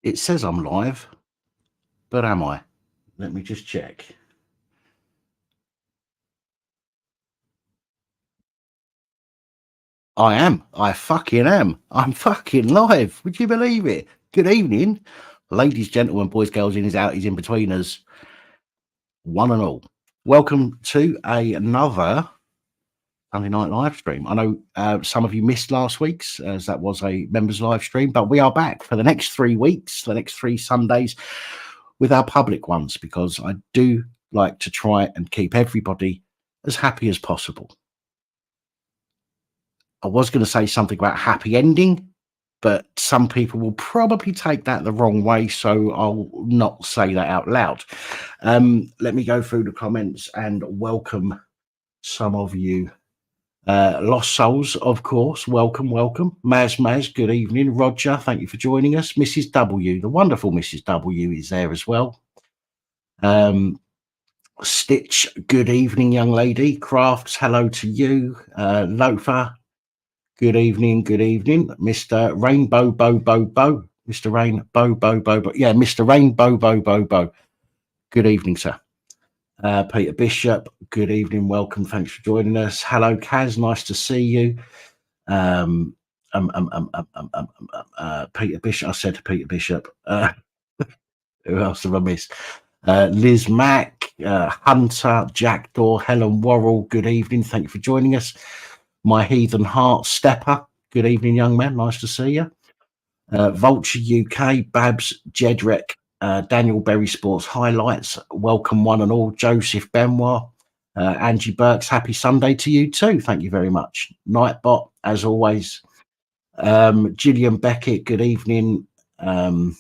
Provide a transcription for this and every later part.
It says I'm live, but am I? Let me just check. I am. I fucking am. I'm fucking live. Would you believe it? Good evening, ladies, gentlemen, boys, girls, in, outies, in betweeners, one and all. Welcome to another Sunday night live stream. I know some of you missed last week's, as that was a members live stream, but we are back for the next 3 weeks, the next 3 Sundays, with our public ones, because I do like to try and keep everybody as happy as possible. I was going to say something about happy ending, but some people will probably take that the wrong way, so I'll not say that out loud. Let me go through the comments and welcome some of you. Lost Souls, of course, welcome. Maz, good evening. Roger, thank you for joining us. Mrs. W, the wonderful Mrs. W is there as well. Stitch, good evening, young lady. Crafts, hello to you. Loafer, good evening. Mr. Rainbow Bo. Mr. Rainbow Bo. Yeah, Mr. Rainbow Bo. Good evening, sir. Peter Bishop, good evening, welcome, thanks for joining us. Hello, Kaz, nice to see you. Peter Bishop, I said Peter Bishop. Who else have I missed? Liz Mack, Hunter, Jackdaw, Helen Worrell, good evening, thank you for joining us. My Heathen Heart Stepper, good evening, young man, nice to see you. Vulture UK, Babs, Jedrick, Daniel Berry Sports Highlights, welcome one and all. Joseph Benoit, Angie Burks, happy Sunday to you too, thank you very much. Nightbot, as always. Gillian Beckett, good evening. Paulette,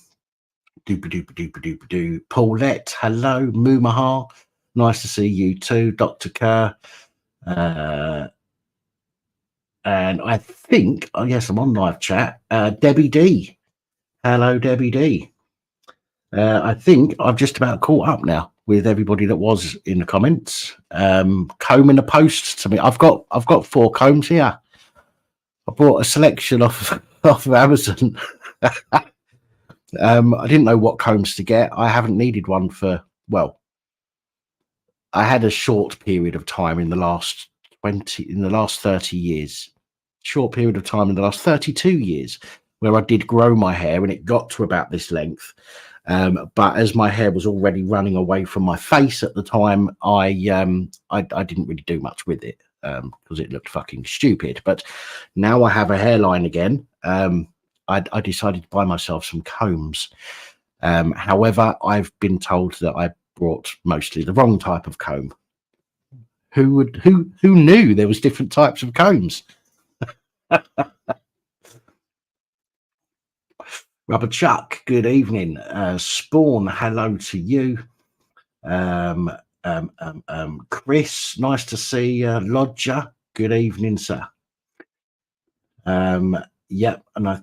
hello. Mumahar, nice to see you too. Dr. Kerr, and I think, oh yes, I'm on live chat. Debbie D, hello, Debbie D. I think I've just about caught up now with everybody that was in the comments. Comb in the post to me. I've got 4 combs here. I bought a selection off of Amazon. I didn't know what combs to get. I haven't needed one for, well, I had a short period of time in the last 30 years. Short period of time in the last 32 years where I did grow my hair and it got to about this length. But as my hair was already running away from my face at the time, I didn't really do much with it because it looked fucking stupid. But now I have a hairline again. I decided to buy myself some combs. However, I've been told that I brought mostly the wrong type of comb. Who knew there was different types of combs? Rubber Chuck, good evening. Spawn, hello to you. Chris, nice to see you. Lodger, good evening, sir. Yep, and I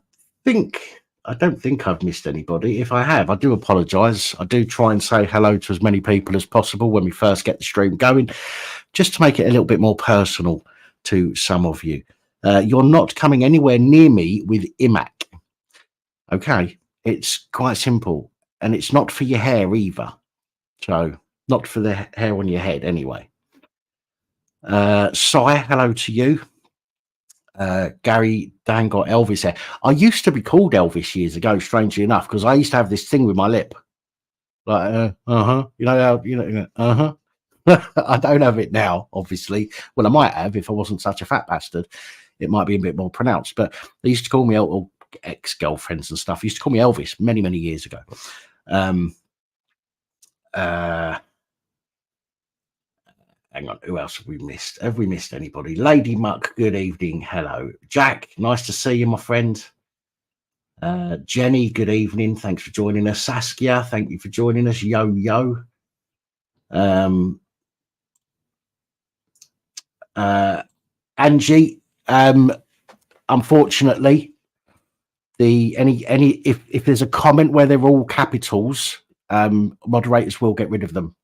don't think I've missed anybody. If I have, I do apologise. I do try and say hello to as many people as possible when we first get the stream going, just to make it a little bit more personal to some of you. You're not coming anywhere near me with IMAC. Okay, it's quite simple, and it's not for your hair either. So, not for the hair on your head anyway. Sai, hello to you. Gary Dan got Elvis hair. I used to be called Elvis years ago, strangely enough, because I used to have this thing with my lip, like you know how I don't have it now, obviously. Well, I might have if I wasn't such a fat bastard. It might be a bit more pronounced, but they used to call me ex-girlfriends and stuff used to call me Elvis many years ago. Hang on, who else have we missed? Have we missed anybody? Lady Muck, good evening. Hello. Jack, nice to see you, my friend. Jenny, good evening. Thanks for joining us. Saskia, thank you for joining us. Yo. Angie, unfortunately, if there's a comment where they're all capitals, moderators will get rid of them.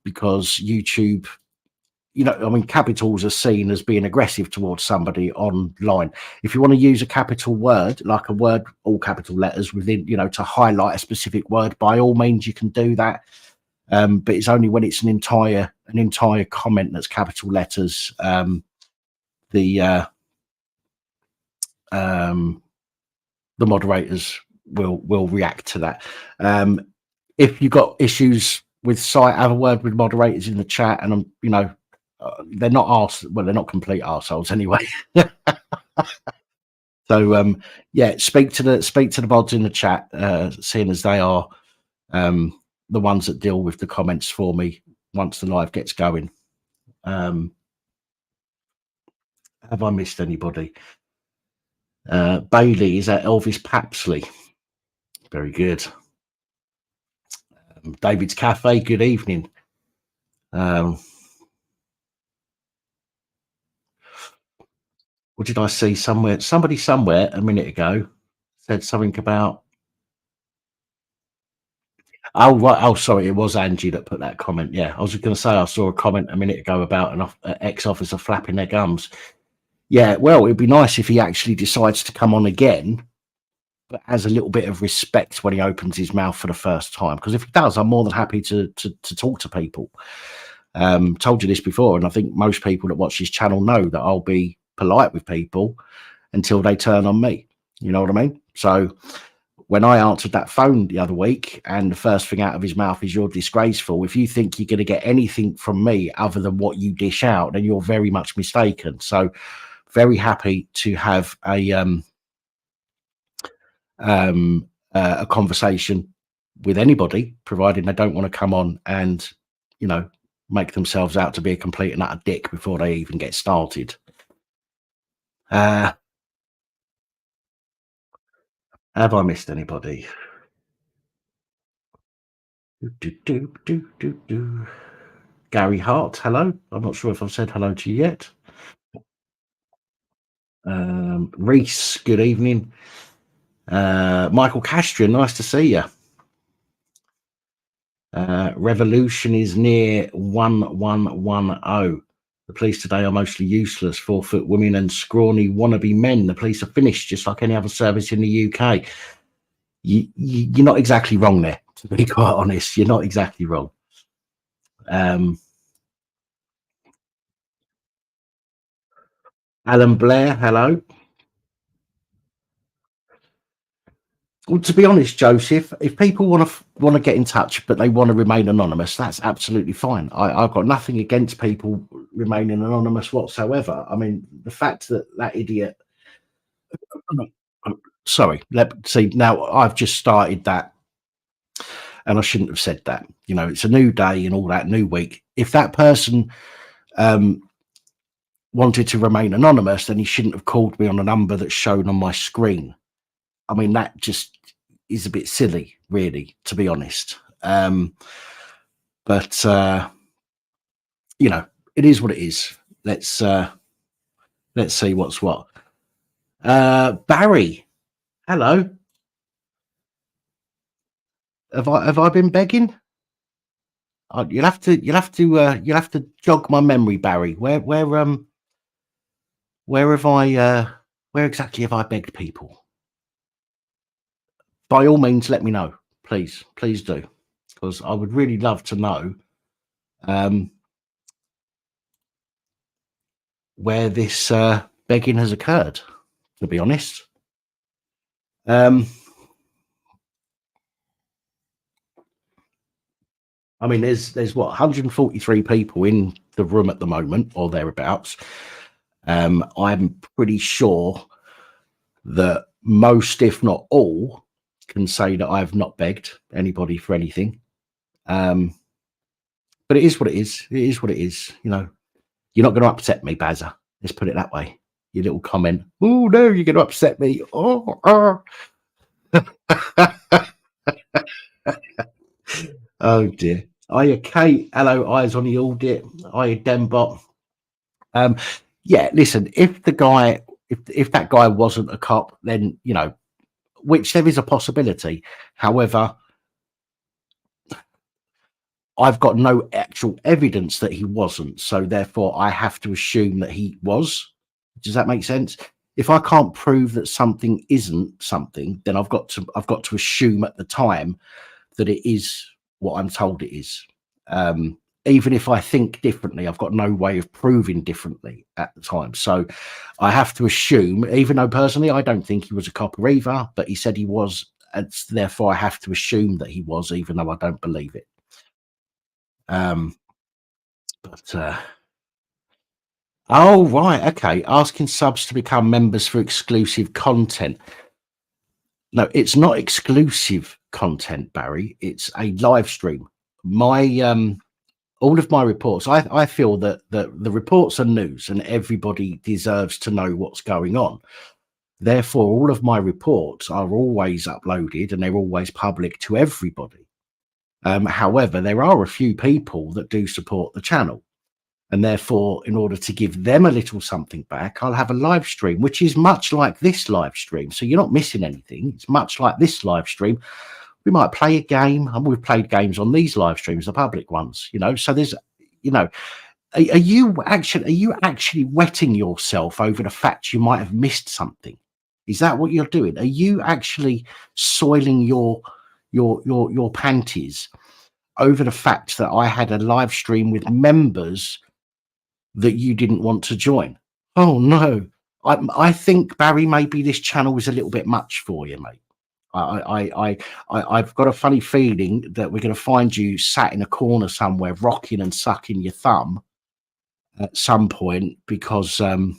Because YouTube I mean, capitals are seen as being aggressive towards somebody online. If you want to use a capital word, like a word, all capital letters within, to highlight a specific word, by all means, you can do that. But it's only when it's an entire comment that's capital letters. The moderators will react to that. If you've got issues with I have a word with moderators in the chat, and I'm, they're not they're not complete arseholes anyway. So yeah, speak to the mods in the chat, seeing as they are the ones that deal with the comments for me once the live gets going. Have I missed anybody? Bailey, is that Elvis Papsley? Very good. David's Cafe, good evening. What did I see somewhere? Somebody somewhere a minute ago said something about. Oh, right. Oh, sorry. It was Angie that put that comment. Yeah, I was going to say I saw a comment a minute ago about an ex-officer flapping their gums. Yeah, well, it'd be nice if he actually decides to come on again, but has a little bit of respect when he opens his mouth for the first time. Because if he does, I'm more than happy to talk to people. Told you this before, and I think most people that watch this channel know that I'll be polite with people until they turn on me. You know what I mean? So when I answered that phone the other week and the first thing out of his mouth is "you're disgraceful," if you think you're going to get anything from me other than what you dish out, then you're very much mistaken. So very happy to have a conversation with anybody, providing they don't want to come on and make themselves out to be a complete and utter dick before they even get started. Have I missed anybody? Gary Hart, hello. I'm not sure if I've said hello to you yet. Reese, good evening. Michael Castrian, nice to see you. Revolution is near 1110. The police today are mostly useless, 4-foot women and scrawny wannabe men. The police are finished, just like any other service in the UK. You're not exactly wrong there, to be quite honest. You're not exactly wrong. Alan Blair, hello. Well, to be honest, Joseph, if people want to get in touch, but they want to remain anonymous, that's absolutely fine. I've got nothing against people remaining anonymous whatsoever. I mean, the fact that idiot. Sorry, see, now I've just started that, and I shouldn't have said that. It's a new day and all that, new week. If that person wanted to remain anonymous, then he shouldn't have called me on a number that's shown on my screen. I mean, that just is a bit silly, really, to be honest. But it is what it is. Let's see what's what. Barry, hello. Have I been begging? You'll have to jog my memory, Barry. Where have I? Where exactly have I begged people? By all means, let me know, please do, because I would really love to know where this begging has occurred, to be honest. I mean, there's what, 143 people in the room at the moment, or thereabouts. I'm pretty sure that most, if not all, can say that I've not begged anybody for anything. But it is what it is. It is what it is. You're not going to upset me, Bazza. Let's put it that way. Your little comment. Oh no, you're going to upset me. Oh. Oh dear. Hiya, Kate. Hello, eyes on the audit. Hiya, Dembot. Yeah, listen, if the guy, if that guy wasn't a cop, then, which there is a possibility. However, I've got no actual evidence that he wasn't, so therefore I have to assume that he was. Does that make sense? If I can't prove that something isn't something, then I've got to assume at the time that it is what I'm told it is. Um, Even if I think differently, I've got no way of proving differently at the time. So I have to assume, even though personally I don't think he was a copper either, but he said he was, and therefore I have to assume that he was, even though I don't believe it. Um, but oh right, okay. Asking subs to become members for exclusive content. No, it's not exclusive content, Barry. It's a live stream. My all of my reports, I feel that the reports are news and everybody deserves to know what's going on. Therefore, all of my reports are always uploaded and they're always public to everybody. However, there are a few people that do support the channel. And therefore, in order to give them a little something back, I'll have a live stream, which is much like this live stream. So you're not missing anything. It's much like this live stream. We might play a game, and we've played games on these live streams, the public ones, So there's, you know, are you actually wetting yourself over the fact you might have missed something? Is that what you're doing? Are you actually soiling your panties over the fact that I had a live stream with members that you didn't want to join? Oh no. I think, Barry, maybe this channel was a little bit much for you, mate. I've got a funny feeling that we're going to find you sat in a corner somewhere, rocking and sucking your thumb at some point because you're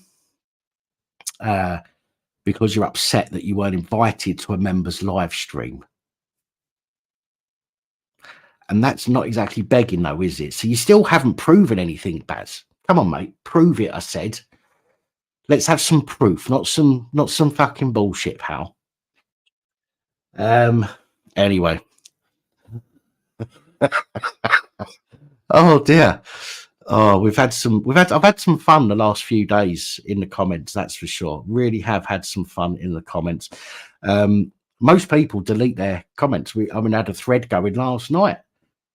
upset that you weren't invited to a members live stream. And that's not exactly begging, though, is it? So you still haven't proven anything, Baz. Come on, mate, prove it. I said, let's have some proof, not some fucking bullshit, pal. Anyway. Oh dear. Oh, I've had some fun the last few days in the comments, that's for sure. Really have had some fun in the comments. Most people delete their comments. I had a thread going last night.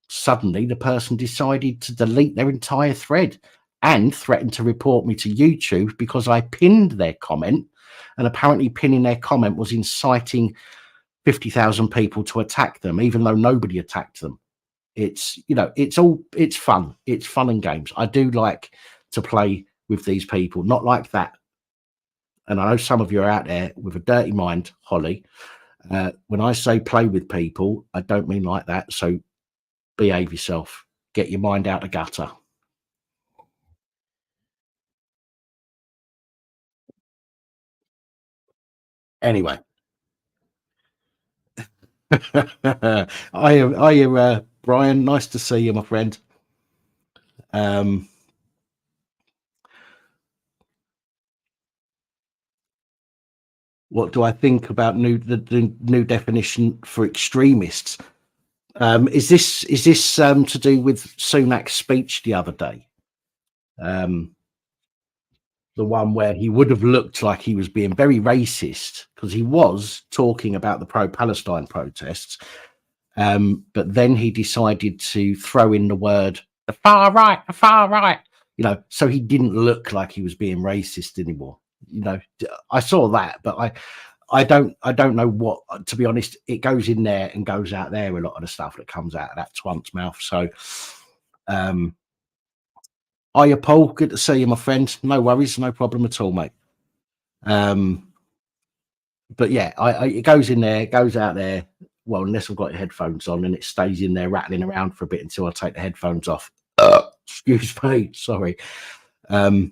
Suddenly the person decided to delete their entire thread and threatened to report me to YouTube because I pinned their comment, and apparently pinning their comment was inciting 50,000 people to attack them, even though nobody attacked them. It's it's fun. It's fun and games. I do like to play with these people, not like that. And I know some of you are out there with a dirty mind, Holly. When I say play with people, I don't mean like that. So behave yourself. Get your mind out the gutter. Anyway, Brian. Nice to see you, my friend. What do I think about the new definition for extremists? Is this to do with Sunak's speech the other day? The one where he would have looked like he was being very racist because he was talking about the pro-Palestine protests, but then he decided to throw in the word the far right, so he didn't look like he was being racist anymore. I saw that, but I don't know what, to be honest. It goes in there and goes out there, a lot of the stuff that comes out of that twant's mouth. So hiya, Paul, good to see you, my friend. No worries, no problem at all, mate. But yeah, it goes in there, goes out there. Well, unless I've got headphones on, and it stays in there rattling around for a bit until I take the headphones off. Excuse me, sorry. I've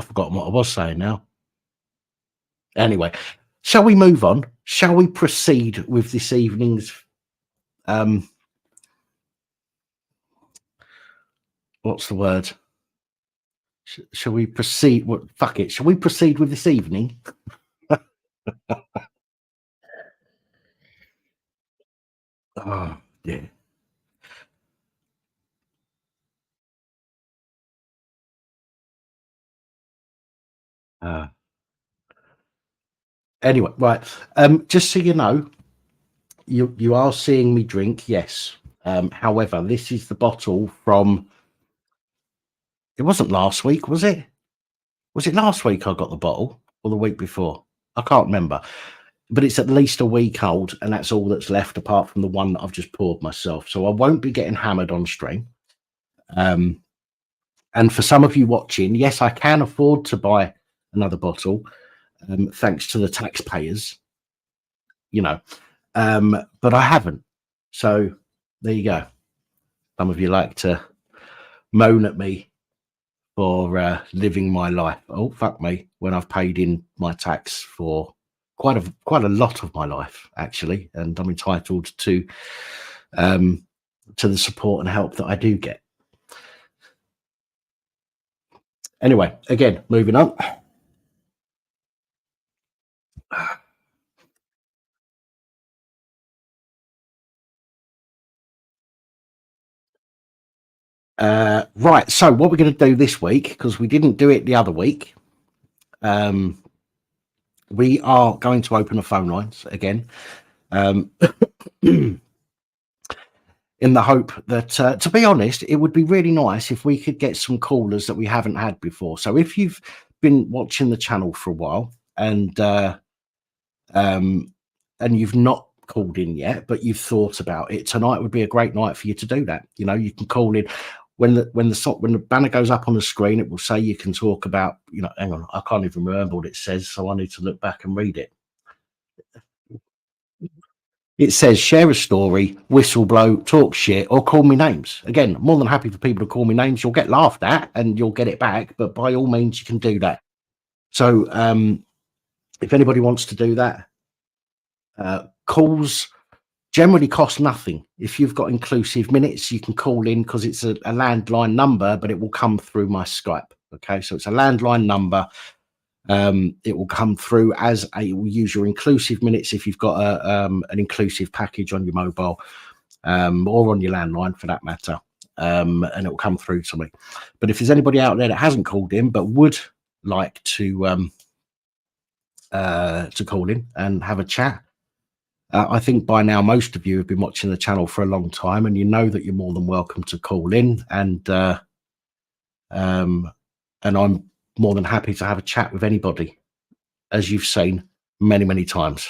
forgotten what I was saying now. Anyway, shall we move on? Shall we proceed with this evening's what's the word? Shall we proceed? What? Fuck it. Shall we proceed with this evening? Oh, yeah. Anyway, right. Just so you know, you are seeing me drink. Yes. However, this is the bottle from. It wasn't last week, was it? Was it last week I got the bottle, or the week before? I can't remember. But it's at least a week old, and that's all that's left, apart from the one that I've just poured myself. So I won't be getting hammered on stream. And for some of you watching, yes, I can afford to buy another bottle, thanks to the taxpayers, you know, but I haven't. So there you go. Some of you like to moan at me for living my life. Oh, fuck me, when I've paid in my tax for quite a lot of my life, actually, and I'm entitled to the support and help that I do get. Anyway, again, moving on. Right, so what we're going to do this week, because we didn't do it the other week, we are going to open the phone lines again, in the hope that, to be honest, it would be really nice if we could get some callers that we haven't had before. So if you've been watching the channel for a while and you've not called in yet, but you've thought about it, tonight would be a great night for you to do that. You know, you can call in. When the banner goes up on the screen, it will say you can talk about, you know, hang on, I can't even remember what it says, so I need to look back and read it. It says share a story, whistle blow, talk shit, or call me names. Again, more than happy for people to call me names. You'll get laughed at and you'll get it back, but by all means, you can do that. So if anybody wants to do that, calls generally cost nothing. If you've got inclusive minutes, you can call in because it's a landline number, but it will come through my Skype. Okay, so it's a landline number. It will come through as it will use your inclusive minutes if you've got an inclusive package on your mobile, or on your landline for that matter, and it will come through to me. But if there's anybody out there that hasn't called in but would like to call in and have a chat, I think by now most of you have been watching the channel for a long time, and you know that you're more than welcome to call in, and I'm more than happy to have a chat with anybody, as you've seen many times.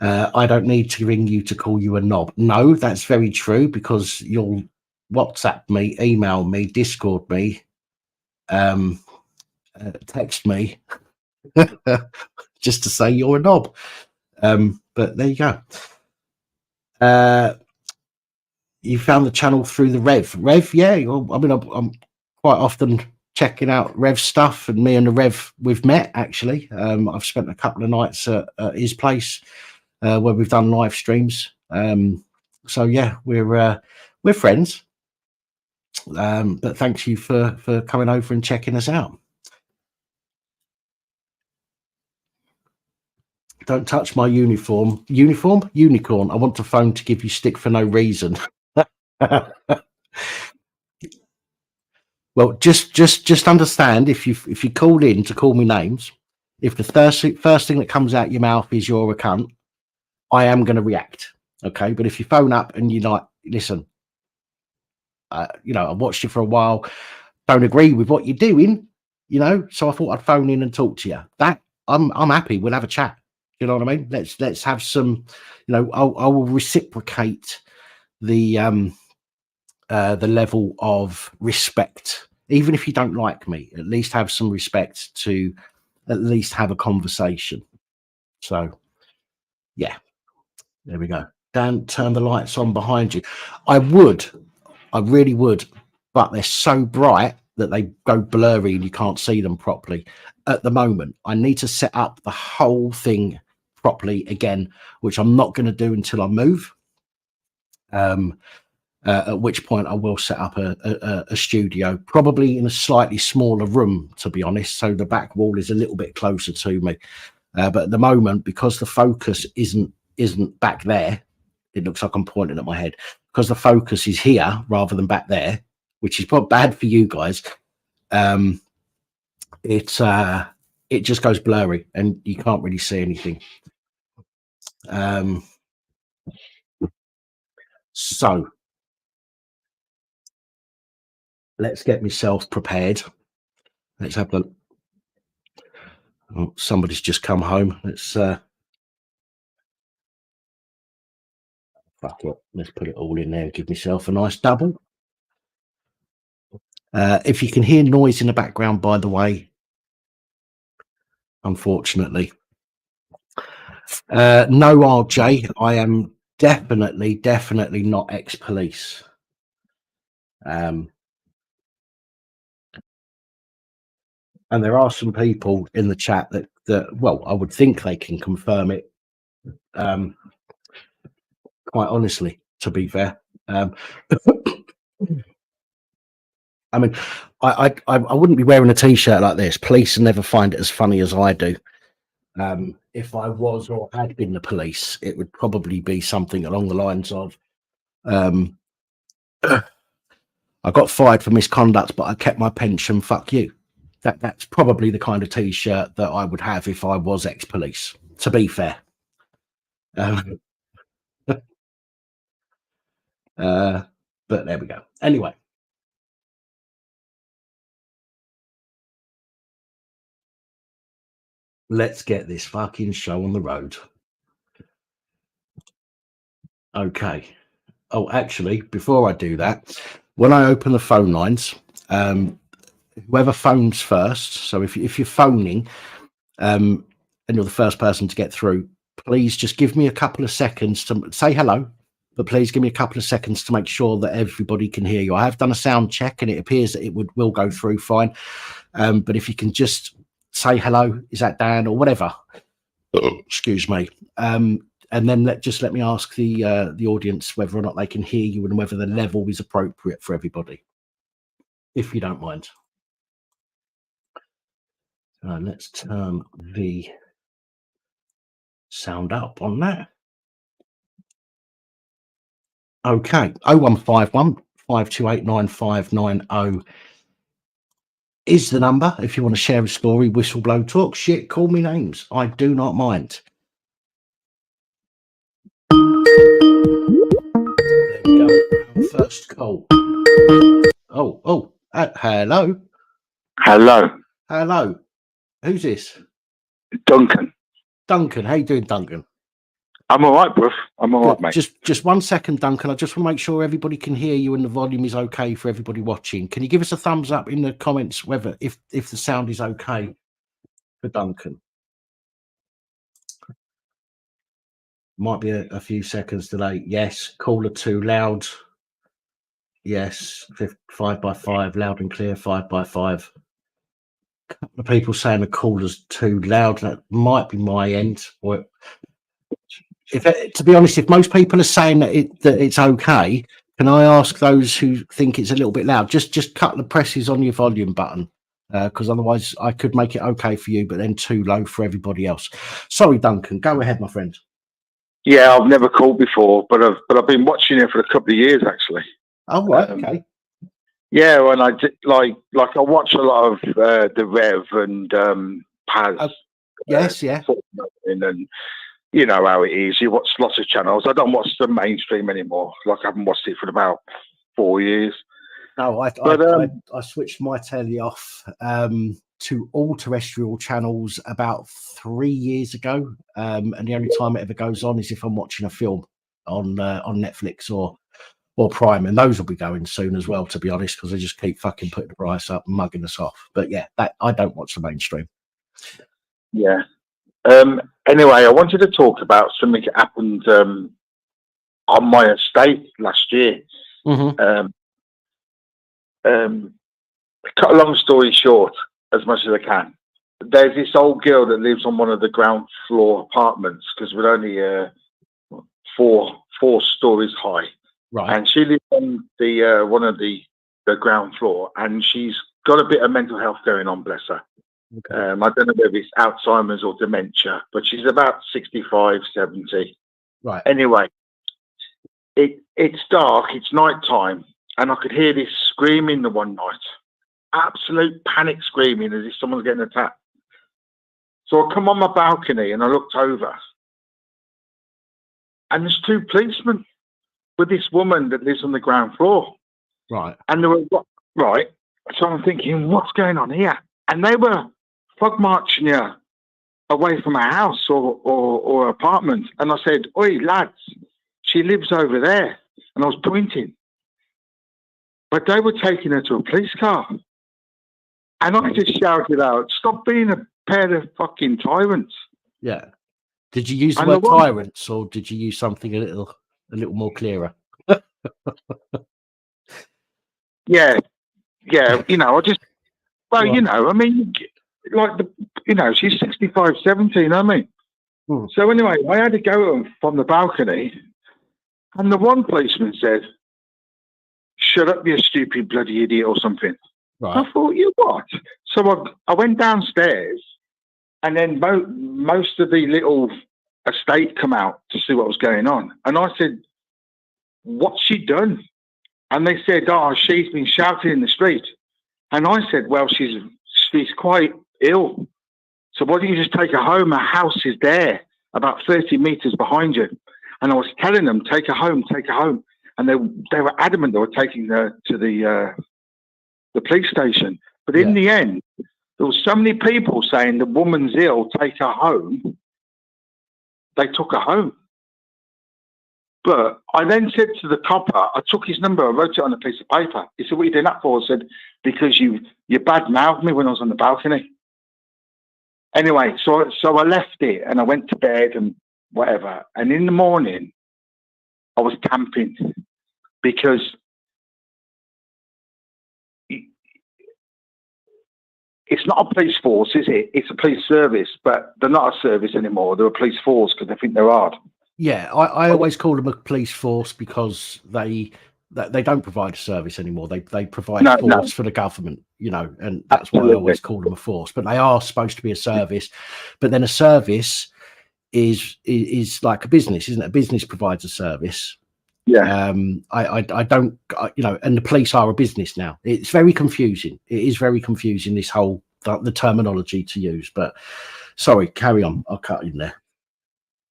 I don't need to ring you to call you a knob. No, that's very true, because you'll WhatsApp me, email me, Discord me, text me just to say you're a knob. But there you go. You found the channel through the Rev, yeah. I mean, I'm quite often checking out Rev stuff, and me and the Rev, we've met actually. I've spent a couple of nights at his place where we've done live streams. So yeah, we're friends. But thanks you for coming over and checking us out. Don't touch my unicorn. I want to phone to give you stick for no reason. Well, just understand, if you call in to call me names, if the first thing that comes out your mouth is you're a cunt, I am going to react. Okay, but if you phone up and you're like, listen, you know, I've watched you for a while, don't agree with what you're doing, you know, so I thought I'd phone in and talk to you. That I'm happy. We'll have a chat. You know what I mean? Let's have some, you know, I will reciprocate the level of respect. Even if you don't like me, at least have some respect to at least have a conversation. So yeah, there we go. Dan, turn the lights on behind you. I really would, but they're so bright that they go blurry and you can't see them properly at the moment. I need to set up the whole thing properly again, which I'm not going to do until I move. At which point I will set up a studio, probably in a slightly smaller room, to be honest, so the back wall is a little bit closer to me. But at the moment, because the focus isn't back there, it looks like I'm pointing at my head, because the focus is here rather than back there, which is probably bad for you guys. It just goes blurry and you can't really see anything. So let's get myself prepared. Let's have the. Oh, somebody's just come home. Let's fuck it. Let's put it all in there and give myself a nice double. If you can hear noise in the background, by the way, unfortunately, no, RJ, I am definitely not ex-police. And there are some people in the chat that well, I would think they can confirm it. Quite honestly, to be fair, I mean, I wouldn't be wearing a t-shirt like this. Police never find it as funny as I do. If I was or had been the police, it would probably be something along the lines of, I got fired for misconduct, but I kept my pension. Fuck you. That's probably the kind of t-shirt that I would have if I was ex-police, to be fair. But there we go. Anyway. Let's get this fucking show on the road. Okay. Oh, actually, before I do that, when I open the phone lines, whoever phones first, so if you're phoning and you're the first person to get through, please just give me a couple of seconds to say hello, but please give me a couple of seconds to make sure that everybody can hear you. I have done a sound check and it appears that it will go through fine. But if you can just say hello, is that Dan or whatever? Excuse me. And then let me ask the audience whether or not they can hear you and whether the level is appropriate for everybody, if you don't mind. Let's turn the sound up on that. Okay, 0151 528 9590 is the number if you want to share a story, whistleblow, talk shit, call me names. I do not mind. There we go. First call. Oh, hello. Hello. Who's this? Duncan. Duncan, how you doing, Duncan? I'm all right, bruv. I'm all right, mate. Just 1 second, Duncan. I just want to make sure everybody can hear you and the volume is okay for everybody watching. Can you give us a thumbs up in the comments whether if the sound is okay for Duncan? Might be a few seconds delay. Yes. Caller 2 loud. Yes. 5x5 loud and clear. 5x5. A couple of people saying the caller's too loud. That might be my end. Or to be honest, if most people are saying that it's okay, can I ask those who think it's a little bit loud, just cut the presses on your volume button, because otherwise I could make it okay for you, but then too low for everybody else. Sorry, Duncan. Go ahead, my friend. Yeah, I've never called before, but I've been watching it for a couple of years actually. Oh, right, okay. Yeah, and I did, like I watch a lot of the Rev and Paz. Yes, yeah. And you know how it is. You watch lots of channels. I don't watch the mainstream anymore. Like I haven't watched it for about 4 years. No, I switched my telly off to all terrestrial channels about 3 years ago, and the only time it ever goes on is if I'm watching a film on Netflix or Prime, and those will be going soon as well, to be honest, because they just keep fucking putting the price up and mugging us off. But yeah, I don't watch the mainstream. Yeah. Anyway, I wanted to talk about something that happened on my estate last year. Mm-hmm. Cut a long story short, as much as I can. There's this old girl that lives on one of the ground floor apartments because we're only four stories high. Right. And she lives on the one of the ground floor, and she's got a bit of mental health going on, bless her. Okay. I don't know whether it's Alzheimer's or dementia, but she's about 65, 70. Right. Anyway, it's dark, it's night time, and I could hear this screaming the one night. Absolute panic screaming as if someone's getting attacked. So I come on my balcony and I looked over, and there's two policemen with this woman that lives on the ground floor. Right. And they were, right. So I'm thinking, what's going on here? And they were fog marching her away from our house or apartment. And I said, oi, lads, she lives over there. And I was pointing. But they were taking her to a police car. And I just shouted out, stop being a pair of fucking tyrants. Yeah. Did you use the word tyrants, or did you use something a little more clearer? Yeah. You know, I just, well, Right. you know, I mean, like, you know, she's 65, 70, you know what I mean? So anyway, I had to go from the balcony, and the one policeman said, shut up, you stupid bloody idiot, or something. Right. I thought, you what? So I went downstairs, and then most of the little estate come out to see what was going on. And I said, what's she done? And they said, oh, she's been shouting in the street. And I said, well, she's quite ill. So why don't you just take her home? Her house is there, about 30 meters behind you. And I was telling them, take her home, take her home. And they were adamant they were taking her to the police station. But in the end, there was so many people saying the woman's ill, take her home. They took her home. But I then said to the copper, I took his number, I wrote it on a piece of paper. He said, what are you doing that for? I said, because you bad-mouthed me when I was on the balcony. Anyway, so I left it and I went to bed and whatever. And in the morning, I was camping because it's not a police force, is it? It's a police service, but they're not a service anymore. They're a police force because they think they're hard. Yeah, I always call them a police force because they don't provide a service anymore. They provide force for the government, you know, and that's why I always call them a force. But they are supposed to be a service. But then a service is like a business, isn't it? A business provides a service. Yeah. I don't, you know, and the police are a business now. It's very confusing. It is very confusing, this whole the terminology to use. But sorry, carry on. I'll cut in there.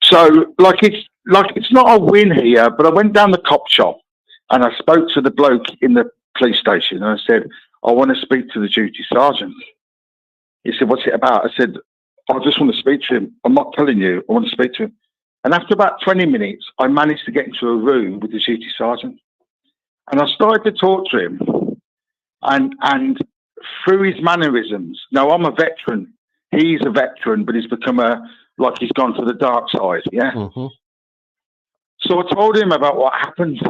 So, it's not a win here, but I went down the cop shop and I spoke to the bloke in the police station and I said, I want to speak to the duty sergeant. He said, what's it about? I said, I just want to speak to him. I'm not telling you, I want to speak to him. And after about 20 minutes, I managed to get into a room with the duty sergeant. And I started to talk to him. And through his mannerisms, now I'm a veteran. He's a veteran, but he's become like he's gone to the dark side, yeah? Mm-hmm. So I told him about what happened.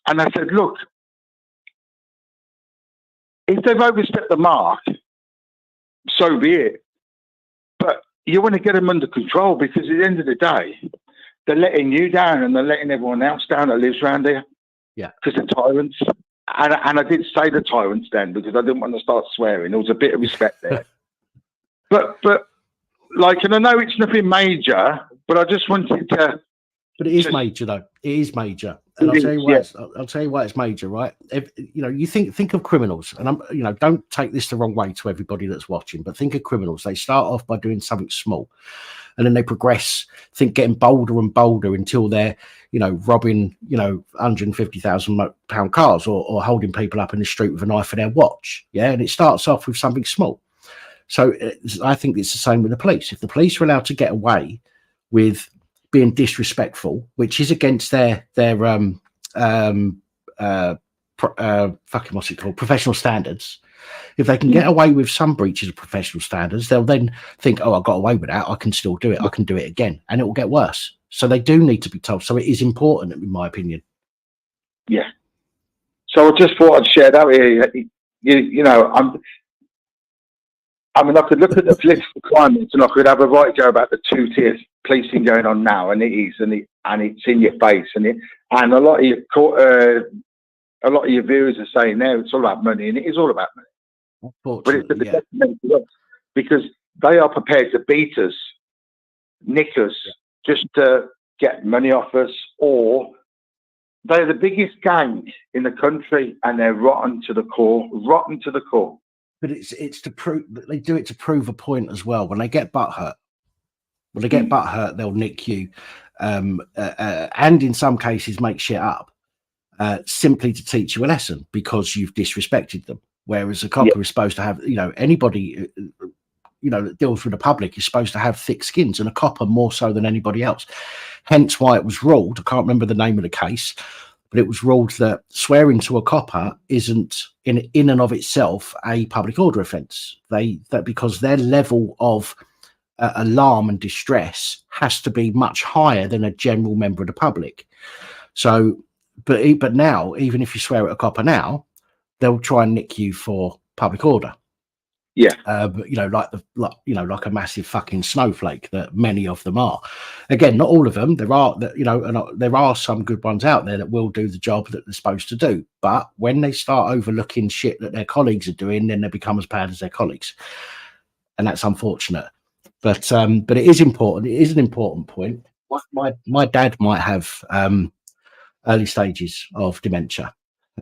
And I said, look, if they've overstepped the mark, so be it. But you want to get them under control because at the end of the day, they're letting you down and they're letting everyone else down that lives around here. Yeah. Because they're tyrants. And I did say the tyrants then because I didn't want to start swearing. There was a bit of respect there. But and I know it's nothing major, but I just wanted to. But it is major, though. It is major, and I'll tell you why. I'll tell you why it's major, right? You know, you think of criminals, and don't take this the wrong way to everybody that's watching, but think of criminals. They start off by doing something small, and then they progress, getting bolder and bolder until they're, robbing, £150,000 cars or holding people up in the street with a knife for their watch. Yeah, and it starts off with something small. So I think it's the same with the police. If the police are allowed to get away with being disrespectful, which is against their professional standards, if they can get away with some breaches of professional standards, they'll then think, oh, I got away with that, I can still do it, I can do it again, and it will get worse. So they do need to be told. So it is important, in my opinion. Yeah. So I just thought I'd share that with you. I could look at the political climate and I could have a right go about the two-tier policing going on now, and it is, and it's in your face, and a lot of your viewers are saying now it's all about money, and it is all about money. But it's because they are prepared to beat us, nick us, just to get money off us, or they're the biggest gang in the country, and they're rotten to the core. But it's to prove, they do it to prove a point as well. When they get butthurt, they'll nick you, and in some cases make shit up. simply to teach you a lesson because you've disrespected them. Whereas a copper is supposed to have, anybody, that deals with the public is supposed to have thick skins, and a copper more so than anybody else. Hence why it was ruled, I can't remember the name of the case, but it was ruled that swearing to a copper isn't in and of itself a public order offence. Because their level of alarm and distress has to be much higher than a general member of the public. So, but now, even if you swear at a copper now, they'll try and nick you for public order. Yeah. But like a massive fucking snowflake that many of them are. Again, not all of them. There are and there are some good ones out there that will do the job that they're supposed to do. But when they start overlooking shit that their colleagues are doing, then they become as bad as their colleagues, and that's unfortunate. But it is important. It is an important point. My dad might have early stages of dementia,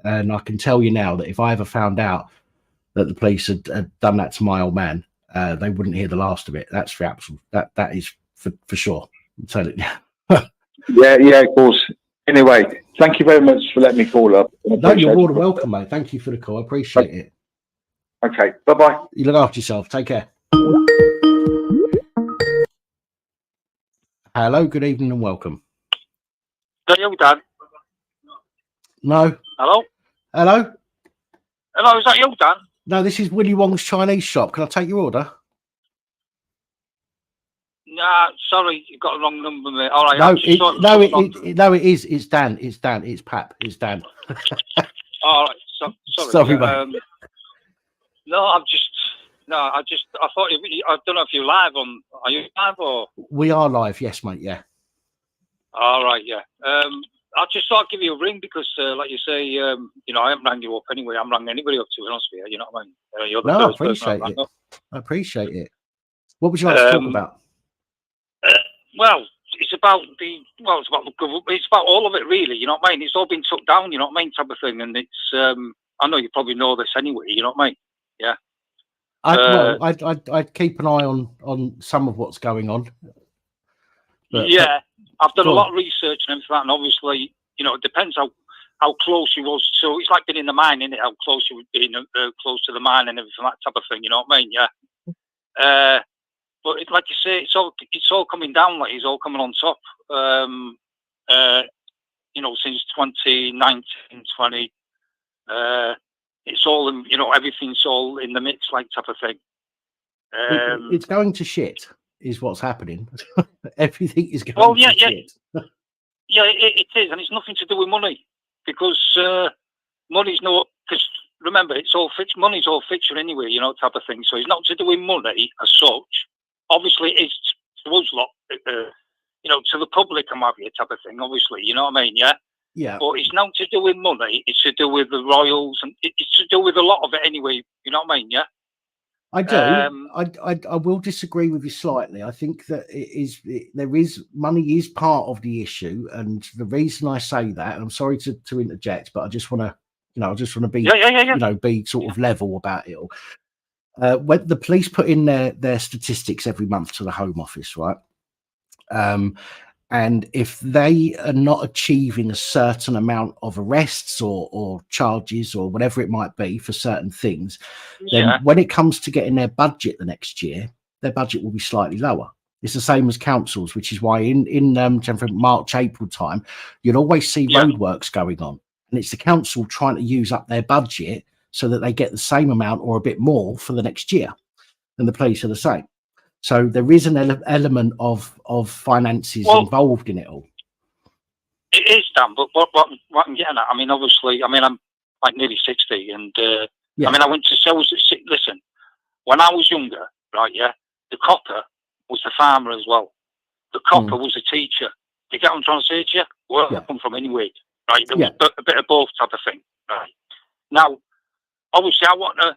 and I can tell you now that if I ever found out that the police had done that to my old man, they wouldn't hear the last of it. That's for absolute. That is for sure. So yeah, of course. Anyway, thank you very much for letting me call up. No, you're more than welcome, mate. Thank you for the call. I appreciate it. Okay, bye-bye. You look after yourself. Take care. Hello, good evening and welcome. Is that you, Dan? No. Hello? Hello? Hello, is that you, Dan? No, this is Willy Wong's Chinese shop. Can I take your order? Nah, sorry, you got the wrong number, mate. All right. No, it is. It's Dan. It's Dan. It's Pap. It's Dan. All right. Sorry. Sorry, mate. I thought I don't know if you're live on. Are you live or? We are live. Yes, mate. Yeah. All right. Yeah. I just thought I'd give you a ring because, like you say, I haven't rang you up anyway. I haven't rang anybody up, to be honest with you. You know what I mean? You're the I first person appreciate it. I appreciate it. What would you like to talk about? Well, it's about it's about all of it, really. You know what I mean? It's all been took down. You know what I mean, type of thing. And it's I know you probably know this anyway. You know what I mean? Yeah. I'd keep an eye on some of what's going on. I've done a lot of research and everything, and obviously, it depends how close you was. So it's like being in the mine, isn't it? How close you would be, close to the mine and everything, that type of thing. You know what I mean? Yeah. But like you say, it's all coming down. Like it's all coming on top. Since 2019, 20. It's all in, everything's all in the mix, like type of thing. It's going to shit, is what's happening. Everything is going to shit. Yeah, it is, and it's nothing to do with money, because money's not. Because remember, it's all money's all fiction anyway, type of thing. So it's not to do with money as such. Obviously, it's to us lot, to the public and what have you, type of thing. Obviously, you know what I mean? Yeah. Yeah. But it's not to do with money. It's to do with the royals, and it's to do with a lot of it anyway. You know what I mean? Yeah. I do. I will disagree with you slightly. I think that money is part of the issue, and the reason I say that, and I'm sorry to interject, but I just want to, be, be sort of level about it all. When the police put in their statistics every month to the Home Office, right? And if they are not achieving a certain amount of arrests or charges or whatever it might be for certain things, then when it comes to getting their budget the next year, their budget will be slightly lower. It's the same as councils, which is why in March, April time, you'll always see roadworks going on. And it's the council trying to use up their budget so that they get the same amount or a bit more for the next year. And the police are the same. So there is an element of finances involved in it all. It is, Dan, but what I'm getting at, I mean, obviously, I'm like nearly 60, and I went to sales. Listen, when I was younger, right, the copper was the farmer as well. The copper was a teacher. You get what I'm trying to say to you? Where I come from anyway, right? There was a bit of both type of thing, right? Now, obviously, I want to,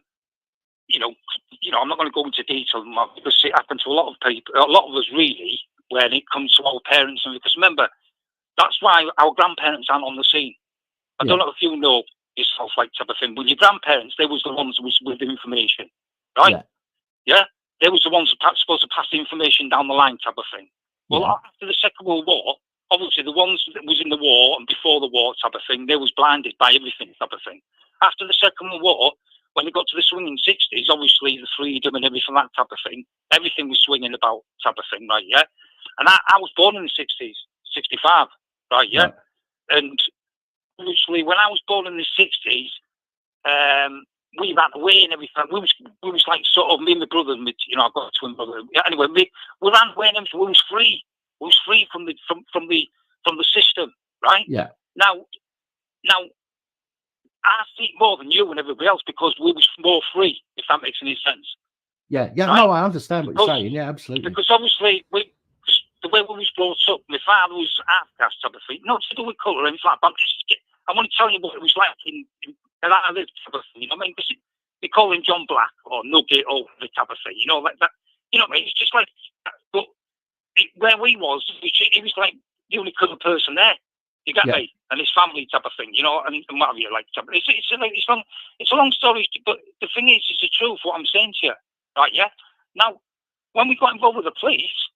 I'm not going to go into detail because it happened to a lot of people, a lot of us really, when it comes to our parents. And because remember, that's why our grandparents aren't on the scene. I don't know if you know yourself, like type of thing. When your grandparents, they was the ones with the information, right? Yeah. They was the ones that supposed to pass the information down the line, type of thing. Well, after the Second World War, obviously the ones that was in the war and before the war type of thing, they was blinded by everything type of thing. After the Second World War, when they got to the swinging 60s, obviously the freedom and everything, that type of thing, everything was swinging about type of thing, right, yeah? And I was born in the 60s, 65, right, yeah? Right. And obviously when I was born in the 60s, we ran away and everything. We was like sort of, me and my brother, you know, I've got a twin brother. Anyway, we ran away and everything. We was free. We was free from the system, right? Yeah. Now, I think more than you and everybody else because we was more free, if that makes any sense. Yeah, right? No, I understand what you're saying. Yeah, absolutely. Because obviously, the way we was brought up, my father was half caste type of thing, not to do with colour or anything like that. I want to tell you what it was like in I lived type of thing, you know what I mean? Because they call him John Black or Nugget or the type of thing, you know, like that. You know what I mean? It's just like, but where we was, he was like the only colour person there. You get me? And his family type of thing, you know, and what have you, like, it's a long story, but the thing is, it's the truth, what I'm saying to you, right, yeah? Now, when we got involved with the police,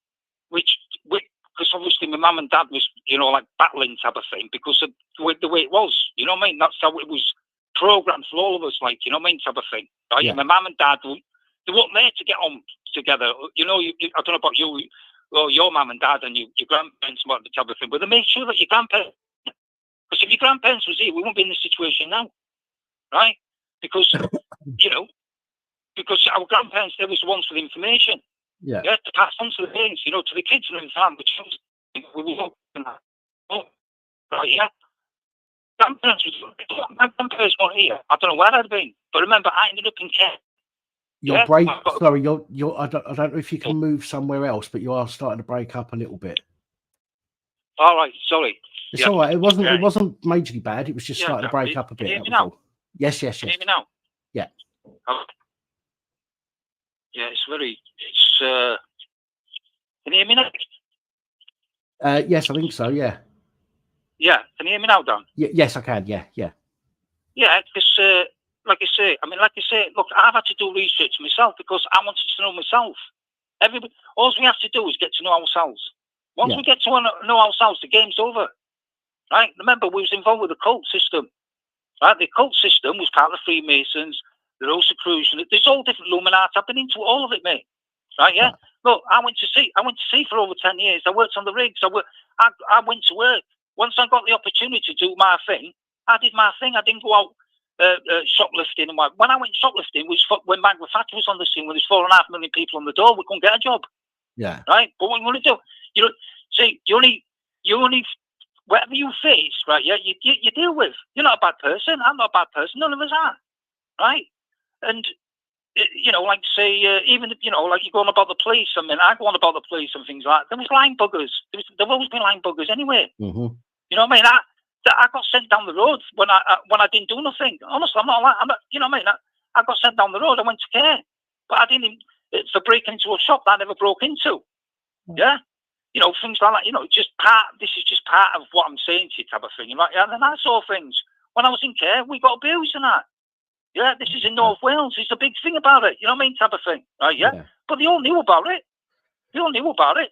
because obviously my mum and dad was, you know, like battling type of thing, because of the way it was, you know what I mean? That's how it was programmed for all of us, like, you know what I mean, type of thing, right? Yeah. My mum and dad, they weren't there to get on together, you know, I don't know about you, well, your mum and dad and your grandparents and what the type of thing, but they made sure that your grandparents, because if your grandparents was here, we wouldn't be in this situation now, right? Because, you know, because our grandparents, they was the ones with information, to pass on to the parents, you know, to the kids and everything, which we were hoping that, right, yeah? My grandparents weren't here. I don't know where I'd been, but remember, I ended up in care. Sorry, you're. I don't know if you can move somewhere else, but you are starting to break up a little bit. All right, sorry. It's all right. It wasn't majorly bad. It was just starting to break up a bit. Can you hear me now? Yes. Can you hear me now? Yeah. Oh. Yeah, can you hear me now? Yes, I think so. Yeah. Yeah, can you hear me now, Dan? Yes, I can. Yeah. Yeah, because like I say, look, I've had to do research myself because I wanted to know myself. All we have to do is get to know ourselves. Once we get to know ourselves, the game's over. Right? Remember, we was involved with the cult system. Right? The cult system was part of the Freemasons, the Rosicrucian. There's all different Illuminati. I've been into all of it, mate. Right? Yeah. Look, I went to sea for over 10 years. I worked on the rigs. I went to work. Once I got the opportunity to do my thing, I did my thing. I didn't go out shoplifting. And when I went shoplifting was when Magna Fata was on the scene, when there's 4.5 million people on the door, we couldn't get a job. Yeah. Right? But what you want to do, you know, see, you only whatever you face, right? Yeah, you deal with. You're not a bad person. I'm not a bad person. None of us are. Right? And you know, like say, even you know, like you're going about the police. I mean, I go on about the police and things like that. There was lying buggers. There've always been lying buggers anyway. Mm-hmm. You know what I mean? I got sent down the road when I didn't do nothing. Honestly, I'm not. You know what I mean? I got sent down the road. I went to care, but I didn't. For breaking into a shop that I never broke into. Yeah, you know, things like that. You know, just part. This is just part of what I'm saying to you, type of thing. Right? Yeah, and I saw things when I was in care. We got abused and that. Yeah, this is in North Wales. It's a big thing about it. You know what I mean, type of thing. Right? Yeah, but they all knew about it. They all knew about it.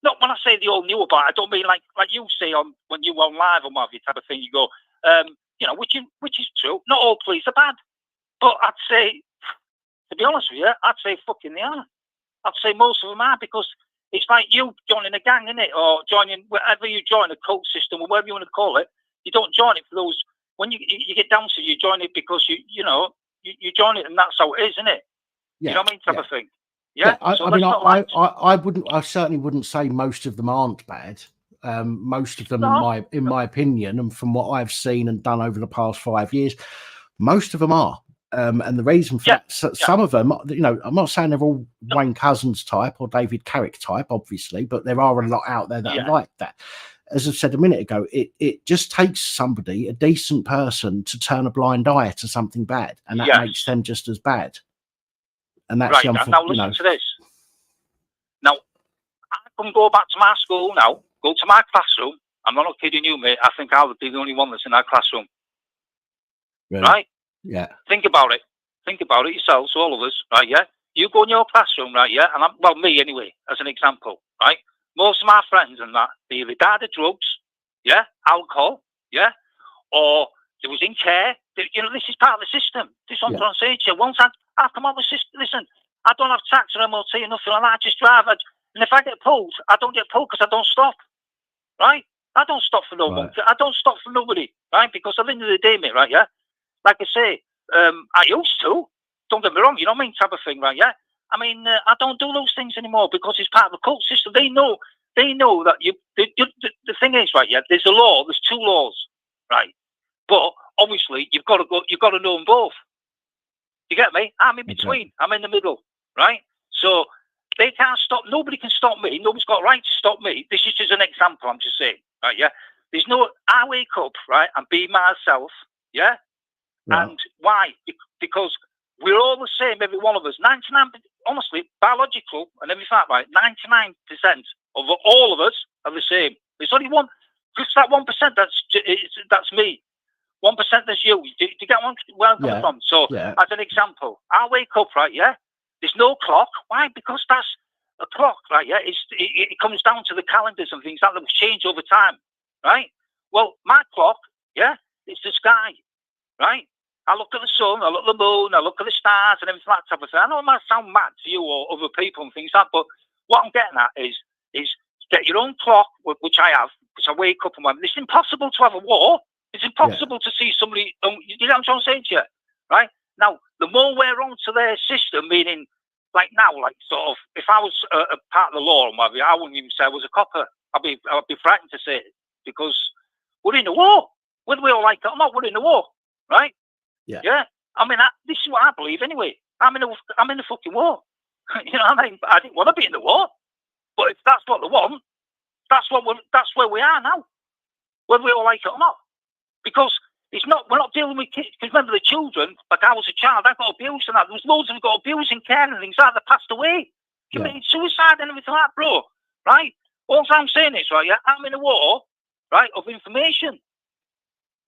Not when I say they all knew about it, I don't mean like you say on when you on live or whatever type of thing. You go, you know, which is true. Not all police are bad, but I'd say, to be honest with you, I'd say fucking they are. I'd say most of them are because it's like you joining a gang, innit? Or joining whatever you join, a cult system or whatever you want to call it. You don't join it for those. When you get down to you join it because you join it and that's how it is, isn't it? Yeah, you know what I mean, type of thing. Yeah, I certainly wouldn't say most of them aren't bad. Most of them, in my opinion, and from what I've seen and done over the past 5 years, most of them are. And the reason for that, some of them, you know, I'm not saying they're all Wayne Couzens type or David Carrick type, obviously, but there are a lot out there that are like that. As I said a minute ago, it just takes somebody, a decent person, to turn a blind eye to something bad, and that makes them just as bad. And that's right. Now listen to this. Now I can go back to my school now, go to my classroom. I'm not kidding you, mate. I think I would be the only one that's in that classroom. Really? Right? Yeah. Think about it. Think about it yourselves, all of us, right? Yeah. You go in your classroom, right? Yeah. And me anyway, as an example, right? most of my friends and that, they either died of drugs, yeah, alcohol, yeah, or they was in care. You know, this is part of the system. This is what I'm trying to say to you. Once I come out with the system, listen, I don't have tax or MOT or nothing like that. I just drive. And if I get pulled, I don't get pulled because I don't stop, right? I don't stop for no one. I don't stop for nobody, right? Because at the end of the day, mate, right, yeah? Like I say, I used to. Don't get me wrong, you know what I mean, type of thing, right, yeah? I mean, I don't do those things anymore because it's part of the cult system. They know that the thing is, right, yeah, there's a law, there's two laws, right? But obviously, you've got to know them both. You get me? I'm in between. Okay. I'm in the middle, right? So they can't stop. Nobody can stop me. Nobody's got a right to stop me. This is just an example. I'm just saying, right? Yeah. There's no. I wake up, right, and be myself. Yeah. Right. And why? Because we're all the same. Every one of us. 99. Honestly, biological and everything, right? 99% of all of us are the same. There's only one. Just that 1%. That's me. 1% that's you. Do you get where I'm coming from? So, as an example, I wake up, right, yeah? There's no clock. Why? Because that's a clock, right, yeah? It comes down to the calendars and things that will change over time, right? Well, my clock, yeah, it's the sky, right? I look at the sun, I look at the moon, I look at the stars and everything like that type of thing. I know it might sound mad to you or other people and things like that, but what I'm getting at is get your own clock, which I have, because I wake up and it's impossible to have a war. It's impossible to see somebody, you know what I'm trying to say to you, right? Now, the more we're onto their system, meaning, like now, like sort of, if I was a part of the law or whatever, I wouldn't even say I was a copper. I'd be frightened to say it, because we're in a war. Whether we all like it or not, we're in a war, right? Yeah. Yeah. I mean, this is what I believe anyway. I'm in a fucking war. You know what I mean? I didn't want to be in the war, but if that's what they want, that's where we are now. Whether we all like it or not. Because we're not dealing with kids. Because remember, the children, like I was a child, I got abused and that. There was loads of them got abused in care and things like that passed away. Committed suicide and everything like that, bro. Right? All I'm saying is, right, yeah, I'm in a war, right, of information.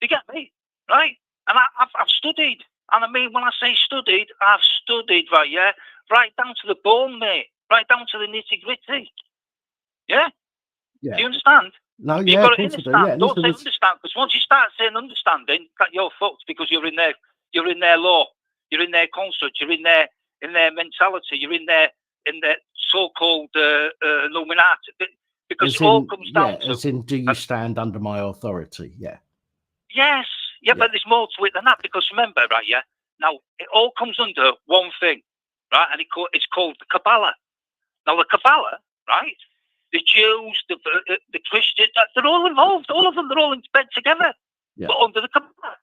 You get me? Right? And I've studied. And I mean, when I say studied, I've studied, right, yeah? Right down to the bone, mate. Right down to the nitty-gritty. Yeah? Do you understand? No, you've got to understand. Don't say understand, because once you start saying understanding, that you're fucked, because you're in their law, you're in their construct, you're in their mentality, you're in their so-called Illuminati. Because it all comes down to, as in, do you stand under my authority? Yeah. Yes. Yeah, but there's more to it than that, because remember, right, yeah, now it all comes under one thing, right, and it's called the Kabbalah. Now the Kabbalah, right, the Jews, the Christians, they're all involved. All of them, they're all in bed together, but under the Kabbalah.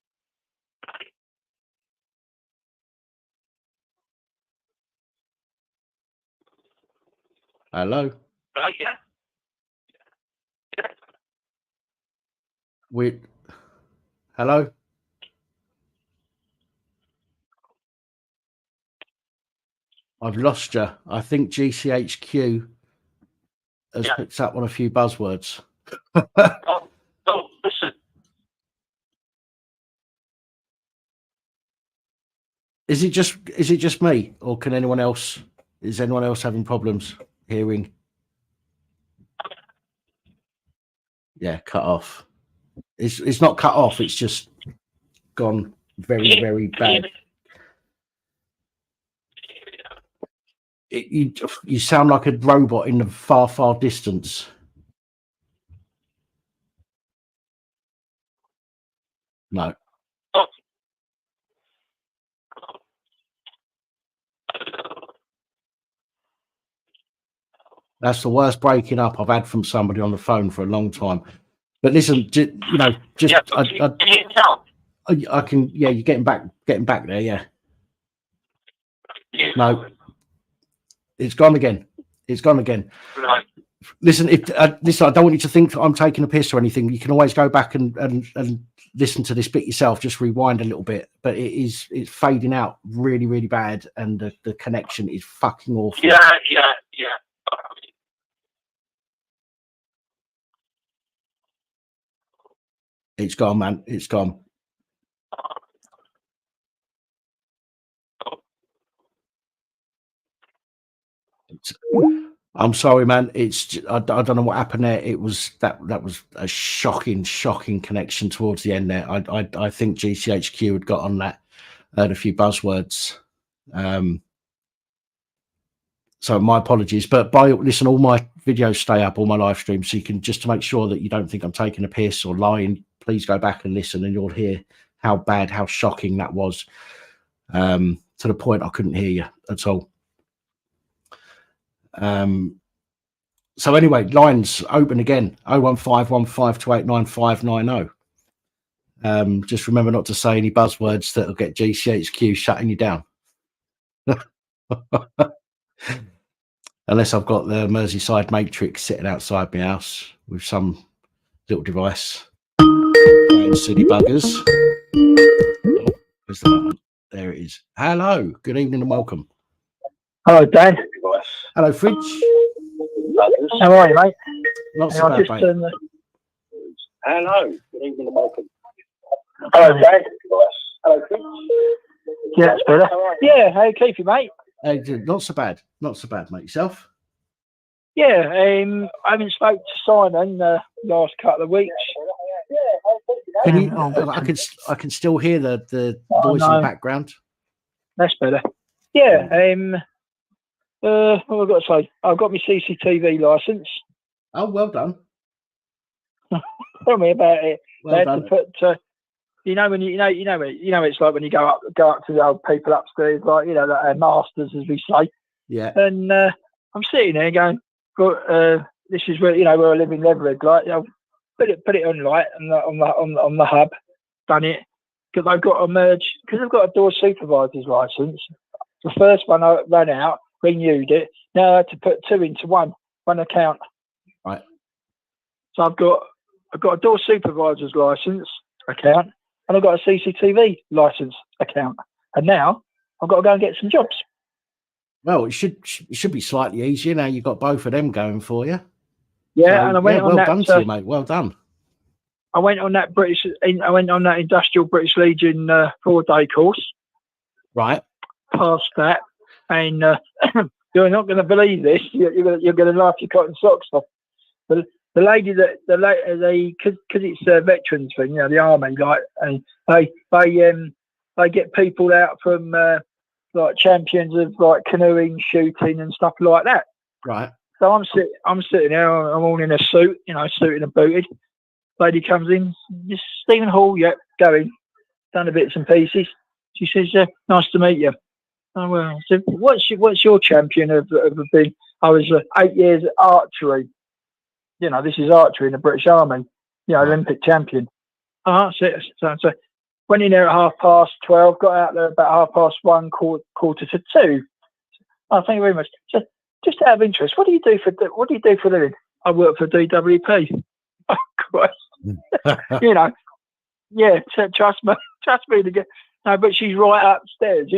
Hello? Right, yeah. Hello? I've lost you. I think GCHQ has picked up on a few buzzwords. Listen. Is it just me, or can anyone else? Is anyone else having problems hearing? Yeah, cut off. It's not cut off. It's just gone very, very bad. You sound like a robot in the far, far distance. No. That's the worst breaking up I've had from somebody on the phone for a long time. But listen, I can. Yeah, you're getting back there. Yeah. No, it's gone again. It's gone again. Right. Listen, I don't want you to think that I'm taking a piss or anything. You can always go back and listen to this bit yourself. Just rewind a little bit. But it's fading out really, really bad, and the connection is fucking awful. Yeah. It's gone, man. It's gone. I'm sorry, man. I don't know what happened there. It was that was a shocking connection towards the end there. I think GCHQ had got on that, heard a few buzzwords. So my apologies, but listen, all my videos stay up, all my live streams, so you can, just to make sure that you don't think I'm taking a piss or lying, please go back and listen, and you'll hear how bad, how shocking that was, to the point I couldn't hear you at all. So anyway, lines open again, 01515289590. Just remember not to say any buzzwords that will get GCHQ shutting you down. Unless I've got the Merseyside Matrix sitting outside my house with some little device playing silly buggers. Oh, where's the button? There it is. Hello, good evening and welcome. Hello, Dan. Hello, Fridge. How are you, mate? Not so bad, mate. Hello, good evening and welcome. Hello, Dan. Hello, Chris. Yeah, that's better. Yeah, how you keep you, mate? Not so bad. Not so bad, mate. Yourself? Yeah, I haven't spoke to Simon last couple of weeks. Can you, I can still hear the noise in the background. That's better. Yeah, what have I got to say? I've got my CCTV license. Oh, well done. Tell me about it. Well done. To put, you know when you know it's like when you go up to the old people upstairs, like the masters, as we say. Yeah. And I'm sitting there going, this is where where I live in Leverett. Like, put it on light on the hub. Done it because I've got to merge because I've got a door supervisor's license. The first one I ran out, renewed it. Now I had to put two into one account. Right. So I've got a door supervisor's license account, and I've got a CCTV license account, and now I've got to go and get some jobs. Well, it should be slightly easier now. You've got both of them going for you. Yeah, so, and I went on well that. Done to you, mate. Well done. I went on that industrial British Legion 4-day course. Right. Passed that, and you're not going to believe this. You're going to laugh your cotton socks off. But the lady because it's a veterans thing, the army, like, and they get people out from like champions of like canoeing, shooting, and stuff like that. Right. So I'm sitting there. I'm all in a suit, suited and booted. Lady comes in, just Stephen Hall, yep, going, done the bits and pieces. She says, "Nice to meet you." Oh, well, I said, "What's your champion of being?" I was 8 years at archery. This is archery in the British Army. Olympic champion. So went in there at 12:30, got out there about 1:30, quarter to 2. Oh, thank you very much. So, just out of interest, what do you do for a living? I work for DWP. Oh, Christ. Yeah, trust me to get. No, but she's right upstairs,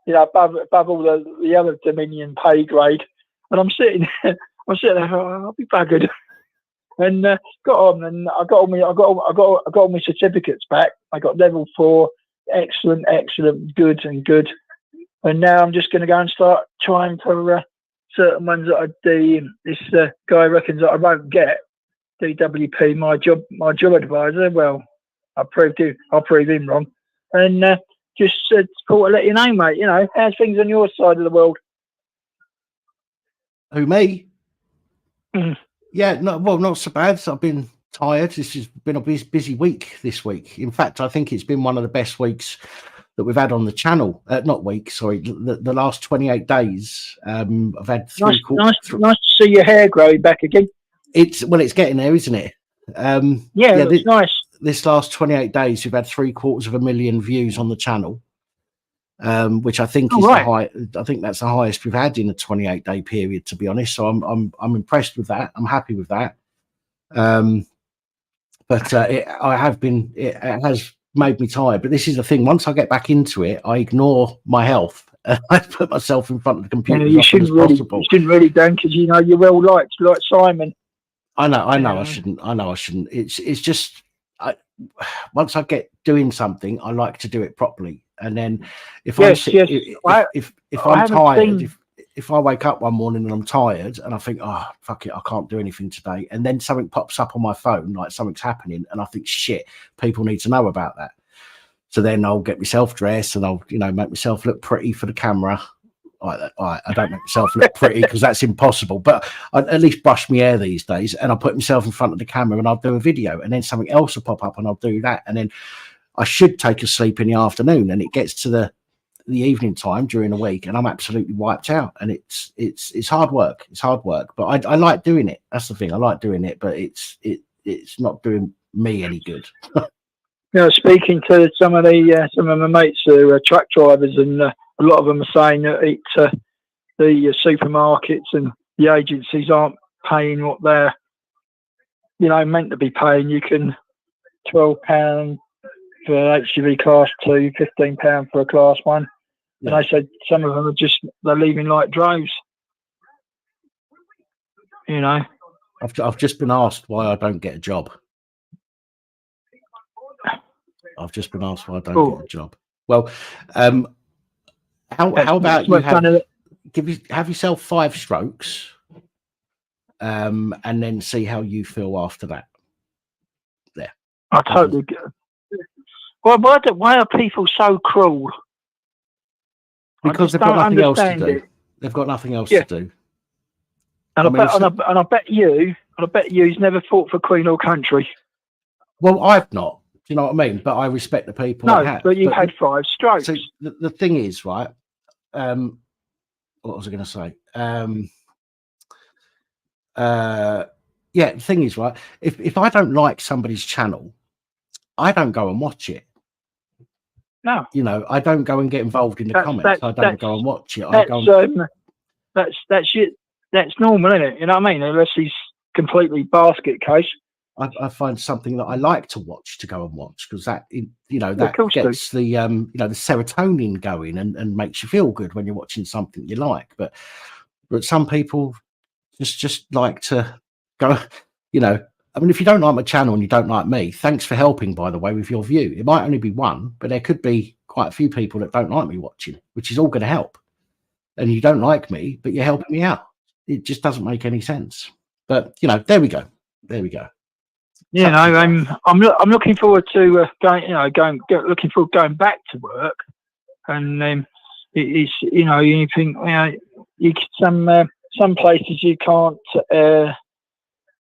above all the other Dominion pay grade. And I'm sitting there, I'll be buggered. And got on, and I got all my certificates back. I got level 4, excellent, good. And now I'm just going to go and start trying for certain ones that I do. This guy reckons that I won't get. DWP, my job advisor. Well, I'll prove him wrong. And just thought I'd let you know, mate. How's things on your side of the world? Who, me? Mm. Yeah, not so bad. I've been tired. This has been a busy week this week. In fact, I think it's been one of the best weeks that we've had on the channel. Not week, sorry. The last 28 days. I've had nice to see your hair growing back again. It's getting there, isn't it? It's nice. This last 28 days, we've had 750,000 views on the channel, which I think is I think that's the highest we've had in a 28-day period, to be honest. So I'm impressed with that. I'm happy with that. But it has made me tired. But this is the thing: once I get back into it, I ignore my health. I put myself in front of the computer as often as possible. You shouldn't really, Dan, because you're well liked, like Simon. I know. I shouldn't. It's just once I get doing something, I like to do it properly. And then if I'm tired, if I wake up one morning and I'm tired and I think, oh, fuck it, I can't do anything today. And then something pops up on my phone, like something's happening. And I think, shit, people need to know about that. So then I'll get myself dressed and I'll, make myself look pretty for the camera. I don't make myself look pretty because that's impossible, but I at least brush my hair these days, and I'll put myself in front of the camera and I'll do a video, and then something else will pop up and I'll do that. And then I should take a sleep in the afternoon, and it gets to the evening time during the week and I'm absolutely wiped out. And it's hard work. It's hard work, but I like doing it. That's the thing. I like doing it, but it's not doing me any good. Speaking to some of my mates who are truck drivers, and a lot of them are saying that the supermarkets and the agencies aren't paying what they're, meant to be paying. You can £12 for HGV class 2, £15 for a class 1. Yeah. And they said some of them are they're leaving like droves. I've just been asked why I don't get a job. I've just been asked why I don't get a job. Well, how about you have yourself 5 strokes, and then see how you feel after that. There. I totally get it. Well, why are people so cruel? Because they've got nothing else to do. They've got nothing else to do. And I bet you's never fought for Queen or country. Well, I've not. Do you know what I mean? But I respect the people. No, but you've had 5 strokes. So the thing is, right? What was I going to say? The thing is, right? If I don't like somebody's channel, I don't go and watch it. No, I don't go and get involved in the comments. I don't go and watch it. That's it. That's normal, isn't it? You know what I mean? Unless he's completely basket case. I find something that I like to watch to go and watch, because that that gets the the serotonin going and makes you feel good when you're watching something you like. But some people just like to go. I mean, if you don't like my channel and you don't like me, thanks for helping, by the way, with your view. It might only be one, but there could be quite a few people that don't like me watching, which is all going to help. And you don't like me, but you're helping me out. It just doesn't make any sense. But there we go. There we go. I'm looking forward to looking forward to going back to work, and it's you think some places you can't.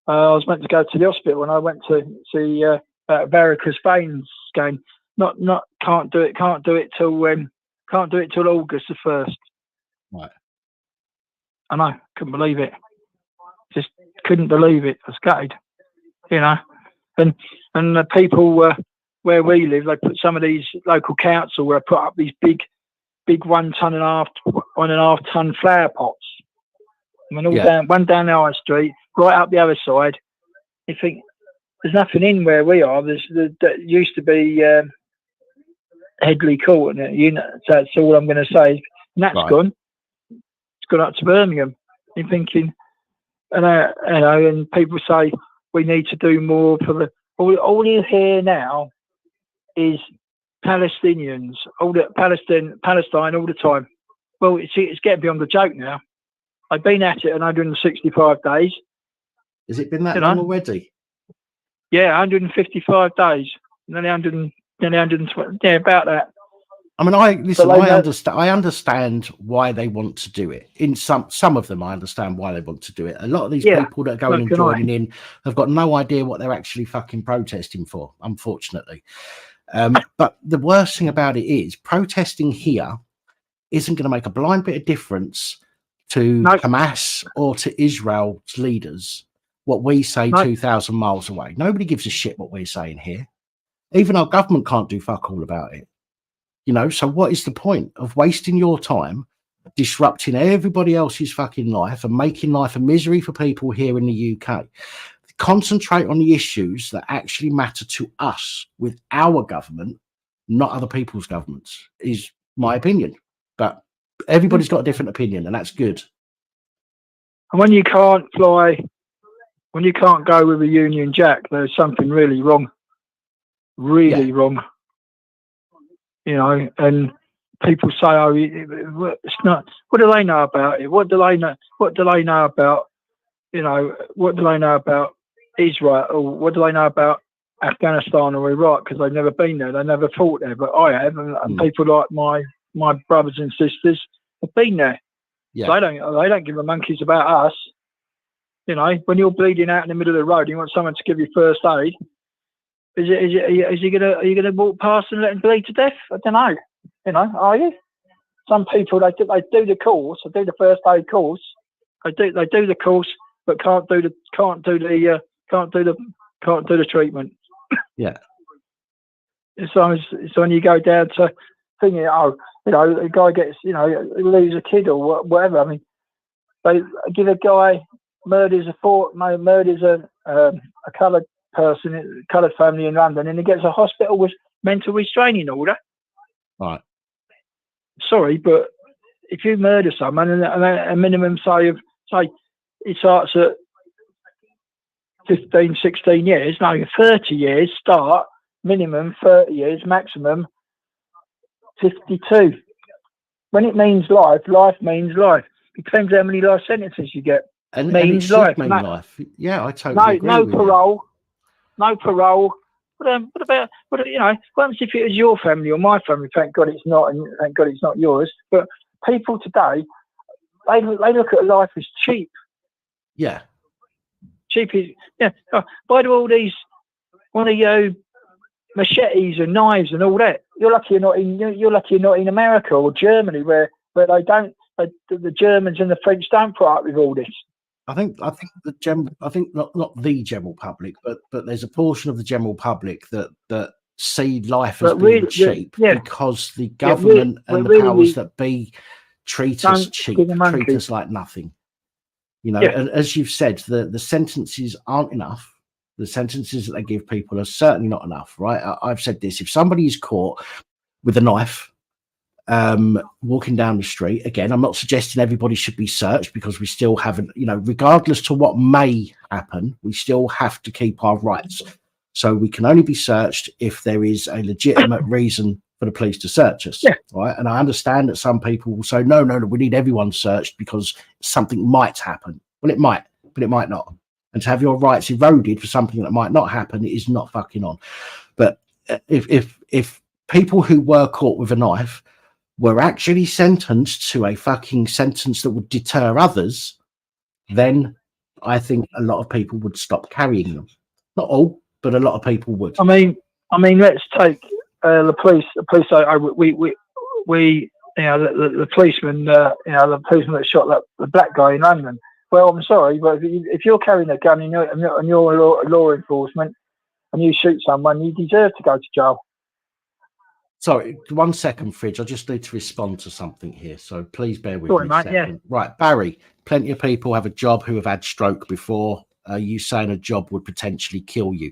I was meant to go to the hospital and I went to see varicose veins going. Can't do it till August the 1st. Right. I know, couldn't believe it. Just couldn't believe it. I was gutted. And the people where we live, they put some of these local council where I put up these big 1.5 ton flower pots. I mean, one down the high street, right up the other side. You think there's nothing in where we are. There used to be Headley Court, and so that's all I'm going to say. And that's gone. It's gone up to Birmingham. You're thinking, and people say we need to do more for the. All you hear now is Palestinians, all the Palestine all the time. Well, it's getting beyond the joke now. I've been at it 165 days. Has it been that long already? Yeah, 155 days. Nearly 120. Yeah, about that. I mean, I understand why they want to do it. In some of them, I understand why they want to do it. A lot of these people that are going and joining in have got no idea what they're actually fucking protesting for, unfortunately. But the worst thing about it is protesting here isn't going to make a blind bit of difference to Hamas or to Israel's leaders what we say 2,000 miles away. Nobody gives a shit what we're saying here. Even our government can't do fuck all about it. So what is the point of wasting your time disrupting everybody else's fucking life and making life a misery for people here in the UK? Concentrate on the issues that actually matter to us with our government, not other people's governments, is my opinion. But everybody's got a different opinion, and that's good. And when you can't go with a Union Jack, there's something really wrong. Really wrong. And people say, "Oh, it's not." What do they know about it? What do they know? What do they know about? You know, what do they know about Israel? Or what do they know about Afghanistan or Iraq? Because they've never been there. They never fought there. But I have, and people like my brothers and sisters have been there. Yeah. So they don't give a monkeys about us. You know, when you're bleeding out in the middle of the road, you want someone to give you are you gonna walk past and let him bleed to death? I don't know. You know, are you? Some people they do the course, they do the first aid course. They do the course, but can't do the treatment. Yeah. So when you go down to thinking, oh, you know, a guy gets, you know, lose a kid or whatever. I mean, they give a guy murders a coloured person, coloured family in London, and he gets a hospital with mental restraining order. Right. Sorry, but if you murder someone and a minimum say it starts at 15, 16 years, no, 30 years start, minimum 30 years, maximum 52. When it means life, life means life. It depends how many life sentences you get. And means it should life. mean No, life. Yeah, I totally agree no with parole. No parole. What you know, what happens if it was your family or my family? Thank God it's not, and thank God it's not yours. But people today, they look at life as cheap. Yeah. Cheap is, yeah. Why do all these machetes and knives and all that? You're lucky you're not in America or Germany where they don't. The Germans and the French don't put up with all this. I think not the general public, but there's a portion of the general public that see life as being cheap because the government and the powers that be treat us cheap, treat us like nothing. You know, and as you've said, the sentences aren't enough. The sentences that they give people are certainly not enough, right? I've said this: if somebody is caught with a knife walking down the street, again, I'm not suggesting everybody should be searched, because we still haven't, you know, regardless to what may happen, we still have to keep our rights. So we can only be searched if there is a legitimate reason for the police to search us, right? And I understand that some people will say, no, we need everyone searched because something might happen. Well, it might, but it might not. And to have your rights eroded for something that might not happen is not fucking on. But if people who were caught with a knife were actually sentenced to a fucking sentence that would deter others, then I think a lot of people would stop carrying them. Not all, but a lot of people would. I mean, let's take the police. The police. We you know, the policeman. You know, the policeman that shot the black guy in London. Well, I'm sorry, but if you're carrying a gun and you're law enforcement and you shoot someone, you deserve to go to jail. Sorry, 1 second, Fridge. I just need to respond to something here, so please bear with me a second. Yeah. Right, Barry, plenty of people have a job who have had stroke before. You saying a job would potentially kill you?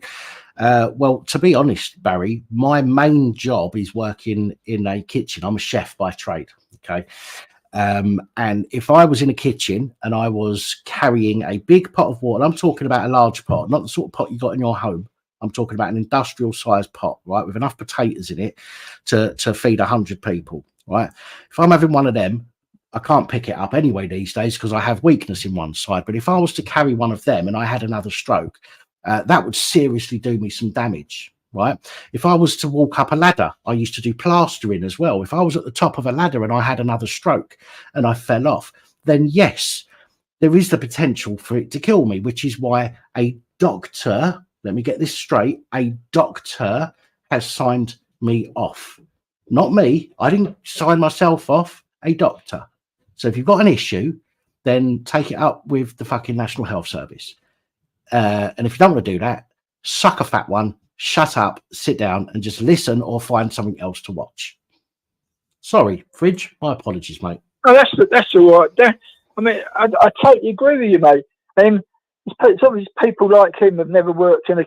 Well, to be honest, Barry, my main job is working in a kitchen. I'm a chef by trade, okay? And if I was in a kitchen and I was carrying a big pot of water, I'm talking about a large pot, not the sort of pot you got in your home. I'm talking about an industrial sized pot, right, with enough potatoes in it to feed 100 people, right? If I'm having one of them, I can't pick it up anyway these days because I have weakness in one side. But if I was to carry one of them and I had another stroke, that would seriously do me some damage, right? If I was to walk up a ladder, I used to do plastering as well. If I was at the top of a ladder and I had another stroke and I fell off, then yes, there is the potential for it to kill me, which is why a doctor, let me get this straight, a doctor has signed me off. Not me. I didn't sign myself off, a doctor. So if you've got an issue, then take it up with the fucking National Health Service. And if you don't want to do that, suck a fat one, shut up, sit down and just listen or find something else to watch. Sorry, Fridge. My apologies, mate. Oh, that's all right. I mean, I totally agree with you, mate. Some of these people like him have never worked in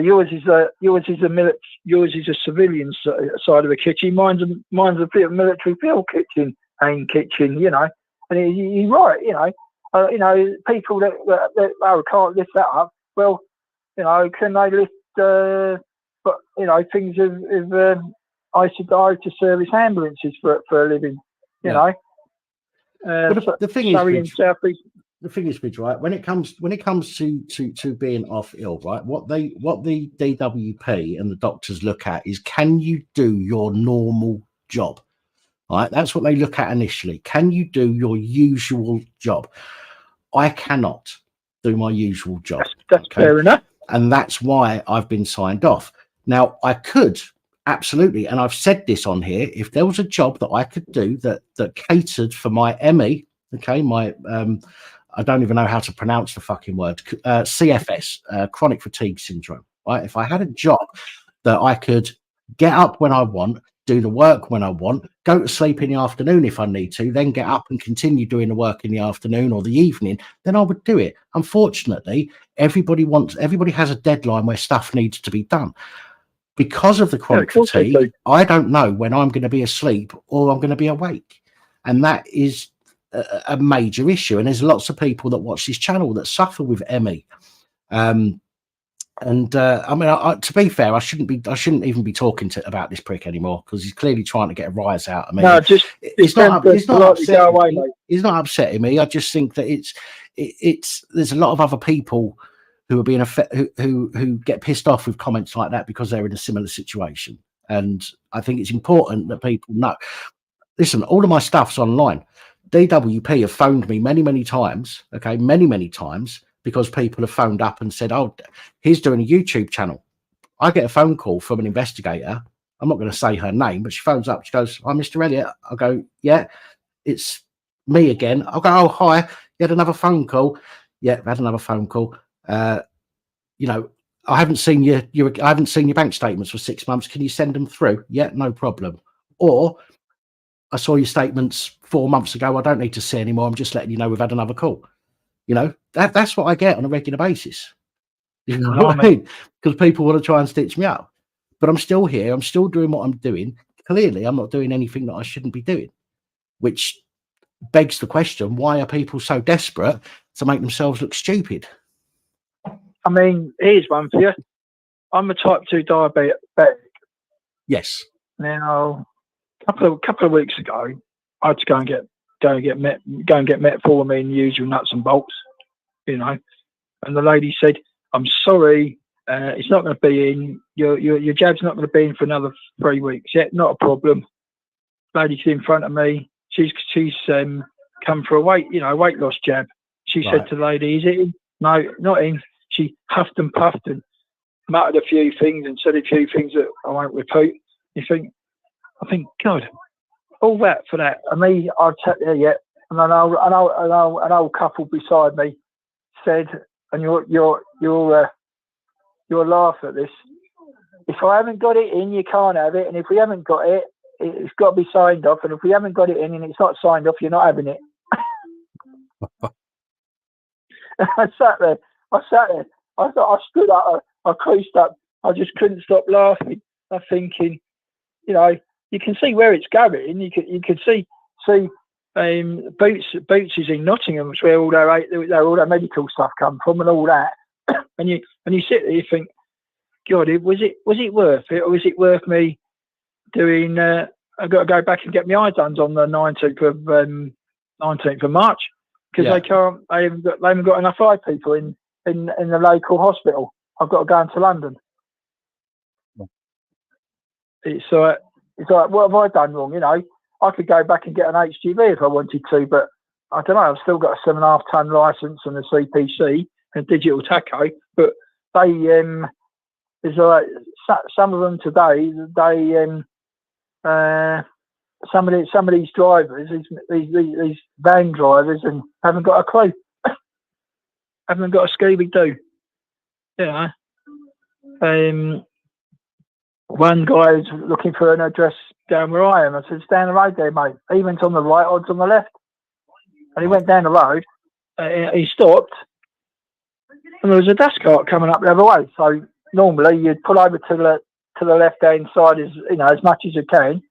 yours is a civilian side of the kitchen. Mine's a bit of military field kitchen, you know. And you're right, you know, people that can't lift that up. Well, you know, can they lift? But you know, things have I used to service ambulances for a living, you know. The thing is, Rich, right? When it comes to being off ill, right? What the DWP and the doctors look at is, can you do your normal job? Right? That's what they look at initially. Can you do your usual job? I cannot do my usual job. That's fair enough. And that's why I've been signed off. Now, I could absolutely, and I've said this on here, if there was a job that I could do that catered for my ME, okay, my I don't even know how to pronounce the fucking word, CFS, chronic fatigue syndrome, right? If I had a job that I could get up when I want, do the work when I want, go to sleep in the afternoon if I need to, then get up and continue doing the work in the afternoon or the evening, then I would do it. Unfortunately, everybody has a deadline where stuff needs to be done. Because of the chronic fatigue, I don't know when I'm going to be asleep or I'm going to be awake. And that is a major issue. And there's lots of people that watch this channel that suffer with ME. I mean, to be fair, I shouldn't even be talking about this prick anymore, because he's clearly trying to get a rise out of me. No, it's not upsetting me. He's not upsetting me. I just think that there's a lot of other people who are being who get pissed off with comments like that because they're in a similar situation. And I think it's important that people know. Listen, all of my stuff's online. DWP have phoned me many times. Okay, many times. Because people have phoned up and said, oh, he's doing a YouTube channel. I get a phone call from an investigator. I'm not going to say her name, but she phones up. She goes, "Hi, Mr. Elliott." I go, "Yeah, it's me again." I'll go, "Oh, hi. You had another phone call?" "Yeah, I've had another phone call. I haven't seen your bank statements for 6 months. Can you send them through?" "Yeah, no problem." Or, "I saw your statements 4 months ago. I don't need to see anymore. I'm just letting you know we've had another call." You know, that's what I get on a regular basis. You know what I mean? Because people want to try and stitch me up. But I'm still here. I'm still doing what I'm doing. Clearly, I'm not doing anything that I shouldn't be doing, which begs the question, why are people so desperate to make themselves look stupid? I mean, here's one for you. I'm a type 2 diabetic. Yes. Now, a couple of weeks ago, I had to go and get metformin and usual nuts and bolts, you know. And the lady said, "I'm sorry, it's not going to be in. Your jab's not going to be in for another 3 weeks." "Yeah, not a problem." Lady's in front of me. She's come for a weight loss jab. She said to the lady, "Is it in?" "No, not in." She huffed and puffed and muttered a few things and said a few things that I won't repeat. I think, God. All that for that. And me, I'd sat there yet, and an old couple beside me said, and you'll laugh at this. "If I haven't got it in, you can't have it. And if we haven't got it, it's got to be signed off. And if we haven't got it in and it's not signed off, you're not having it." I sat there. I thought, I stood up. I creased up. I just couldn't stop laughing. I'm thinking, you know, you can see where it's going. You could see Boots is in Nottingham, which where all their medical stuff come from and all that. and you sit there, you think, God, was it worth it, or is it worth me doing? I've got to go back and get my eye done on the 19th of March, because they haven't got enough eye people in the local hospital. I've got to go into London. It's like, what have I done wrong? You know, I could go back and get an HGV if I wanted to, but I don't know. I've still got a 7.5 ton license and a CPC and digital tacho. But there's like some of them today. Some of these drivers, these van drivers, and haven't got a clue. Haven't got a Scooby Doo. You know. One guy is looking for an address down where I am. I said, "It's down the road there, mate." He went on the right, I was on the left. And he went down the road. He stopped. And there was a dust cart coming up the other way. So normally you'd pull over to the left-hand side as much as you can.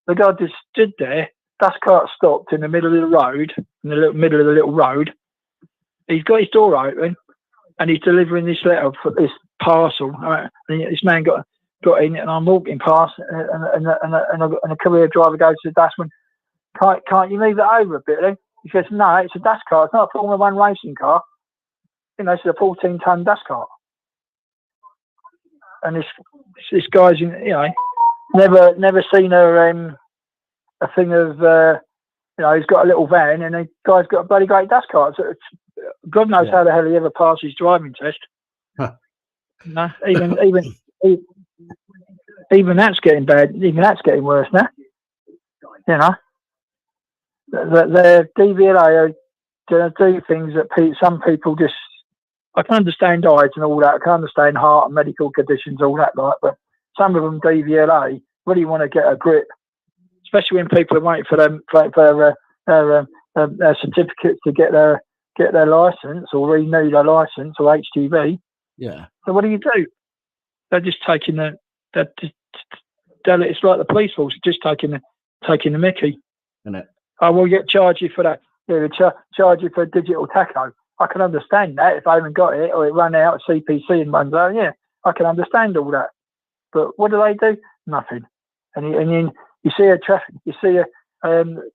The guy just stood there. Dust cart stopped in the middle of the road, middle of the little road. He's got his door open and he's delivering this letter for this parcel. And this man got got in, and I'm walking past, and a courier driver goes to the dustman, can't you move it over a bit then? He says, no, it's a dust cart. It's not a Formula 1 racing car. You know, it's a 14-ton dust cart. And this guy's, you know, never seen a thing of, you know, he's got a little van, and the guy's got a bloody great dust cart. So God knows how the hell he ever passed his driving test. Huh. No, even that's getting bad. Even that's getting worse now. You know, the DVLA are going to do things that some people just. I can understand eyes and all that. I can understand heart and medical conditions, all that, like. But some of them DVLA really want to get a grip, especially when people are waiting for them for their certificates to get their license or renew their license or HGV. Yeah. So what do? They're just taking it's like the police force, just taking the mickey. Isn't it? Oh, we'll charge you for that. Yeah, charge you for digital tacho. I can understand that if I haven't got it or it run out of CPC and runs out. Yeah, I can understand all that. But what do? Nothing. And then you see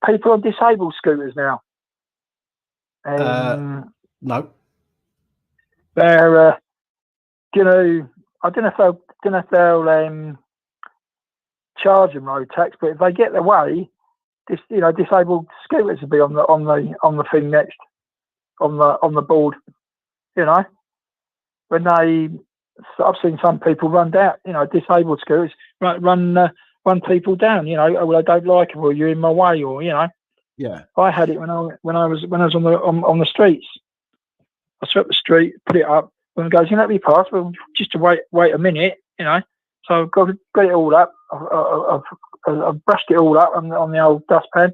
people on disabled scooters now. No. They're you know, I don't know if they'll charge them road tax, but if they get their way, disabled scooters will be on the thing next, on the board. You know, when I've seen some people run down, you know, disabled scooters run people down. You know, well, I don't like them, or you're in my way, or you know. Yeah. I had it when I was on the streets. I swept the street, put it up. When it goes, you let me pass. Well, just to wait a minute, you know. So I've got it all up. I've brushed it all up on the old dustpan,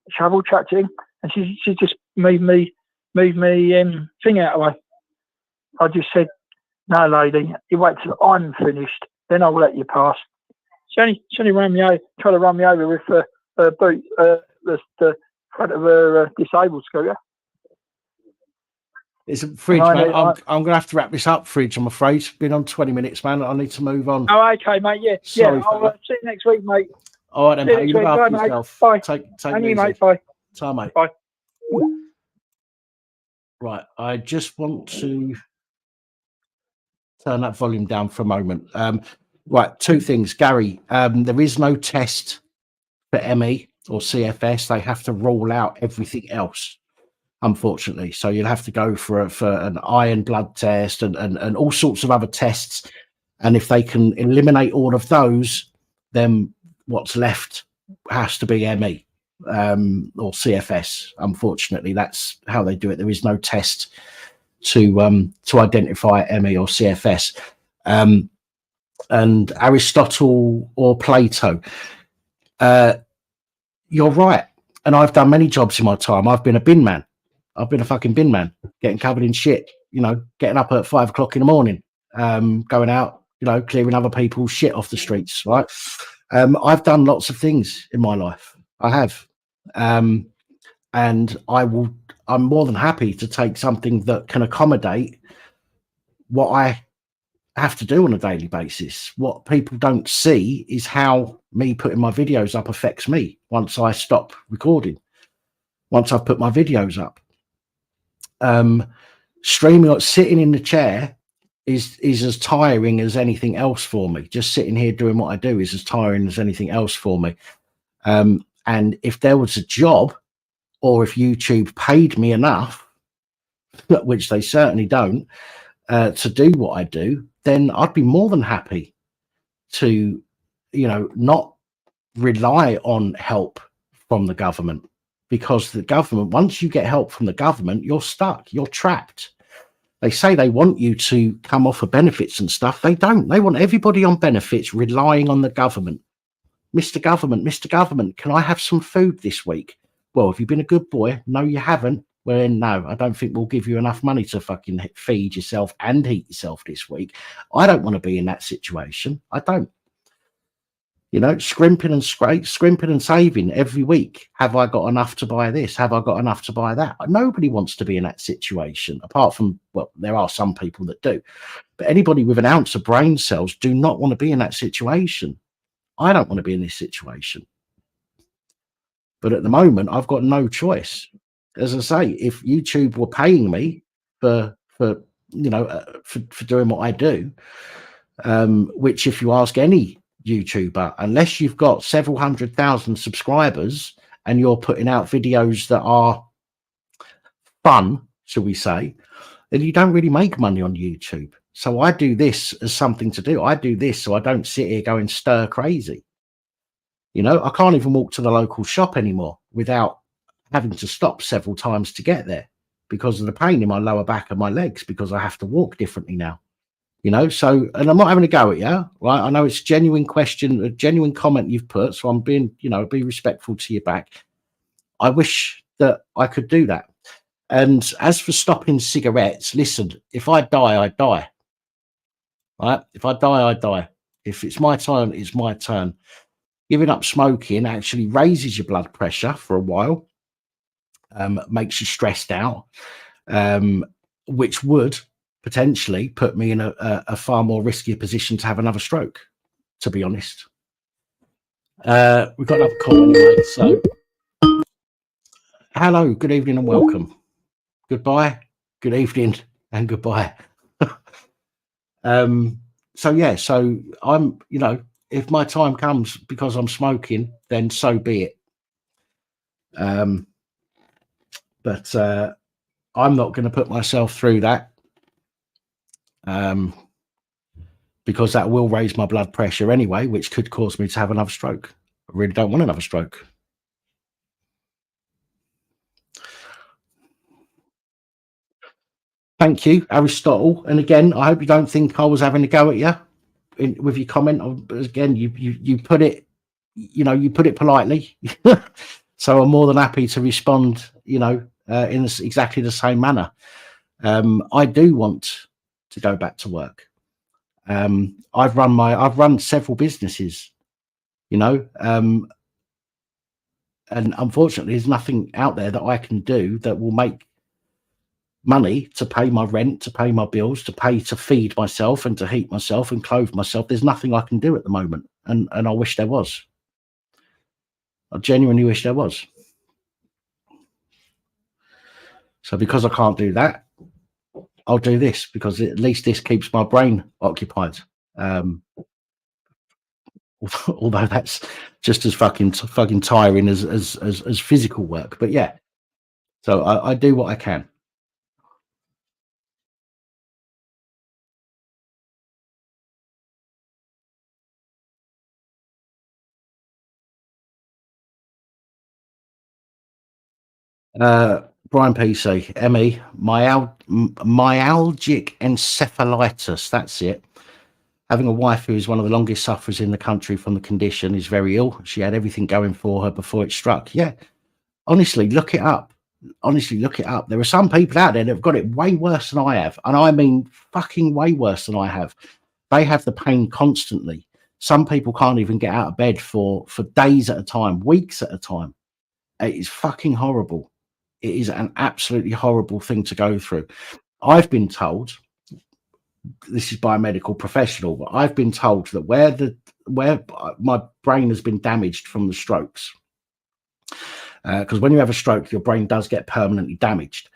shovel, chucked it in, and she just moved me thing out of the way. I just said, no, lady, you wait till I'm finished, then I'll let you pass. She only ran me over, tried to run me over with her boot, the front of her disabled scooter. It's a Fridge, man. I'm going to have to wrap this up, Fridge, I'm afraid. It's been on 20 minutes, man. I need to move on. Oh, okay, mate. Yeah. Sorry, I'll see you next week, mate. All right, then, pal. You look after yourself. Bye. Take and it you, easy. mate. Bye. Ta, mate. Bye. Right. I just want to turn that volume down for a moment. Right. Two things. Gary, there is no test for ME or CFS. They have to rule out everything else, unfortunately. So you'll have to go for an iron blood test and all sorts of other tests. And if they can eliminate all of those, then what's left has to be ME or CFS. Unfortunately, that's how they do it. There is no test to identify ME or CFS. And Aristotle or Plato, you're right. And I've done many jobs in my time. I've been a bin man. I've been a fucking bin man, getting covered in shit, you know, getting up at 5 o'clock in the morning, going out, you know, clearing other people's shit off the streets, right? I've done lots of things in my life. I have. And I'm more than happy to take something that can accommodate what I have to do on a daily basis. What people don't see is how me putting my videos up affects me once I stop recording, once I've put my videos up. Streaming or sitting in the chair is as tiring as anything else for me. Just sitting here doing what I do is as tiring as anything else for me. And if there was a job, or if YouTube paid me enough, which they certainly don't, to do what I do, then I'd be more than happy to, you know, not rely on help from the government. Because the government, once you get help from the government, you're stuck, you're trapped. They say they want you to come off of benefits and stuff. They don't. They want everybody on benefits relying on the government. Mr. Government, can I have some food this week? Well, have you been a good boy? No, you haven't. Well, no, I don't think we'll give you enough money to fucking feed yourself and heat yourself this week. I don't want to be in that situation. I don't. You know, scrimping and saving every week. Have I got enough to buy this? Have I got enough to buy that? Nobody wants to be in that situation, apart from, well, there are some people that do. But anybody with an ounce of brain cells do not want to be in that situation. I don't want to be in this situation. But at the moment, I've got no choice. As I say, if YouTube were paying me for doing what I do, which if you ask any YouTuber, unless you've got several 100,000 subscribers and you're putting out videos that are fun, shall we say, then you don't really make money on YouTube. So I do this as something to do. I do this so I don't sit here going stir crazy. You know, I can't even walk to the local shop anymore without having to stop several times to get there because of the pain in my lower back and my legs, because I have to walk differently now. You know, so, and I'm not having a go at you, right? I know it's a genuine question, a genuine comment you've put, so I'm being, you know, be respectful to your back. I wish that I could do that. And as for stopping cigarettes, listen, if I die, I die. Right? If I die, I die. If it's my turn, it's my turn. Giving up smoking actually raises your blood pressure for a while, makes you stressed out, which would potentially put me in a far more riskier position to have another stroke, to be honest. We've got another call anyway. So, hello, good evening and welcome. Goodbye, good evening and goodbye. So yeah, so I'm, you know, if my time comes because I'm smoking, then so be it. But I'm not going to put myself through that. Because that will raise my blood pressure anyway, which could cause me to have another stroke. I really don't want another stroke. Thank you, Aristotle. And again, I hope you don't think I was having a go at you with your comment. Again, you put it, you know, you put it politely. So I'm more than happy to respond, you know, in exactly the same manner. I do want to go back to work. I've run several businesses, you know, and unfortunately there's nothing out there that I can do that will make money to pay my rent, to pay my bills, to feed myself and to heat myself and clothe myself. There's nothing I can do at the moment. And I wish there was. I genuinely wish there was. So because I can't do that, I'll do this, because at least this keeps my brain occupied. Although that's just as fucking tiring as physical work. But yeah, so I do what I can. Brian PC, ME, myalgic encephalitis. That's it. Having a wife who is one of the longest sufferers in the country from the condition, is very ill. She had everything going for her before it struck. Yeah, honestly, look it up. Honestly, look it up. There are some people out there that have got it way worse than I have. And I mean fucking way worse than I have. They have the pain constantly. Some people can't even get out of bed for days at a time, weeks at a time. It is fucking horrible. It is an absolutely horrible thing to go through. I've been told, this is by a medical professional, but I've been told that where my brain has been damaged from the strokes, because when you have a stroke, your brain does get permanently damaged.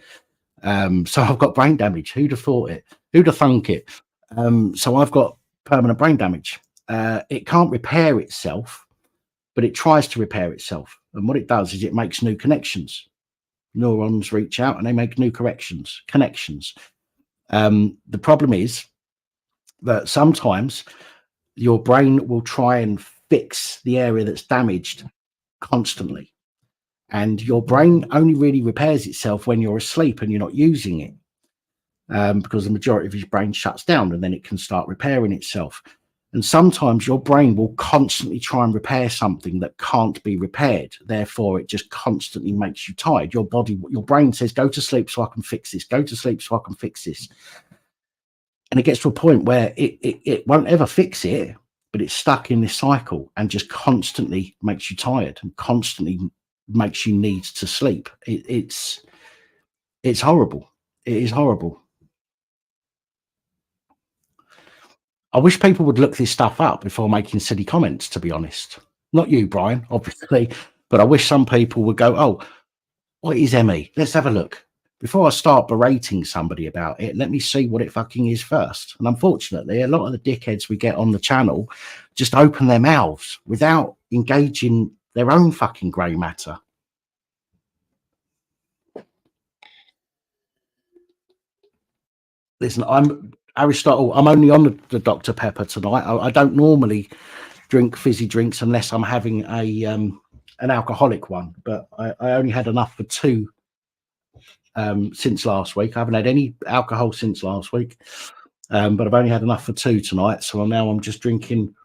So I've got brain damage. Who'd have thought it? Who'd have thunk it? So I've got permanent brain damage. It can't repair itself, but it tries to repair itself. And what it does is it makes new connections. Neurons reach out and they make new connections. The problem is that sometimes your brain will try and fix the area that's damaged constantly. And your brain only really repairs itself when you're asleep and you're not using it, because the majority of your brain shuts down and then it can start repairing itself. And sometimes your brain will constantly try and repair something that can't be repaired. Therefore, it just constantly makes you tired. Your brain says, go to sleep so I can fix this. Go to sleep so I can fix this. And it gets to a point where it won't ever fix it. but it's stuck in this cycle and just constantly makes you tired and constantly makes you need to sleep. It's horrible. It is horrible. I wish people would look this stuff up before making silly comments, to be honest. Not you, Brian, obviously, but I wish some people would go, oh, what is ME? Let's have a look. Before I start berating somebody about it, let me see what it fucking is first. And unfortunately, a lot of the dickheads we get on the channel just open their mouths without engaging their own fucking grey matter. Listen, I'm Aristotle. I'm only on the Dr. Pepper tonight. I don't normally drink fizzy drinks unless I'm having a an alcoholic one, but I only had enough for 2 since last week. I haven't had any alcohol since last week, but I've only had enough for 2 tonight. So now I'm just drinking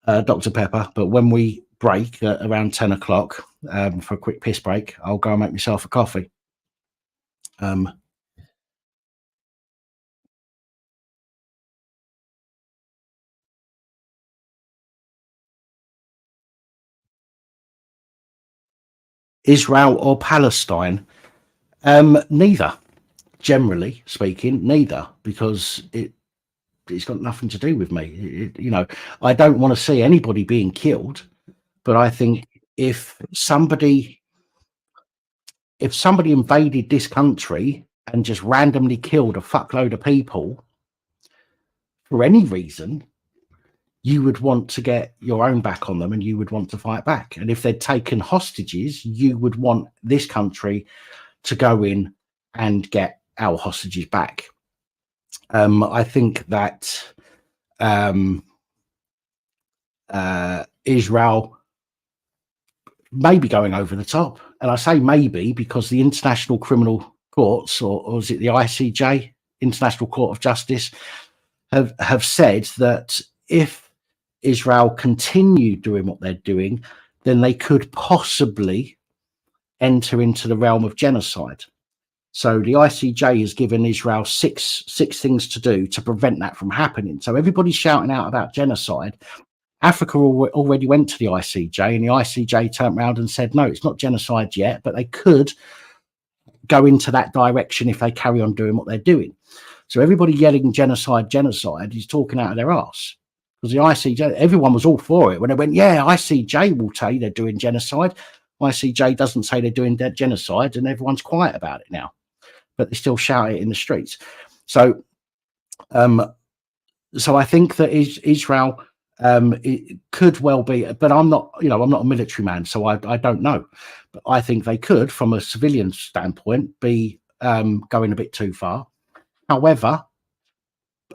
Dr. Pepper. But when we break around 10 o'clock for a quick piss break, I'll go and make myself a coffee. Israel or Palestine? Neither. Generally speaking, neither, because it's got nothing to do with me. You know, I don't want to see anybody being killed, but I think if somebody invaded this country and just randomly killed a fuckload of people for any reason, you would want to get your own back on them and you would want to fight back. And if they'd taken hostages, you would want this country to go in and get our hostages back. I think that Israel may be going over the top. And I say maybe because the International Criminal Courts, or is it the ICJ, International Court of Justice, have said that if Israel continue doing what they're doing, then they could possibly enter into the realm of genocide. So the ICJ has given Israel six things to do to prevent that from happening. So everybody's shouting out about genocide. Africa already went to the ICJ, and the ICJ turned around and said, no, it's not genocide yet, but they could go into that direction if they carry on doing what they're doing. So everybody yelling genocide is talking out of their arse. Because the ICJ, everyone was all for it when they went, yeah, ICJ will tell you they're doing genocide. ICJ doesn't say they're doing genocide, and everyone's quiet about it now, but they still shout it in the streets. So, so I think that Israel, it could well be, but I'm not, I'm not a military man, so I don't know. But I think they could, from a civilian standpoint, be going a bit too far. However,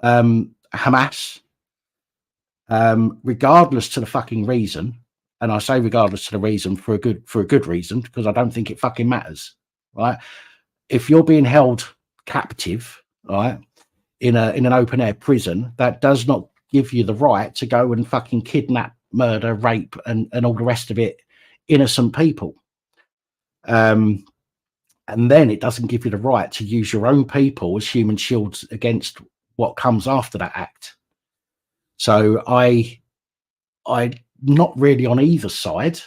Hamas, regardless to the fucking reason, and I say regardless to the reason for a good reason, because I don't think it fucking matters, right? If you're being held captive, right, in an open air prison, that does not give you the right to go and fucking kidnap, murder, rape, and all the rest of it, innocent people. And then it doesn't give you the right to use your own people as human shields against what comes after that act. So I'm not really on either side,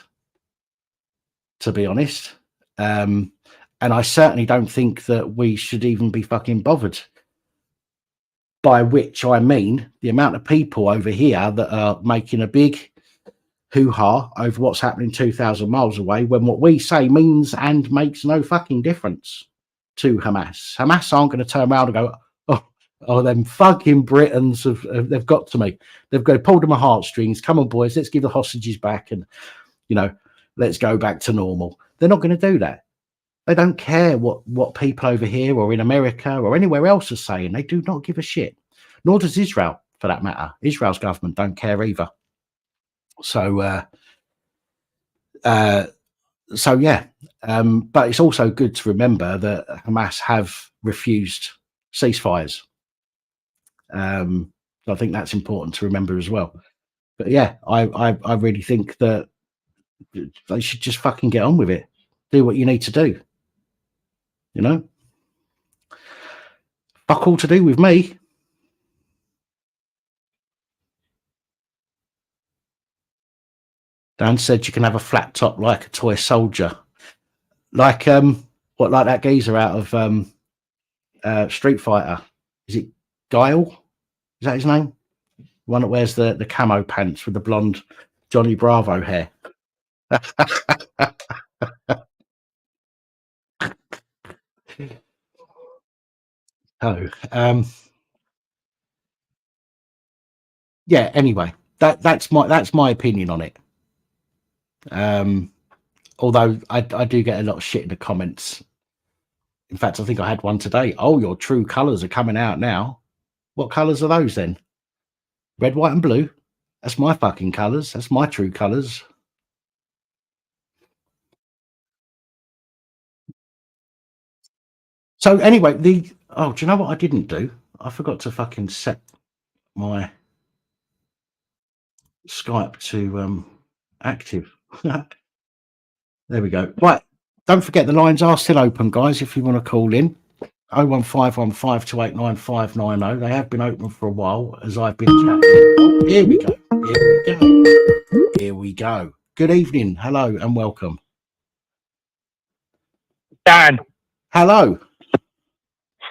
to be honest. And I certainly don't think that we should even be fucking bothered. By which I mean the amount of people over here that are making a big hoo-ha over what's happening 2,000 miles away, when what we say means and makes no fucking difference to Hamas. Hamas aren't going to turn around and go, oh, them fucking Britons they've got to me. They've pulled my heartstrings. Come on, boys, let's give the hostages back and, let's go back to normal. They're not going to do that. They don't care what people over here or in America or anywhere else are saying. They do not give a shit. Nor does Israel, for that matter. Israel's government don't care either. So yeah. But it's also good to remember that Hamas have refused ceasefires. So I think that's important to remember as well. But yeah, I really think that they should just fucking get on with it. Do what you need to do. Fuck all to do with me. Dan said you can have a flat top like a toy soldier. Like like that geezer out of Street Fighter. Is it Guile? Is that his name? One that wears the camo pants with the blonde Johnny Bravo hair. Yeah, anyway, that's my opinion on it. Although I do get a lot of shit in the comments. In fact, I think I had one today. Oh, your true colours are coming out now. What colours are those then? Red, white, and blue. That's my fucking colours. That's my true colours. So anyway, do you know what I didn't do? I forgot to fucking set my Skype to active. There we go. Right. Don't forget the lines are still open, guys, if you want to call in. 01515289590. They have been open for a while as I've been chatting. Oh, here we go. Here we go. Good evening. Hello and welcome. Dan. Hello.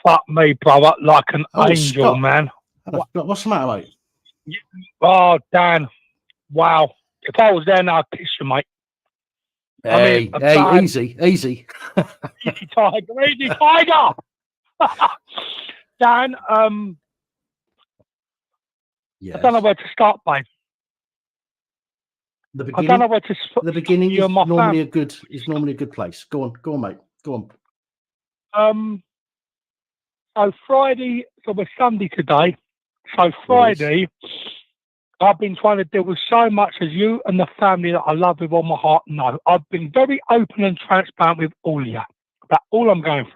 Fuck me, brother, like an angel, Scott. man. What's the matter, mate? Oh, Dan. Wow. If I was there now, I'd kiss you, mate. Hey, easy. Easy, Tiger. Easy, Tiger. Dan, yes. I don't know where to start, mate. The beginning, I don't know where to start. The beginning is normally a good place. Go on, mate. Go on. So Friday, so we're Sunday today. So Friday, I've been trying to deal with so much as you and the family that I love with all my heart know. I've been very open and transparent with all of you about all I'm going through.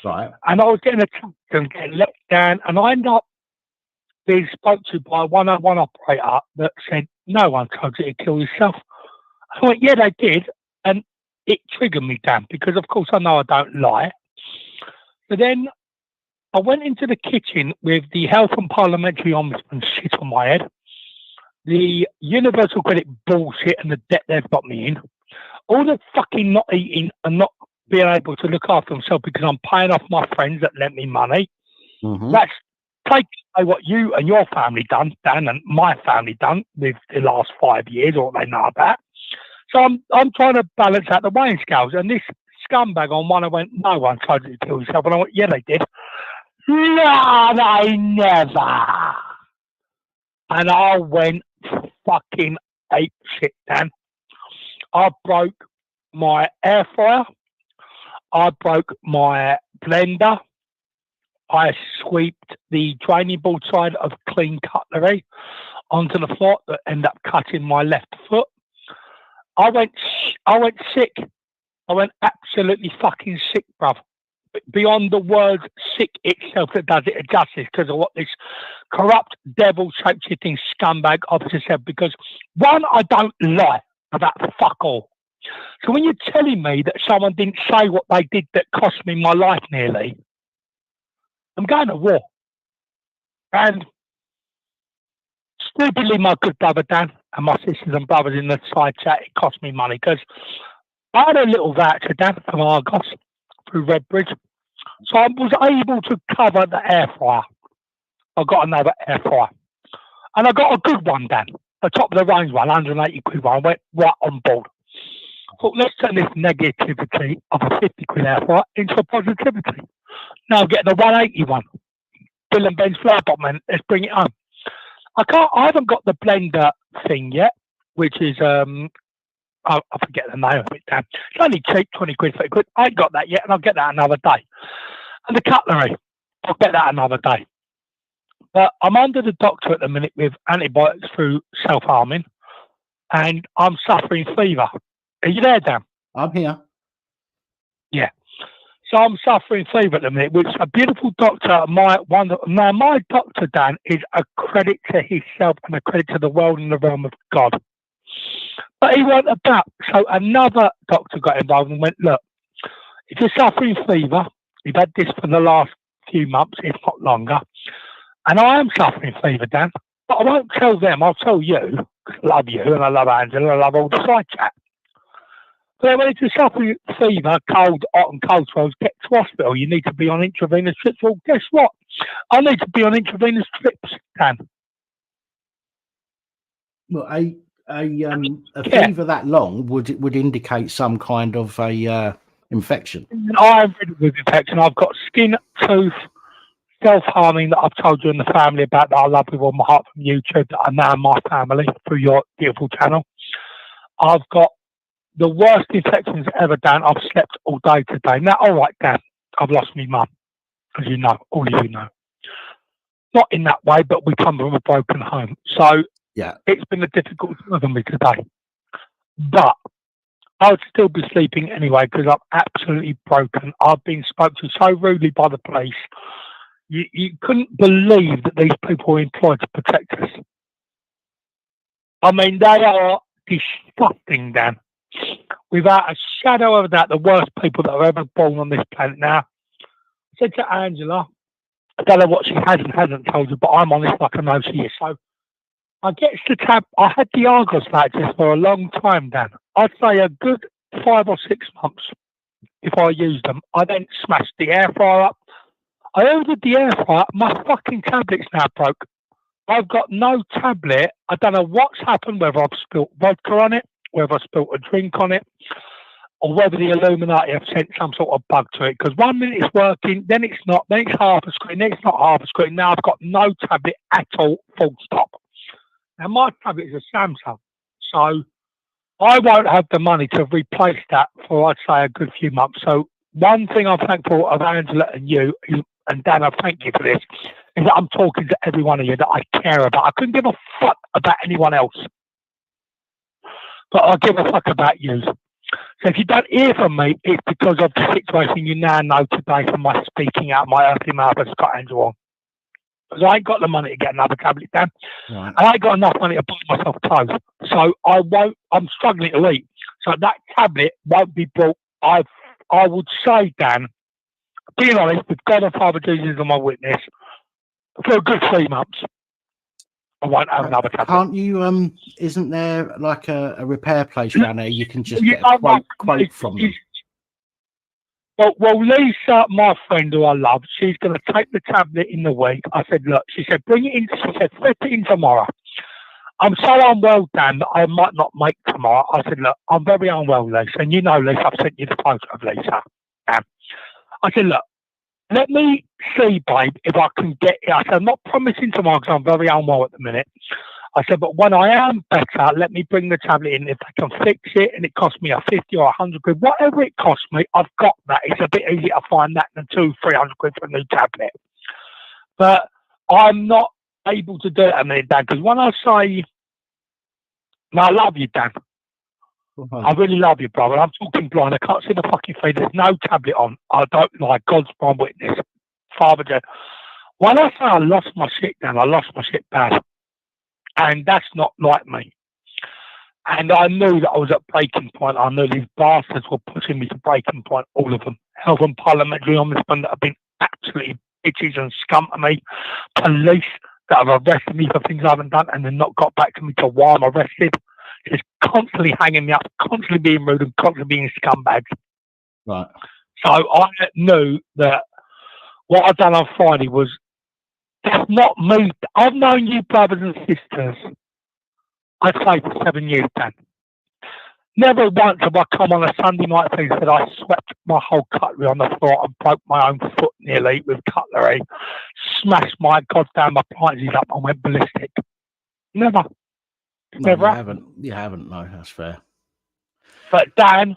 Right. And I was getting attacked and getting let down, and I ended up being spoke to by a 101 operator that said, no one told you to kill yourself. I went, yeah, they did. And it triggered me, Dan, because of course I know I don't lie. So then I went into the kitchen with the Health and Parliamentary Ombudsman shit on my head, the Universal Credit bullshit and the debt they've got me in, all the fucking not eating and not being able to look after themselves because I'm paying off my friends that lent me money. Mm-hmm. That's taking away what you and your family done, Dan, and my family done with the last 5 years, or what they know about. So I'm trying to balance out the weighing scales, and this scumbag on one, I went, no one told you to kill yourself, and I went, yeah, they did. No, they never. And I went fucking ape shit, Dan. I broke my air fryer. I broke my blender. I sweeped the draining board side of clean cutlery onto the floor that ended up cutting my left foot. I went sick. I went absolutely fucking sick, bruv. Beyond the word sick itself that does it a justice because of what this corrupt devil shape-shifting scumbag officer said. Because one, I don't lie about fuck all. So when you're telling me that someone didn't say what they did that cost me my life nearly, I'm going to war. And stupidly, my good brother Dan and my sisters and brothers in the side chat, it cost me money because I had a little voucher, Dan, from Argos through Redbridge. So I was able to cover the air fryer. I got another air fryer. And I got a good one, Dan. The top of the range one, 180 quid one. I went right on board. I thought, let's turn this negativity of a 50 quid air fryer into a positivity. Now I'm getting a 180 one. Bill and Ben's flower pot, man. Let's bring it home. I haven't got the blender thing yet, which is I forget the name of it, Dan. It's only cheap, 20 quid, 30 quid. I ain't got that yet, and I'll get that another day. And the cutlery, I'll get that another day. But I'm under the doctor at the minute with antibiotics through self-harming, and I'm suffering fever. Are you there, Dan? I'm here. Yeah. So I'm suffering fever at the minute, which a beautiful doctor, my doctor, Dan, is a credit to himself and a credit to the world in the realm of God. But he weren't about. So another doctor got involved and went, look, if you're suffering fever, you've had this for the last few months, if not longer, and I am suffering fever, Dan, but I won't tell them, I'll tell you, love you, and I love Angela, and I love all the side chat. But when it's a suffering fever, cold, hot and cold swells, get to hospital. You need to be on intravenous trips. Well, guess what? I need to be on intravenous trips, Dan. Well, a fever that long would indicate some kind of a infection. I am riddled with infection. I've got skin, tooth, self-harming that I've told you in the family about that I love with all my heart from YouTube that are now in my family through your beautiful channel. I've got the worst infections ever, Dan. I've slept all day today. Now, all right, Dan, I've lost my mum, as you know, all of you know. Not in that way, but we come from a broken home. So yeah, it's been a difficult time for me today. But I would still be sleeping anyway because I'm absolutely broken. I've been spoken to so rudely by the police. You couldn't believe that these people were employed to protect us. I mean, they are disgusting, Dan. Without a shadow of a doubt, the worst people that are ever born on this planet. Now, I said to Angela, I don't know what she has and hasn't told you, but I'm honest like I know she is. So I get the tab. I had the Argos like this for a long time, Dan. I'd say a good 5 or 6 months if I used them. I then smashed the air fryer up. I ordered the air fryer. My fucking tablet's now broke. I've got no tablet. I don't know what's happened, whether I've spilt vodka on it, whether I spilt a drink on it, or whether the Illuminati have sent some sort of bug to it. Because 1 minute it's working, then it's not, then it's half a screen, then it's not half a screen. Now I've got no tablet at all, full stop. Now my tablet is a Samsung, so I won't have the money to replace that for, I'd say, a good few months. So one thing I'm thankful of Angela and you, and Dan, I thank you for this, is that I'm talking to every one of you that I care about. I couldn't give a fuck about anyone else, but I give a fuck about you. So if you don't hear from me, it's because of the situation you now know today from my speaking out my earthly mouth as Scott Angel. Because I ain't got the money to get another tablet, Dan. Right. And I ain't got enough money to buy myself clothes. So I'm struggling to eat. So that tablet won't be bought. I would say, Dan, being honest, with God and Father Jesus as my witness, for a good 3 months, I won't have another tablet. Can't you, isn't there like a repair place around there you can just get a quote from them? Well, Lisa, my friend who I love, she's going to take the tablet in the week. I said, look, she said, bring it in. She said, fit it in tomorrow. I'm so unwell, Dan, that I might not make tomorrow. I said, look, I'm very unwell, Lisa. And you know, Lisa, I've sent you the photo of Lisa. I said, look, let me see, babe, if I can get it. I said, I'm not promising tomorrow because I'm very unwell at the minute. I said, but when I am better, let me bring the tablet in. If they can fix it and it costs me a 50 or 100 quid, whatever it costs me, I've got that. It's a bit easier to find that than 200-300 quid for a new tablet. But I'm not able to do it a minute, Dan, because when I say, and I love you, Dan. I really love you, brother. I'm talking blind. I can't see the fucking feed. There's no tablet on. I don't lie. God's my witness. Father John. When I say I lost my shit, Dan, I lost my shit bad. And that's not like me. And I knew that I was at breaking point. I knew these bastards were pushing me to breaking point, all of them. Health and parliamentary ombudsmen that have been absolutely bitches and scum to me. Police that have arrested me for things I haven't done and then not got back to me to why I'm arrested. Just constantly hanging me up, constantly being rude and constantly being scumbags. Right. So I knew that what I'd done on Friday was, that's not me. I've known you brothers and sisters, I'd say, for 7 years, Dan. Never once have I come on a Sunday night thing that I swept my whole cutlery on the floor and broke my own foot nearly with cutlery, smashed my goddamn appliances up and went ballistic. Never. No, you haven't. No, that's fair. But Dan,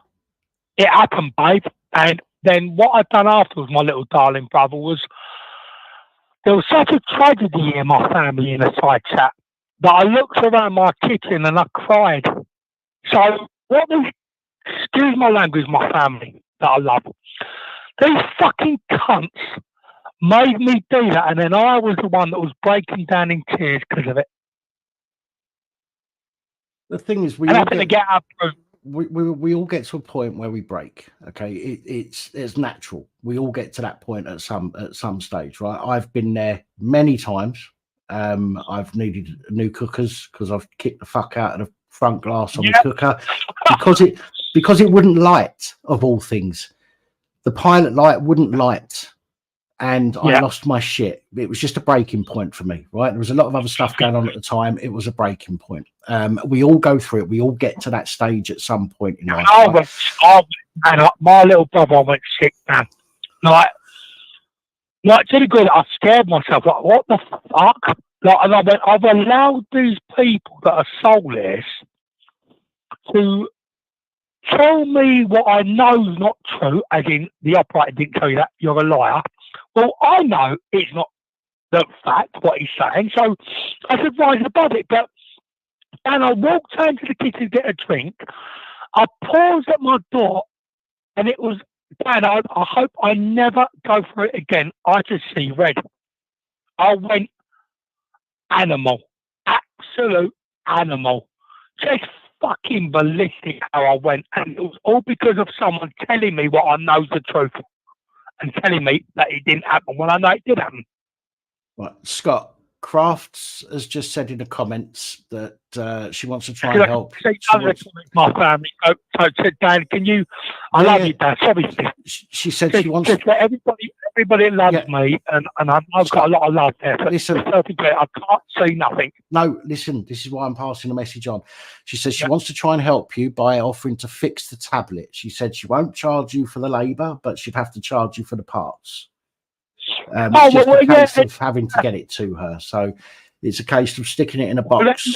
it happened, babe. And then what I've done afterwards, my little darling brother, was there was such a tragedy in my family in a side chat that I looked around my kitchen and I cried. So what these, excuse my language, my family that I love, these fucking cunts made me do that, and then I was the one that was breaking down in tears because of it. The thing is, we all get to a point where we break. Okay, it's natural. We all get to that point at some stage, right? I've been there many times. I've needed new cookers because I've kicked the fuck out of the front glass on the cooker because it wouldn't light, of all things. The pilot light wouldn't light, and I lost my shit. It was just a breaking point for me, right? There was a lot of other stuff going on at the time. It was a breaking point. We all go through it. We all get to that stage at some point in life. And my little brother went sick, man. Like to the degree that I scared myself. Like, what the fuck? Like, and I went, I've allowed these people that are soulless to tell me what I know is not true, as in the operator didn't tell you that, you're a liar. Well, I know it's not the fact, what he's saying, so I should rise above it. But and I walked down to the kitchen to get a drink. I paused at my door, and it was, Dan, I hope I never go for it again. I just see red. I went animal. Absolute animal. Just fucking ballistic how I went. And it was all because of someone telling me what I know is the truth and telling me that it didn't happen when I know it did happen. Right. Scott, Crafts has just said in the comments that she wants to try and help. My family. So Dan, can you? I love you, Dan. Sorry. She said she wants to everybody loves me, and I've got a lot of love there. But listen, I can't see nothing. No, listen. This is why I'm passing the message on. She says she wants to try and help you by offering to fix the tablet. She said she won't charge you for the labour, but she'd have to charge you for the parts. It's just a case of having to get it to her. So it's a case of sticking it in a box.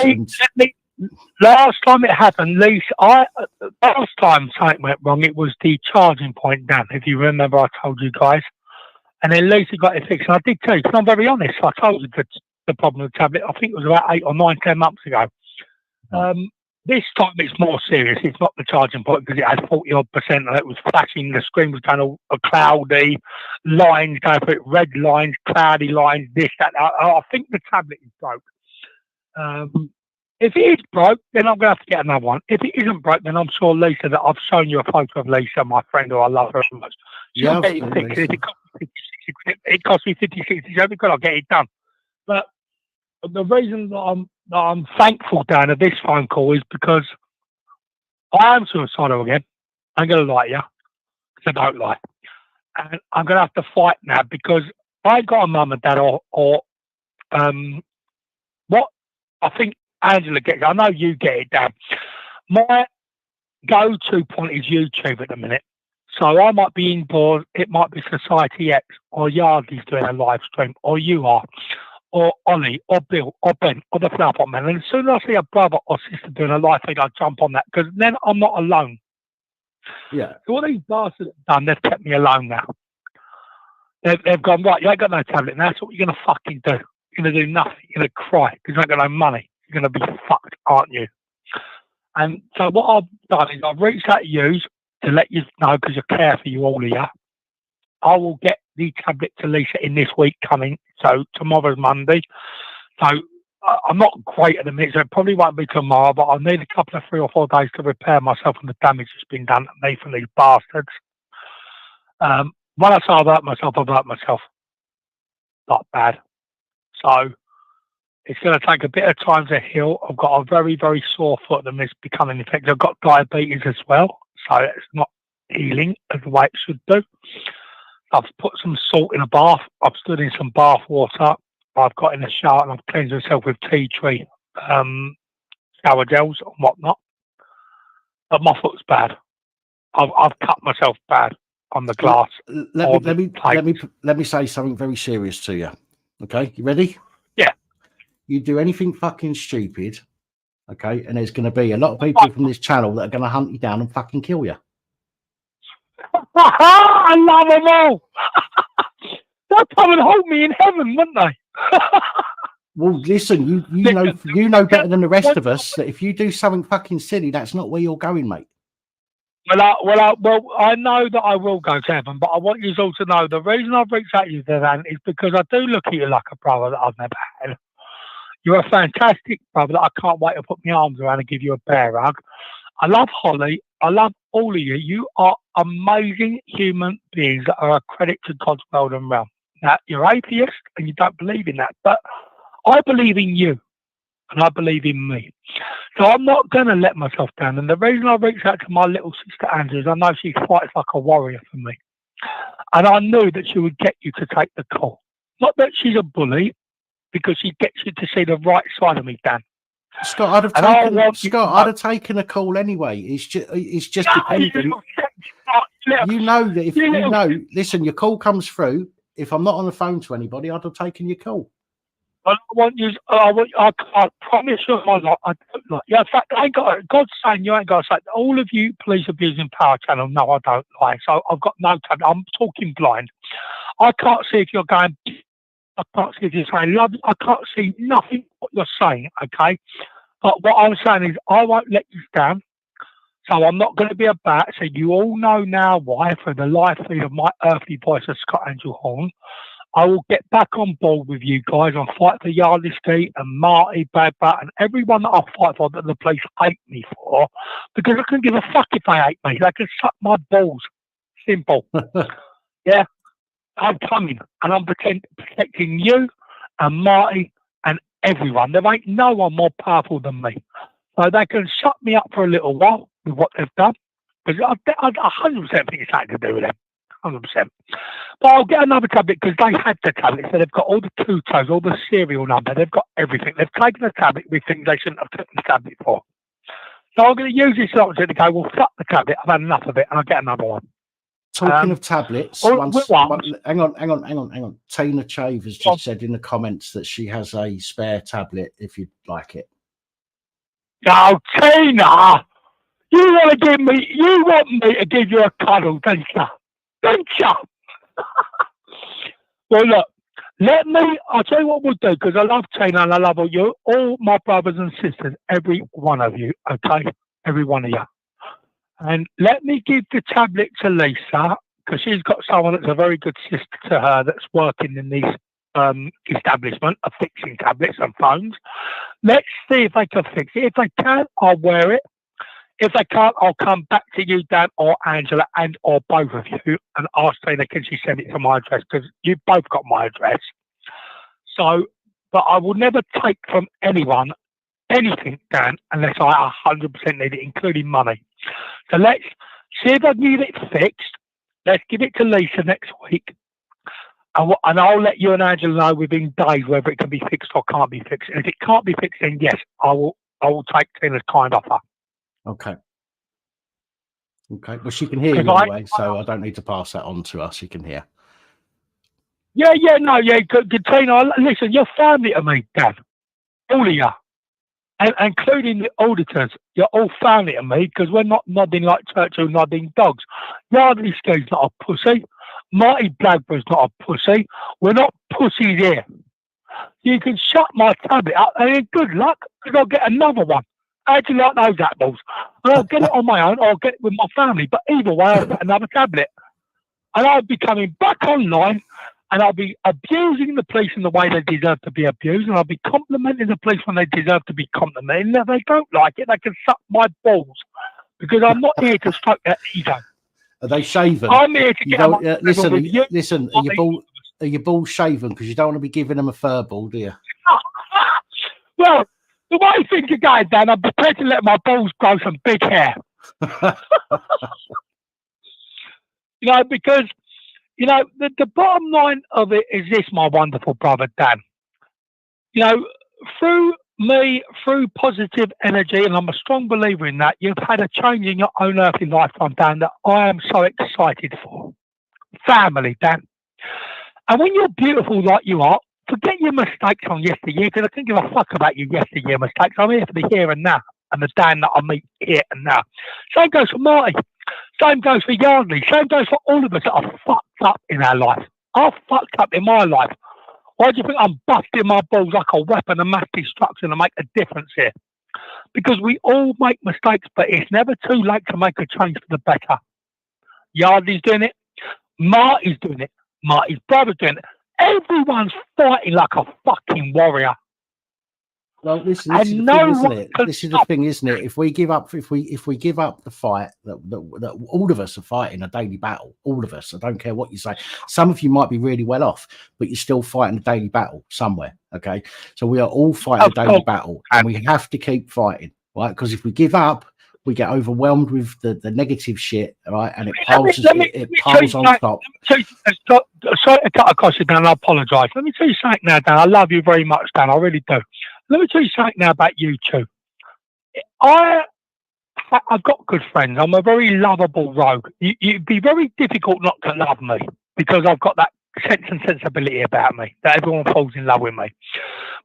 Last time it happened, last time something went wrong, it was the charging point, Dan. If you remember, I told you guys. And then Lisa got it fixed. And I did tell you, because I'm very honest, I told you the problem with the tablet. I think it was about 8 or 9, 10 months ago. This time it's more serious. It's not the charging point because it had 40-odd% and it was flashing. The screen was kind of cloudy, lines going through it, red lines, cloudy lines, this, that. I think the tablet is broke. If it is broke, then I'm going to have to get another one. If it isn't broke, then I'm sure Lisa, that I've shown you a photo of Lisa, my friend, who I love her so much. She'll get it fixed. It cost me 50, 60 so because I'll get it done. But the reason that I'm thankful, Dan, of this phone call is because I am suicidal again. I'm going to lie to you, because I don't lie. And I'm going to have to fight now because I got a mum and dad or what I think Angela gets, I know you get it, Dan. My go-to point is YouTube at the minute. So I might be indoors, it might be Society X, or Yardley's doing a live stream, or you are, or Ollie, or Bill, or Ben, or the Flower Pot Man. And as soon as I see a brother or sister doing a live feed, I jump on that, because then I'm not alone. Yeah. So what these bastards have done, they've kept me alone now. They've gone, right, you ain't got no tablet now, so what you're going to fucking do? You're going to do nothing. You're going to cry, because you ain't got no money. You're going to be fucked, aren't you? And so what I've done is I've reached out to you to let you know, because I care for you all of you. I will get the tablet to Lisa in this week coming. So tomorrow's Monday. So I'm not great at the minute, so it probably won't be tomorrow, but I'll need a couple of 3 or 4 days to repair myself from the damage that's been done to me from these bastards. When I say I've hurt myself. Not bad. So it's going to take a bit of time to heal. I've got a very, very sore foot and it's becoming infected. I've got diabetes as well, so it's not healing as the way it should do. I've put some salt in a bath. I've stood in some bath water. I've got in the shower and I've cleansed myself with tea tree shower gels and whatnot. But my foot's bad. I've cut myself bad on the glass. Let me say something very serious to you. Okay, you ready? Yeah. You do anything fucking stupid, okay, and there's going to be a lot of people from this channel that are going to hunt you down and fucking kill you. I love them all. They'll come and hold me in heaven, wouldn't they? Well, listen, you know better than the rest of us that if you do something fucking silly, that's not where you're going, mate. Well, I know that I will go to heaven, but I want you all to know the reason I've reached out to you, Dan, is because I do look at you like a brother that I've never had. You're a fantastic brother that I can't wait to put my arms around and give you a bear hug. I love Holly. I love all of you. You are amazing human beings that are a credit to God's world and realm. Now, you're atheist and you don't believe in that, but I believe in you, and I believe in me. So I'm not going to let myself down. And the reason I reached out to my little sister Angela is I know she fights like a warrior for me. And I knew that she would get you to take the call. Not that she's a bully, because she gets you to see the right side of me, Dan. Scott, I'd have taken a call anyway. It's just dependent. You know that if listen, your call comes through. If I'm not on the phone to anybody, I'd have taken your call. I promise you, I don't like. Yeah, in fact, God's saying you ain't got to say. All of you police abusing power channel. No, I don't lie. So I've got no time. I'm talking blind. I can't see if you're going. I can't see if you're saying love. I can't see nothing what you're saying. Okay, but what I'm saying is I won't let you down. So I'm not going to be a bat. So you all know now why, for the live feed of my earthly voice of Scott Angel Horn, I will get back on board with you guys and fight for Yardley Street and Marty, Badbat, and everyone that I fight for that the police hate me for, because I couldn't give a fuck if they hate me. They can suck my balls. Simple. Yeah. I'm coming, and I'm protecting you and Marty and everyone. There ain't no one more powerful than me. So they can shut me up for a little while with what they've done, because I 100% think it's something to do with them. 100%. But I'll get another tablet, because they had the tablet, so they've got all the tutos, all the serial number, they've got everything. They've taken the tablet with things they shouldn't have taken the tablet for. So I'm going to use this opportunity to go, well, fuck the tablet, I've had enough of it, and I'll get another one. Talking of tablets, hang on. Tina Chave has just said in the comments that she has a spare tablet if you'd like it. Oh, Tina! You want me to give you a cuddle, don't you? Don't you? Well, look, I'll tell you what we'll do, because I love Tina and I love all my brothers and sisters, every one of you, okay? Every one of you. And let me give the tablet to Lisa, because she's got someone that's a very good sister to her that's working in these establishment of fixing tablets and phones. Let's see if they can fix it. If they can, I'll wear it. If they can't, I'll come back to you, Dan, or Angela, and or both of you, and ask Tina, can she send it to my address? Because you've both got my address. So, but I will never take from anyone anything, Dan, unless I 100% need it, including money. So let's see if I can get it fixed. Let's give it to Lisa next week. And I'll let you and Angela know within days whether it can be fixed or can't be fixed. And if it can't be fixed, then yes, I will take Tina's kind offer. Okay. Well, she can hear you anyway, so I don't need to pass that on to her. She can hear. Yeah. Good, Tina, listen, you're family to me, Dan. All of you. And including the auditors, you're all family to me, because we're not nodding like Churchill nodding dogs. Yardley Ske's not a pussy. Marty Blackbur's not a pussy. We're not pussies here. You can shut my tablet up, and good luck, because I'll get another one. How'd you like those apples? And I'll get it on my own, or I'll get it with my family. But either way, I'll get another tablet. And I'll be coming back online, and I'll be abusing the police in the way they deserve to be abused, and I'll be complimenting the police when they deserve to be complimented. And if they don't like it, they can suck my balls, because I'm not here to stroke their ego. Are they shaven? I'm here to get listen. Are your balls shaven? Because you don't want to be giving them a fur ball, do you? Well, the way things are going, Dan, I'm prepared to let my balls grow some big hair. Because the bottom line of it is this, my wonderful brother Dan. Through positive energy, and I'm a strong believer in that, you've had a change in your own earthly lifetime, Dan, that I am so excited for. Family, Dan. And when you're beautiful like you are, forget your mistakes on yesteryear, because I couldn't give a fuck about your yesteryear mistakes. I'm here for the here and now, and the Dan that I meet here and now. Same goes for Marty. Same goes for Yardley. Same goes for all of us that are fucked up in our life. I've fucked up in my life. Why do you think I'm busting my balls like a weapon of mass destruction to make a difference here? Because we all make mistakes, but it's never too late to make a change for the better. Yardley's doing it. Marty's doing it. Marty's brother's doing it. Everyone's fighting like a fucking warrior. Well, this is the thing, isn't it? This is the thing, isn't it? If we give up, if we give up the fight that all of us are fighting a daily battle, all of us. I don't care what you say. Some of you might be really well off, but you're still fighting a daily battle somewhere. Okay, so we are all fighting a daily battle, and we have to keep fighting, right? Because if we give up, we get overwhelmed with the negative shit, right? And it piles on top. Sorry to cut across you, Dan. I apologise. Let me tell you something now, Dan. I love you very much, Dan. I really do. Let me tell you something now about YouTube. I've got good friends. I'm a very lovable rogue. It'd be very difficult not to love me because I've got that sense and sensibility about me that everyone falls in love with me.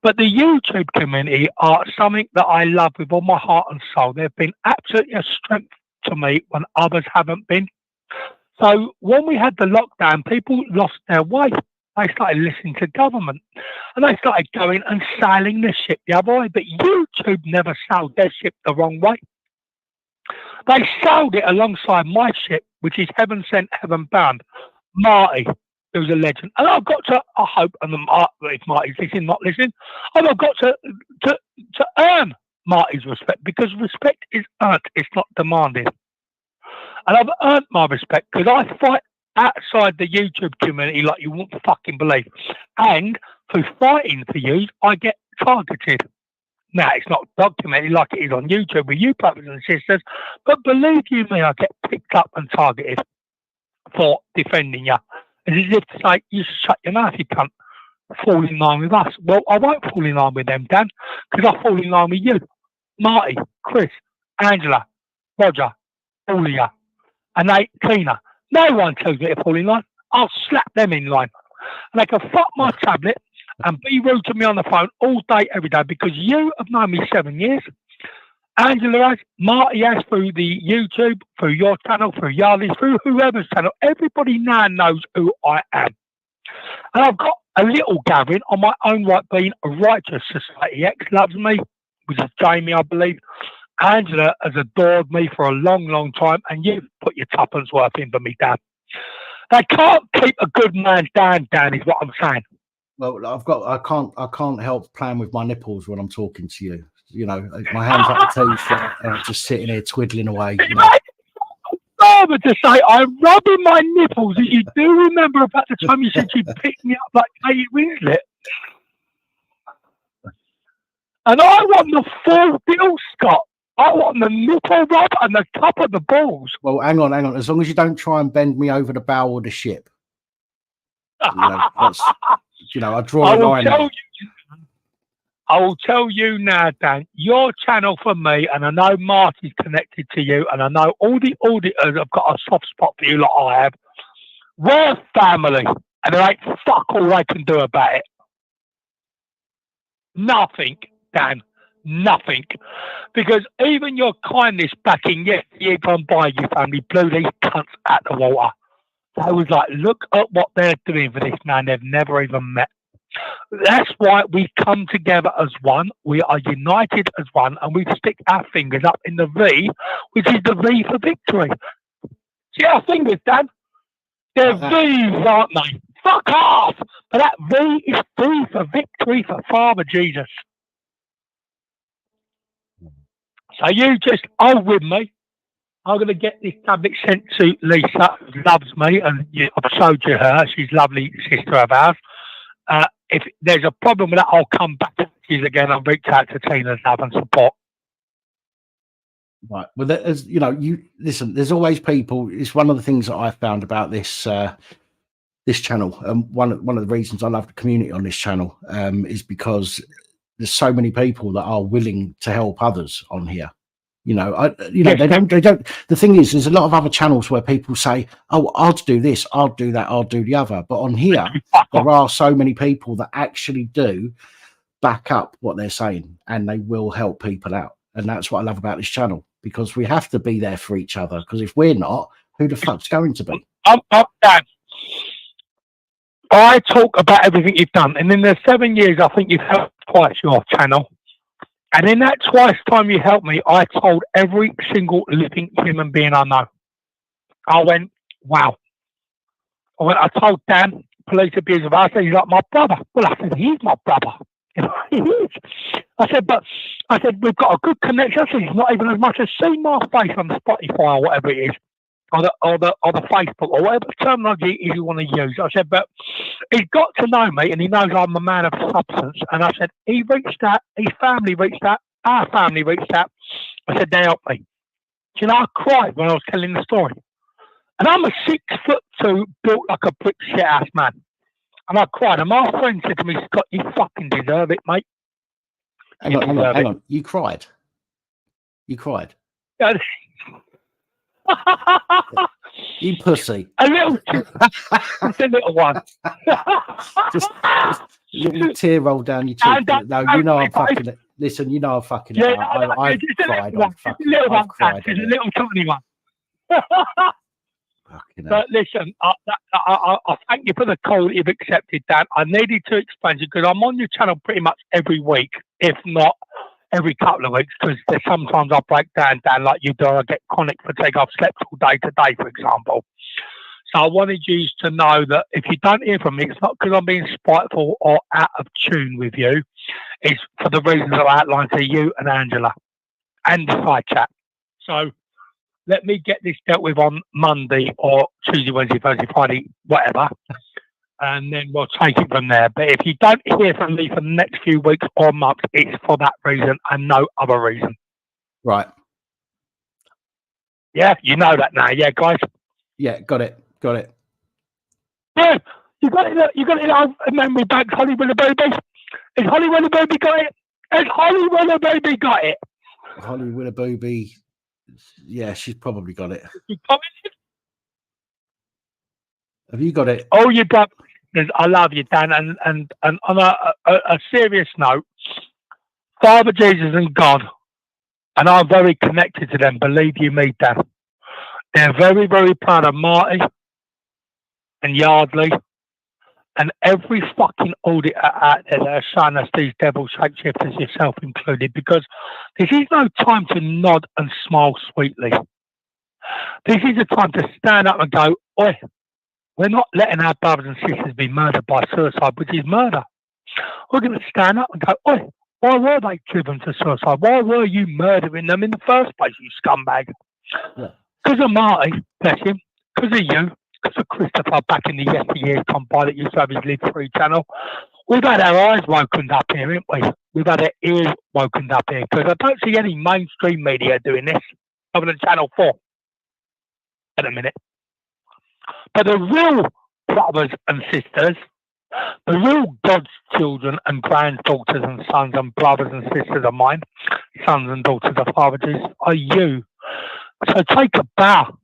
But the YouTube community are something that I love with all my heart and soul. They've been absolutely a strength to me when others haven't been. So when we had the lockdown, people lost their way. They started listening to government and they started going and sailing the ship the other way. But YouTube never sailed their ship the wrong way. They sailed it alongside my ship, which is Heaven Sent, Heaven Bound. Marty, who's a legend. And I've got to, I hope, and if Marty's listening, not listening, I've got to earn Marty's respect because respect is earned, it's not demanded. And I've earned my respect because I fight outside the YouTube community like you won't fucking believe. And through fighting for you, I get targeted. Now, it's not documented like it is on YouTube with you brothers and sisters, but believe you me, I get picked up and targeted for defending you. As if to say, you should shut your mouth, you can't fall in line with us. Well, I won't fall in line with them, Dan, because I fall in line with you. Marty, Chris, Angela, Roger, all of you. And Tina. No one tells me to fall in line. I'll slap them in line. And they can fuck my tablet and be rude to me on the phone all day, every day, because you have known me 7 years. Angela has, Marty has, through the YouTube, through your channel, through Yarley's, through whoever's channel. Everybody now knows who I am. And I've got a little gathering on my own right, being a Righteous Society X loves me, which is Jamie, I believe. Angela has adored me for a long, long time, and you've put your tuppence worth in for me, Dan. They can't keep a good man down, Dan, is what I'm saying. Well, I can't help playing with my nipples when I'm talking to you. You know, my hands up the teeth, and I'm just sitting here twiddling away. You know. Further to say, I'm rubbing my nipples. As you do remember about the time you said you picked me up like Kate Winslet. And I want the full deal, Scott. I want the nipple rub and the top of the balls. Well, hang on. As long as you don't try and bend me over the bow of the ship. I draw a line. I will tell you now, Dan, your channel for me, and I know Marty's connected to you, and I know all the auditors have got a soft spot for you like I have. We're family, and there ain't fuck all they can do about it. Nothing, Dan. Nothing. Because even your kindness back in yesterday gone by, you family blew these cunts out the water. I was like, look at what they're doing for this man they've never even met. That's why we come together as one. We are united as one, and we stick our fingers up in the V, which is the V for victory. See our fingers, Dan? They're V's, aren't they? Fuck off! But that V is V for victory for Father Jesus. So you just hold with me. I'm going to get this tablet sent to Lisa, who loves me, and I've showed you her. She's a lovely sister of ours. If there's a problem with that, I'll come back to you again and reach out to Tina's love and support. Right. Well, you listen. There's always people. It's one of the things that I found about this channel, and one of the reasons I love the community on this channel is because there's so many people that are willing to help others on here. They don't. The thing is, there's a lot of other channels where people say, "Oh, I'll do this, I'll do that, I'll do the other." But on here, there are so many people that actually do back up what they're saying, and they will help people out. And that's what I love about this channel, because we have to be there for each other. Because if we're not, who the fuck's going to be? Dan, I talk about everything you've done, and in the 7 years, I think you've helped twice your channel. And in that twice time you helped me, I told every single living human being I know. I went, wow. I told Dan, police abuser, I said, he's like my brother. Well, I said, he's my brother. He is. I said, we've got a good connection. I said, he's not even as much as seen my face on Spotify or whatever it is, or the Facebook or whatever terminology it is you want to use. I said, but he's got to know me and he knows I'm a man of substance. And I said, he reached out, his family reached out, our family reached out. I said, they helped me. Do you know, I cried when I was telling the story. And I'm a 6'2", built like a brick shit house man. And I cried. And my friend said to me, Scott, you fucking deserve it, mate. Hang on. You cried? You cried? Yeah. You pussy. A little one. just a little tear rolled down your cheek. No, you know I'm fucking it. Listen, you know I'm fucking it. I've cried. I've cried. It's a little tiny one. But listen, I thank you for the call that you've accepted, Dan. I needed to explain to you because I'm on your channel pretty much every week, if not every couple of weeks, because there's sometimes I break down like you do. I get chronic fatigue. I've slept all day today, for example. So I wanted you to know that if you don't hear from me, it's not because I'm being spiteful or out of tune with you. It's for the reasons I outlined to you and Angela and the side chat. So let me get this dealt with on Monday or Tuesday, Wednesday, Thursday, Friday, whatever. And then we'll take it from there. But if you don't hear from me for the next few weeks or months, it's for that reason and no other reason. Right. Yeah, you know that now. Yeah, guys. Yeah, got it. Yeah, you got it. Memory back, Holly Willoughby. Has Holly Willoughby got it? Holly Willoughby. Yeah, she's probably got it. You commented? Have you got it? Oh, you got. I love you, Dan. And on a serious note, Father Jesus and God, and I'm very connected to them. Believe you me, Dan. They're very, very proud of Marty and Yardley and every fucking auditor out there that are showing us these devil shapeshifters, yourself included, because this is no time to nod and smile sweetly. This is a time to stand up and go, oi, we're not letting our brothers and sisters be murdered by suicide, which is murder. We're going to stand up and go, oi, why were they driven to suicide? Why were you murdering them in the first place, you scumbag? Because of Marty, bless him, because of you, because of Christopher back in the yesteryears gone by that used to have his Live Free channel. We've had our eyes woken up here, haven't we? We've had our ears woken up here because I don't see any mainstream media doing this other than Channel 4 at a minute. But the real brothers and sisters, the real God's children and granddaughters and sons and brothers and sisters of mine, sons and daughters of Father Jesus, are you. So take a bow.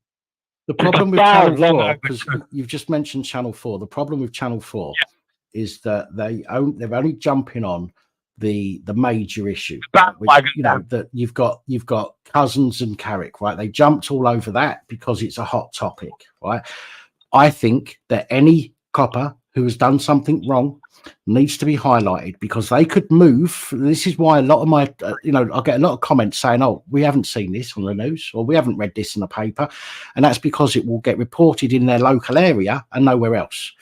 The problem with Channel 4, because you've just mentioned Channel 4, the problem with Channel 4 is that they're only jumping on the major issue, which, you know, that you've got Cousins and Carrick, right? They jumped all over that because it's a hot topic, right? I think that any copper who has done something wrong needs to be highlighted because they could move. This is why a lot of my, I get a lot of comments saying, oh, we haven't seen this on the news or we haven't read this in the paper. And that's because it will get reported in their local area and nowhere else.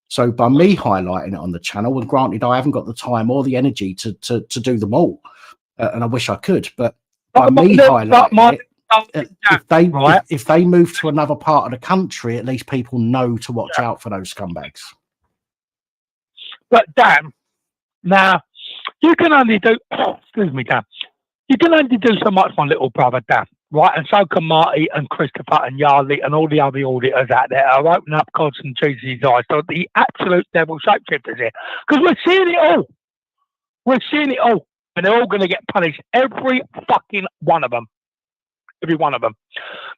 So by me highlighting it on the channel, and granted, I haven't got the time or the energy to do them all, and I wish I could, but by me highlighting it, if they move to another part of the country, at least people know to watch out for those scumbags. But Dan, now you can only do. Excuse me, Dan. You can only do so much, my little brother, Dan. Right, and so can Marty and Christopher and Yardley and all the other auditors out there are opening up God's and Jesus' eyes. So the absolute devil shapeshifters here, because we're seeing it all. We're seeing it all, and they're all going to get punished. Every fucking one of them. Every one of them.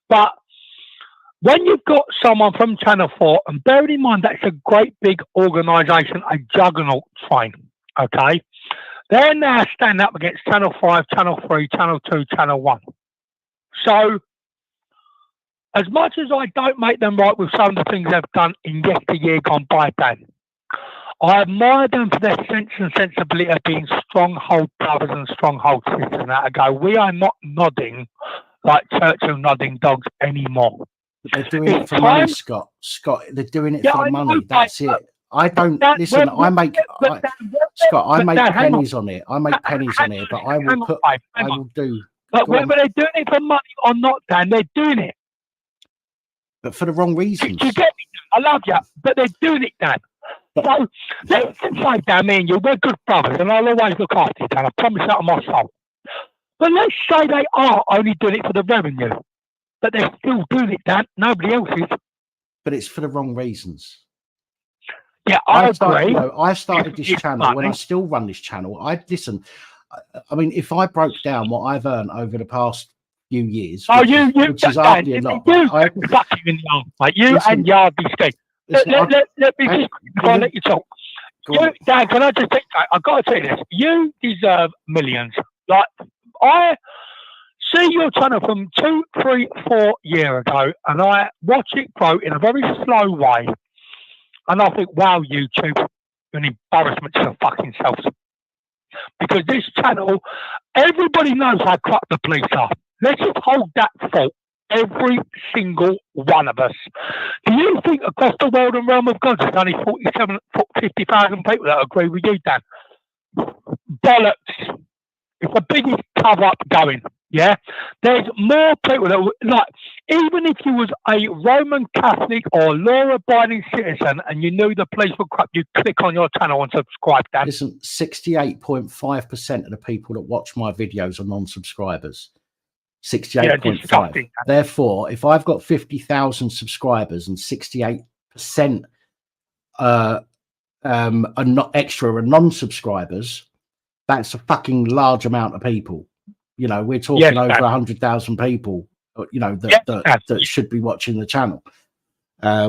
But when you've got someone from Channel 4, and bear in mind that's a great big organisation, a juggernaut train, okay? They're now standing up against Channel 5, Channel 3, Channel 2, Channel 1. So, as much as I don't make them right with some of the things they've done in yesteryear gone by, Dan, I admire them for their sense and sensibility of being stronghold brothers and stronghold sisters. Now, I go, we are not nodding like Churchill nodding dogs anymore. But they're doing it for money, Scott. They're doing it for the money. That's it. I don't listen. I make Scott. I make pennies on it. I make pennies on it, but I will put. I will do. But whether they're doing it for money or not, Dan, they're doing it. But for the wrong reasons. You get me? I love you, but they're doing it, Dan. So let's say, Dan, me and you, we're good brothers, and I'll always look after you, Dan. I promise that on my soul. But let's say they are only doing it for the revenue, but they're still doing it, Dan. Nobody else is. But it's for the wrong reasons. Yeah, I agree. I started this channel when I still run this channel. Listen. I mean, if I broke down what I've earned over the past few years, which is hardly a lot. Fuck you in the arm, mate. You and Yardley Skate. Let me just before I let you talk. Dan, can I just think? I've got to say this. You deserve millions. Like I see your channel from 2, 3, 4 years ago, and I watch it grow in a very slow way, and I think, wow, YouTube, you're an embarrassment to your fucking selves. Because this channel, everybody knows how crap the police are. Let's just hold that thought, every single one of us. Do you think across the world and realm of God there's only 50,000 people that agree with you, Dan? Bollocks. It's the biggest cover-up going, yeah? There's more people that, like, even if you was a Roman Catholic or law-abiding citizen and you knew the police were corrupt, you'd click on your channel and subscribe, Dan. Listen, 68.5% of the people that watch my videos are non-subscribers. 68.5. Yeah, therefore, if I've got 50,000 subscribers and 68% are not extra and non-subscribers, that's a fucking large amount of people. You know, we're talking over 100,000 people, you know, that should be watching the channel,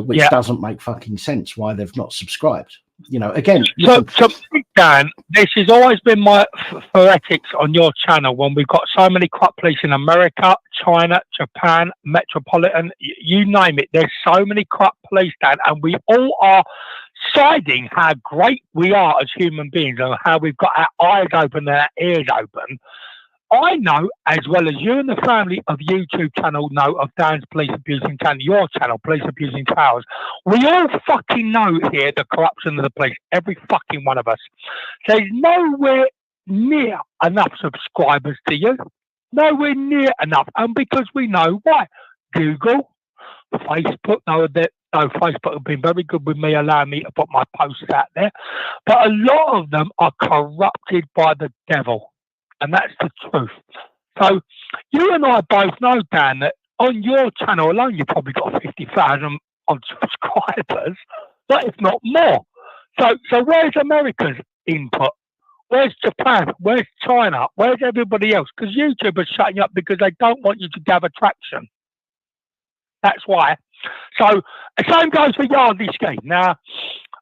which doesn't make fucking sense why they've not subscribed. You know, again, so Dan, this has always been my phonetics on your channel when we've got so many crap police in America, China, Japan, Metropolitan, you name it. There's so many crap police, Dan, and we all are siding how great we are as human beings and how we've got our eyes open and our ears open. I know, as well as you and the family of YouTube channel know of Dan's Police Abusing Channel, your channel, Police Abusing Towers. We all fucking know here the corruption of the police, every fucking one of us. There's nowhere near enough subscribers to you. Nowhere near enough. And because we know why. Google, Facebook, Facebook have been very good with me, allowing me to put my posts out there. But a lot of them are corrupted by the devil. And that's the truth. So you and I both know, Dan, that on your channel alone, you've probably got 50,000 subscribers, but if not more. So where's America's input? Where's Japan? Where's China? Where's everybody else? Because YouTube is shutting you up because they don't want you to gather traction. That's why. So the same goes for Yardley Ski. Now,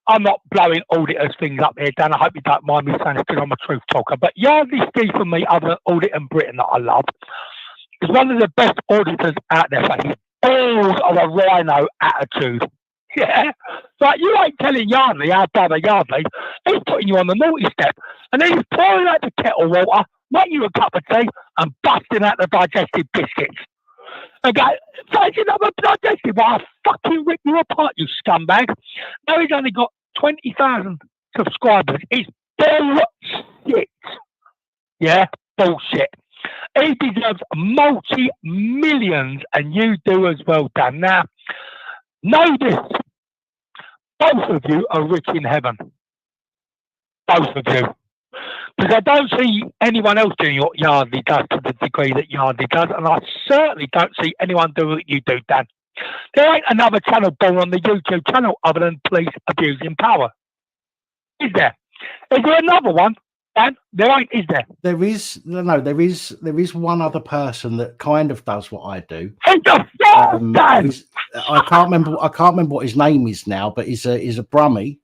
I'm not blowing auditors' things up here, Dan. I hope you don't mind me saying this because I'm a truth talker. But Yardley Ski, for me, other than Audit in Britain that I love, is one of the best auditors out there for his balls of a rhino attitude. Yeah? Like, you ain't telling Yardley, our brother Yardley, he's putting you on the naughty step. And then he's pouring out the kettle water, making you a cup of tea, and busting out the digestive biscuits. And go, fancy another digestive, but I'll fucking rip you apart, you scumbag. Now he's only got 20,000 subscribers. It's bullshit. Yeah, bullshit. He deserves multi-millions, and you do as well, Dan. Now, know this. Both of you are rich in heaven. Both of you. Because I don't see anyone else doing what Yardley does to the degree that Yardley does, and I certainly don't see anyone doing what you do, Dan. There ain't another channel born on the YouTube channel other than Police Abusing Power. Is there? Is there another one, Dan? There ain't, is there? There is one other person that kind of does what I do. Who the fuck, Dan? I can't remember what his name is now, but he's a Brummie.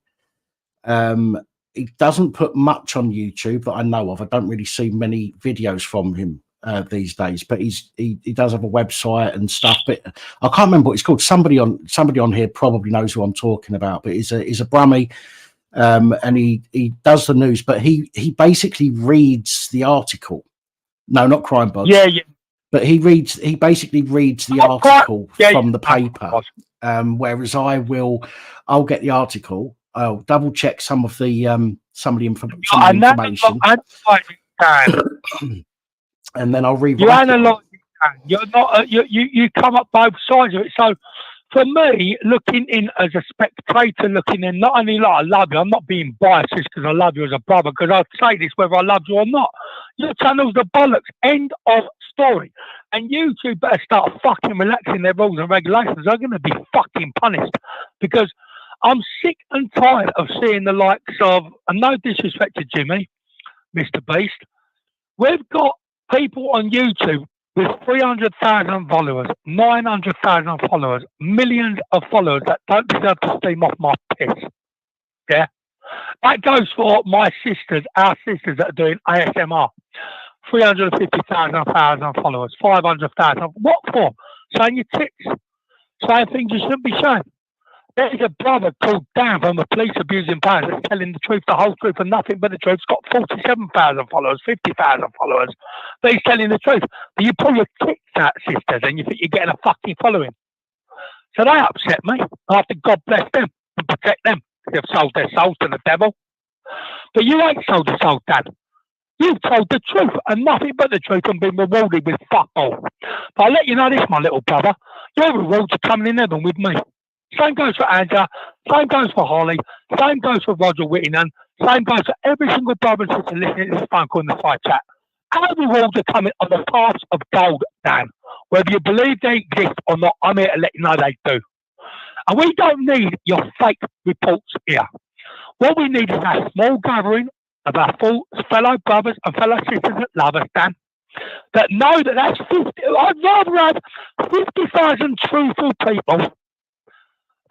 He doesn't put much on YouTube that I know of. I don't really see many videos from him these days, but he does have a website and stuff. But I can't remember what it's called. Somebody on here probably knows who I'm talking about. But he's a Brummie, and he does the news. But he basically reads the article. No, not Crime Bods. Yeah. But he basically reads the article from the paper. Whereas I'll get the article. I'll double check some of the information. And then I'll rewrite you analyse it. You're not. You come up both sides of it. So, for me, looking in as a spectator, looking in, not only like I love you, I'm not being biased just because I love you as a brother, because I'd say this whether I love you or not. Your channel's the bollocks. End of story. And you two better start fucking relaxing their rules and regulations. They're going to be fucking punished, because I'm sick and tired of seeing the likes of, and no disrespect to Jimmy, Mr. Beast, we've got people on YouTube with 300,000 followers, 900,000 followers, millions of followers that don't deserve to steam off my piss. Yeah? That goes for my sisters, our sisters that are doing ASMR. 350,000 followers, 500,000. What for? Saying your tits. Saying things you shouldn't be saying. There's a brother called Dan from a police abusing power that's telling the truth, the whole truth, and nothing but the truth. He's got 47,000 followers, 50,000 followers. But he's telling the truth. But you pull your tits out, sisters, and you think you're getting a fucking following. So they upset me. After God bless them and protect them. They've sold their souls to the devil. But you ain't sold your soul, Dad. You've told the truth and nothing but the truth and been rewarded with fuck all. But I'll let you know this, my little brother. Your rewards are coming in heaven with me. Same goes for Angela, same goes for Holly, same goes for Roger Whittingham, same goes for every single brother and sister listening to this phone call in the side chat. Our rewards are coming on the paths of gold, Dan. Whether you believe they exist or not, I'm here to let you know they do. And we don't need your fake reports here. What we need is a small gathering of our fellow brothers and fellow sisters that love us, Dan, that know that that's 50. I'd rather have 50,000 truthful people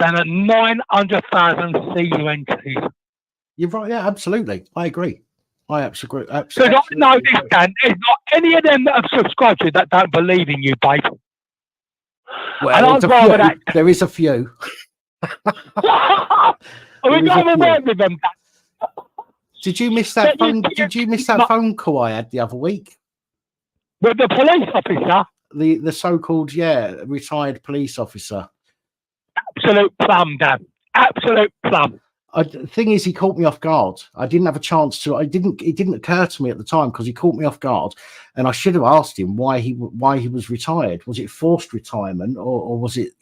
than at 900,000 CUNTs. You're right, yeah, absolutely. I agree. I absolutely. Because I know this, Dan, there's not any of them that have subscribed to you that don't believe in you, babe. Well, there is a few. Are we going to work with them, Dan? Did you miss that phone? Did you miss that phone call I had the other week? With the police officer? The so-called, retired police officer. Absolute plum, Dan. Absolute plum. The thing is, he caught me off guard. I didn't have a chance to. It didn't occur to me at the time because he caught me off guard, and I should have asked him why he was retired. Was it forced retirement, or was it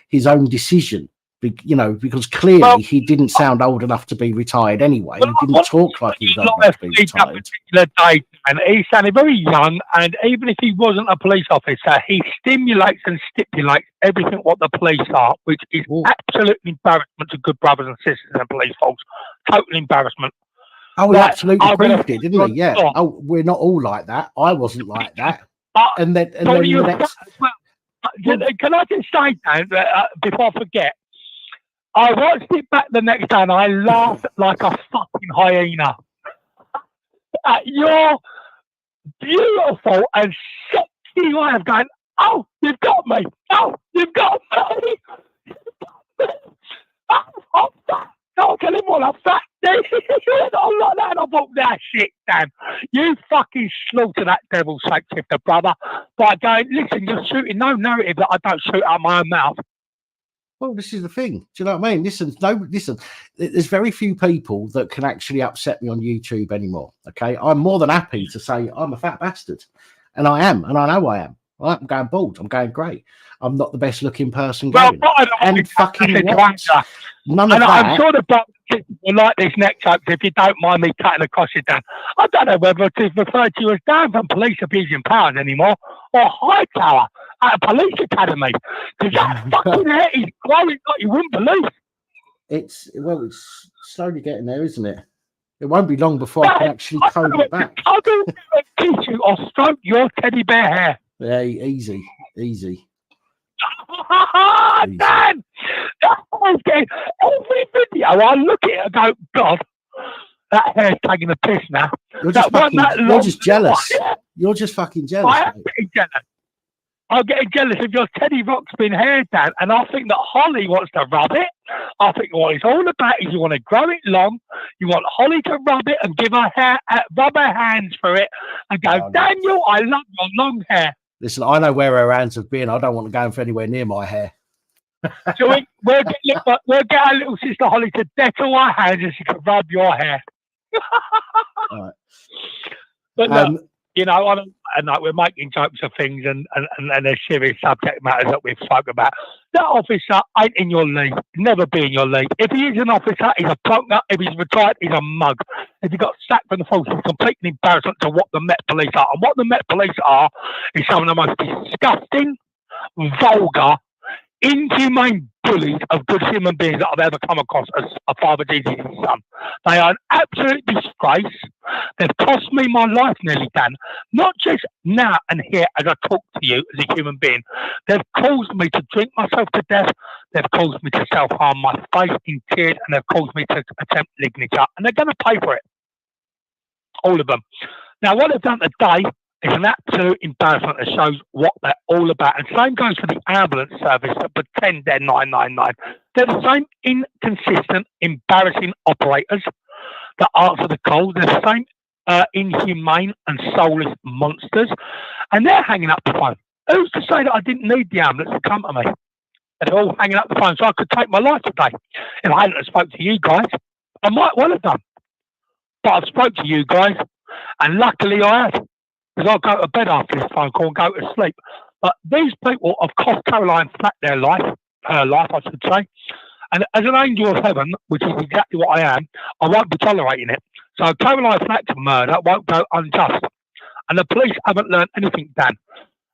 his own decision? Because clearly he didn't sound old enough to be retired anyway. He didn't talk like he was old enough to be retired. Day, and he sounded very young, and even if he wasn't a police officer, he stimulates and stipulates everything what the police are, which is absolute embarrassment to good brothers and sisters and police folks. Total embarrassment. Oh, he absolutely proved it, didn't he? Yeah. Oh, we're not all like that. I wasn't like that. And then the next... Can I just say, Dan, before I forget, I watched it back the next day and I laughed like a fucking hyena at your beautiful and sexy way of going, oh, you've got me. Oh, you've got me. Oh, don't tell him what I'm fat. I'm like that. And I thought, that shit, Dan. You fucking slaughter that devil's shapeshifter, brother, by going, listen, you're shooting no narrative that I don't shoot out my own mouth. Well, this is the thing. Do you know what I mean? Listen. There's very few people that can actually upset me on YouTube anymore. Okay, I'm more than happy to say I'm a fat bastard, and I am, and I know I am. I'm going bald. I'm going grey. I'm not the best looking person going. And fucking what? None of that. I'm sure the brothers will like this next up if you don't mind me cutting across it, Dan. I don't know whether to refer to you as Dan from Police Abusing Powers anymore or Hightower at a police academy, because that fucking hair is growing like you wouldn't believe. It's slowly getting there, isn't it? It won't be long before I can actually comb it back. I'll do a teach you or stroke your teddy bear hair. Yeah, easy. Dan, every video I look at it and go, God, that hair's taking a piss now. You're just jealous. You're just fucking jealous. I am getting jealous. I'm getting jealous of your Teddy Ruxpin hair, Dan, and I think that Holly wants to rub it. I think what it's all about is you want to grow it long, you want Holly to rub it and give her hair, rub her hands for it, and go, Daniel, I love your long hair. Listen, I know where her hands have been. I don't want to go for anywhere near my hair. So we'll get our little sister Holly to deckle our hands and she can rub your hair. Right. But look, you know, on a night we're making jokes of things and there's serious subject matters that we've spoken about. That officer ain't in your league, never be in your league. If he is an officer, he's a plonker. If he's retired, he's a mug. If he got sacked from the force, he's completely embarrassing to what the Met Police are. And what the Met Police are is some of the most disgusting, vulgar, inhumane bullies of good human beings that I've ever come across as a father Jesus' son. They are an absolute disgrace. They've cost me my life nearly, Dan. Not just now and here as I talk to you as a human being. They've caused me to drink myself to death. They've caused me to self-harm my face in tears, and they've caused me to attempt lignature. And they're going to pay for it. All of them. Now, what they've done today is an absolute embarrassment that shows what they're all about. And same goes for the ambulance service that pretend they're 999. They're the same inconsistent, embarrassing operators that answer the calls. They're the same inhumane and soulless monsters. And they're hanging up the phone. Who's to say that I didn't need the ambulance to come to me? And they're all hanging up the phone so I could take my life today. If I hadn't spoke to you guys, I might well have done. But I've spoke to you guys, and luckily I have. Because I'll go to bed after this phone call and go to sleep. But these people have cost Caroline Flack her life, I should say. And as an angel of heaven, which is exactly what I am, I won't be tolerating it. So Caroline Flack's murder won't go unjust. And the police haven't learned anything, Dan.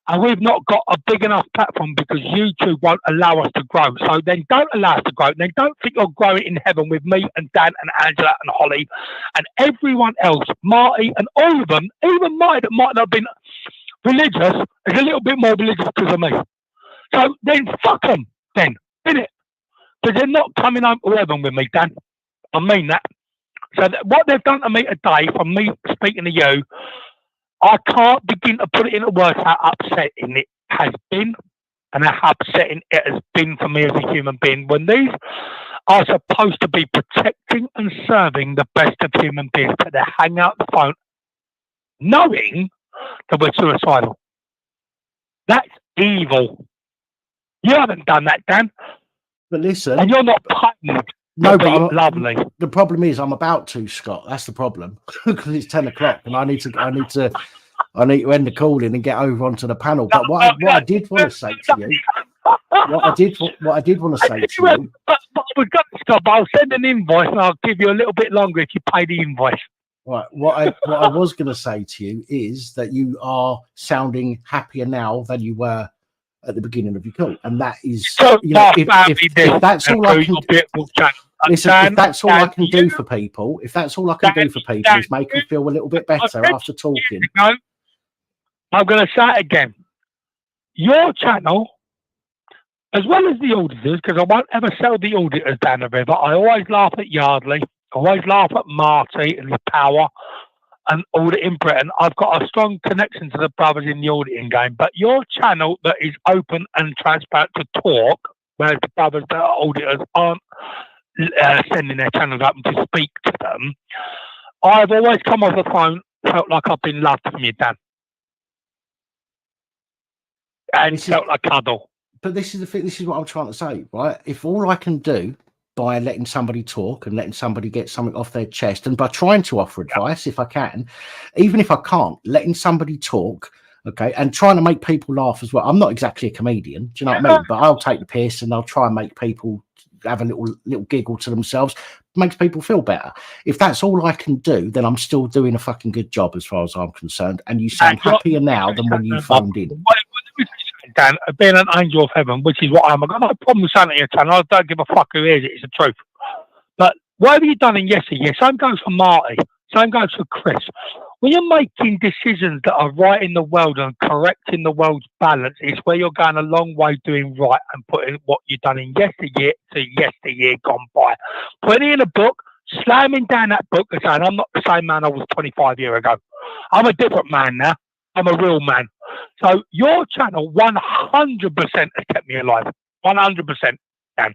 And we've not got a big enough platform because YouTube won't allow us to grow. So then don't allow us to grow. Then don't think you're growing in heaven with me and Dan and Angela and Holly and everyone else, Marty and all of them, even Marty that might not have been religious, is a little bit more religious because of me. So then fuck them then, innit? Because they're not coming home to heaven with me, Dan. I mean that. So what they've done to me today, from me speaking to you, I can't begin to put it into words how upsetting it has been and how upsetting it has been for me as a human being when these are supposed to be protecting and serving the best of human beings, but they hang out the phone knowing that we're suicidal. That's evil. You haven't done that, Dan. But listen. And you're not paid. No, but lovely. The problem is I'm about to, Scott. That's the problem because it's 10 o'clock and I need to end the calling and get over onto the panel. But what I did want to say to you, what I did want to say to you. But we've got to stop. I'll send an invoice and I'll give you a little bit longer if you pay the invoice. Right. What I was going to say to you is that you are sounding happier now than you were at the beginning of your call, and that is, you know, if that's all I can do, listen, if that's all I can do for people, is make them feel a little bit better after talking. I'm going to say it again. Your channel, as well as the auditors, because I won't ever sell the auditors down the river. I always laugh at Yardley, always laugh at Marty and his power. And audit in Britain, I've got a strong connection to the brothers in the auditing game. But your channel that is open and transparent to talk, whereas the brothers that are auditors aren't sending their channels open to speak to them, I've always come off the phone, felt like I've been loved from you, Dan. And felt like cuddle. But this is the thing, this is what I'm trying to say, right? If all I can do by letting somebody talk and letting somebody get something off their chest, and by trying to offer advice if I can, even if I can't, letting somebody talk, okay, and trying to make people laugh as well. I'm not exactly a comedian, do you know what I mean? But I'll take the piss and I'll try and make people have a little giggle to themselves. Makes people feel better. If that's all I can do, then I'm still doing a fucking good job as far as I'm concerned. And you sound happier now than when you phoned in. Dan, being an angel of heaven, which is what I'm. I've got no problem with saying it in your channel. I don't give a fuck who hears it. It's the truth. But whatever you've done in yesteryear, same goes for Marty. Same goes for Chris. When you're making decisions that are right in the world and correcting the world's balance, it's where you're going a long way doing right and putting what you've done in yesteryear to yesteryear gone by. Putting it in a book, slamming down that book and saying, I'm not the same man I was 25 years ago. I'm a different man now. I'm a real man. So your channel 100% has kept me alive. 100%, Dan.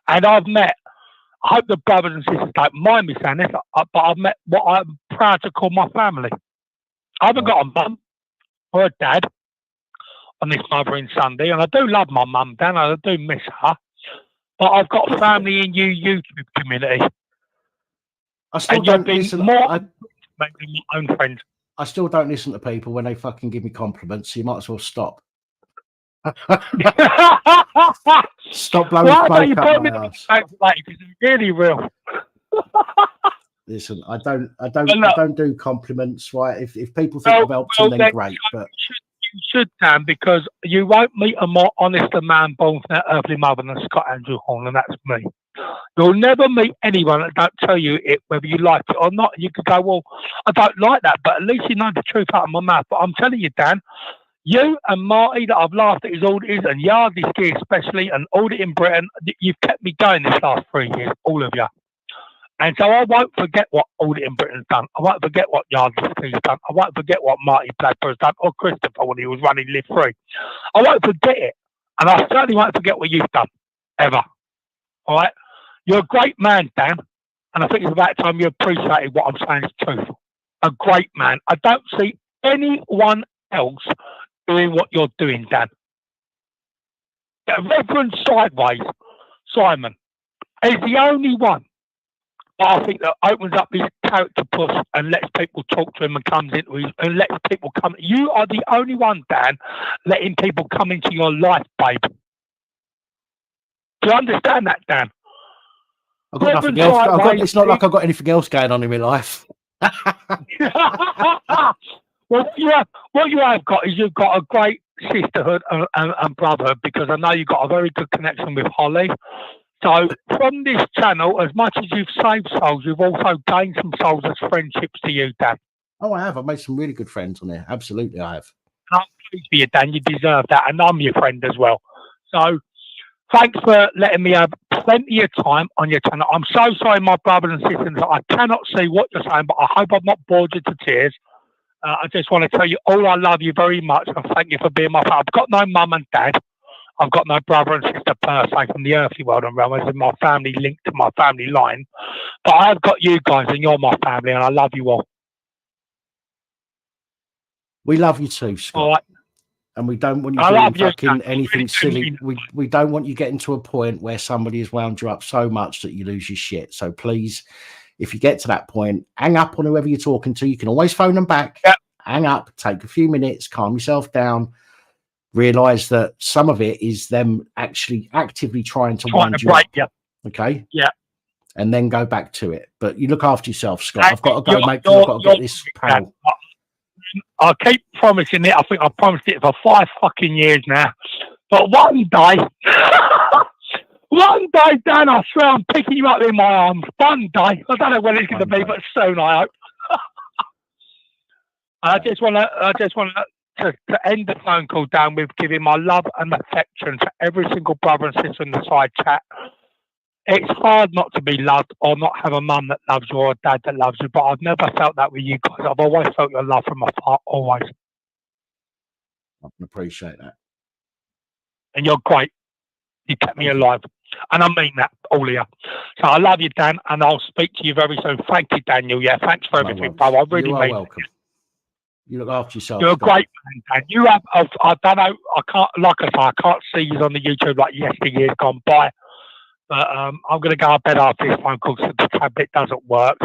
And I've met, I hope the brothers and sisters don't mind me saying this, but I've met what I'm proud to call my family. I haven't got a mum or a dad on this Mothering Sunday, and I do love my mum, Dan. I do miss her, but I've got family in your YouTube community. I still don't listen. More my own friends. I still don't listen to people when they fucking give me compliments. So you might as well stop. Stop blowing smoke up my ass. It's really real. Listen, I don't do compliments, right? If people think I've helped them, then great. But you should, Dan, because you won't meet a more honest man born from their earthly mother than Scott Andrew Horn, and that's me. You'll never meet anyone that don't tell you it, whether you like it or not. You could go, well, I don't like that, but at least you know the truth out of my mouth. But I'm telling you, Dan, you and Marty, that I've laughed at his auditors, and Yardley Ski especially, and audit in Britain, you've kept me going this last 3 years, all of you. And so I won't forget what Audit in Britain's done. I won't forget what Yardley Ski's done. I won't forget what Marty Bladford's done, or Christopher when he was running Live Free. I won't forget it. And I certainly won't forget what you've done, ever. All right? You're a great man, Dan. And I think it's about time you appreciated what I'm saying is truthful. A great man. I don't see anyone else doing what you're doing, Dan. Reverend Sideways, Simon, is the only one I think that opens up his character push and lets people talk to him and comes into his, and lets people come. You are the only one, Dan, letting people come into your life, babe. Do you understand that, Dan? I've got nothing else. It's not like I've got anything else going on in my life. Well, what you have got is you've got a great sisterhood and brotherhood, because I know you've got a very good connection with Holly. So from this channel, as much as you've saved souls, you've also gained some souls as friendships to you, Dan. Oh, I have. I've made some really good friends on there. Absolutely, I have. I'm pleased for you, Dan. You deserve that, and I'm your friend as well. So thanks for letting me have plenty of time on your channel. I'm so sorry, my brothers and sisters, that I cannot see what you're saying, but I hope I've not bored you to tears. I just want to tell you all I love you very much, and thank you for being my friend. I've got no mum and dad. I've got no brother and sister per se from the earthly world and realm, as in my family linked to my family line. But I've got you guys, and you're my family, and I love you all. We love you too, Scott. All right. And we don't want you doing fucking anything silly. We don't want you getting to a point where somebody has wound you up so much that you lose your shit. So please, if you get to that point, hang up on whoever you're talking to. You can always phone them back. Yep. Hang up, take a few minutes, calm yourself down. Realize that some of it is them actually actively trying to wind you up. Yeah. Okay. Yeah. And then go back to it. But you look after yourself, Scott. I've got to go, mate. I've got to get this pal. I keep promising it. I think I've promised it for 5 fucking years now. But one day, Dan, I swear I'm picking you up in my arms. One day. I don't know when it's going to be, but soon, I hope. I just want to end the phone call, Dan, with giving my love and affection to every single brother and sister in the side chat. It's hard not to be loved or not have a mum that loves you or a dad that loves you, but I've never felt that with you guys. I've always felt your love from afar, always. I can appreciate that. And you're great. You kept me alive. And I mean that, all of you. So I love you, Dan, and I'll speak to you very soon. Thank you, Daniel. Yeah, thanks for everything, bro. I really mean welcome. You look after yourself. You're a great man, Dan. You have, I don't know, I can't, like I say, I can't see you on the YouTube like yesteryears gone by. But I'm going to go to bed after this phone call so the tablet doesn't work.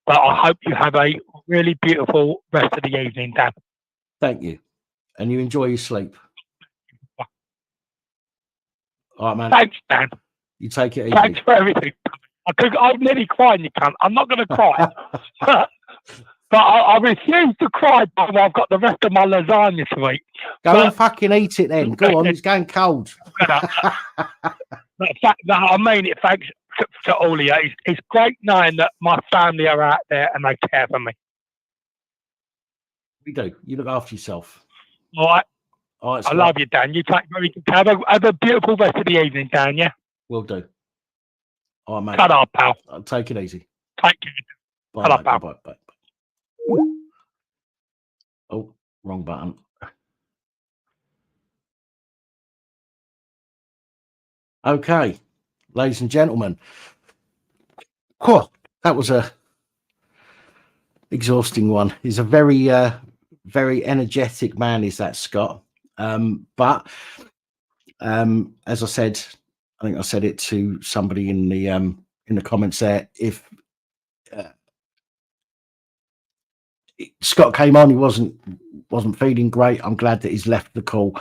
But I hope you have a really beautiful rest of the evening, Dan. Thank you. And you enjoy your sleep. All right, man. Thanks, Dan. You take it easy. Thanks for everything. I'm nearly crying, you cunt. I'm not going to cry. But I refuse to cry while I've got the rest of my lasagna to eat. Go and fucking eat it then. Go on, it's going cold. I mean it, thanks to all of you. It's great knowing that my family are out there and they care for me. We do. You look after yourself. All right. All right, I love you, Dan. You take very good care. Have a beautiful rest of the evening, Dan, yeah? Will do. All right, mate. Cut off, pal. Take it easy. Take care. Bye, Cut off, pal. Bye. Oh, wrong button. Okay, ladies and gentlemen. Cool. That was a exhausting one. He's a very, very energetic man, is that Scott? But as I said, I think I said it to somebody in the comments there. If Scott came on, he wasn't feeling great. I'm glad that he's left the call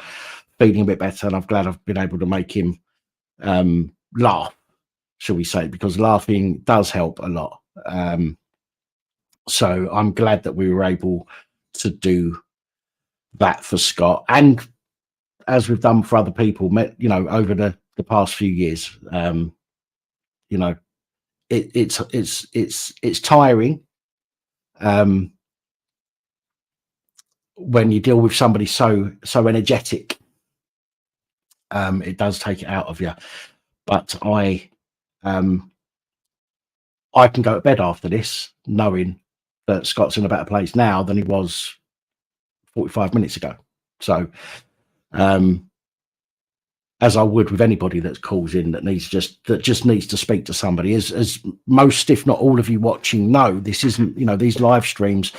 feeling a bit better, and I'm glad I've been able to make him laugh, shall we say, because laughing does help a lot. So I'm glad that we were able to do that for Scott, and as we've done for other people, you know, over the past few years. You know, it's tiring when you deal with somebody so energetic. It does take it out of you, but I can go to bed after this knowing that Scott's in a better place now than he was 45 minutes ago. So as I would with anybody that calls in that just needs to speak to somebody, as most, if not all of you watching know, this isn't, you know, these live streams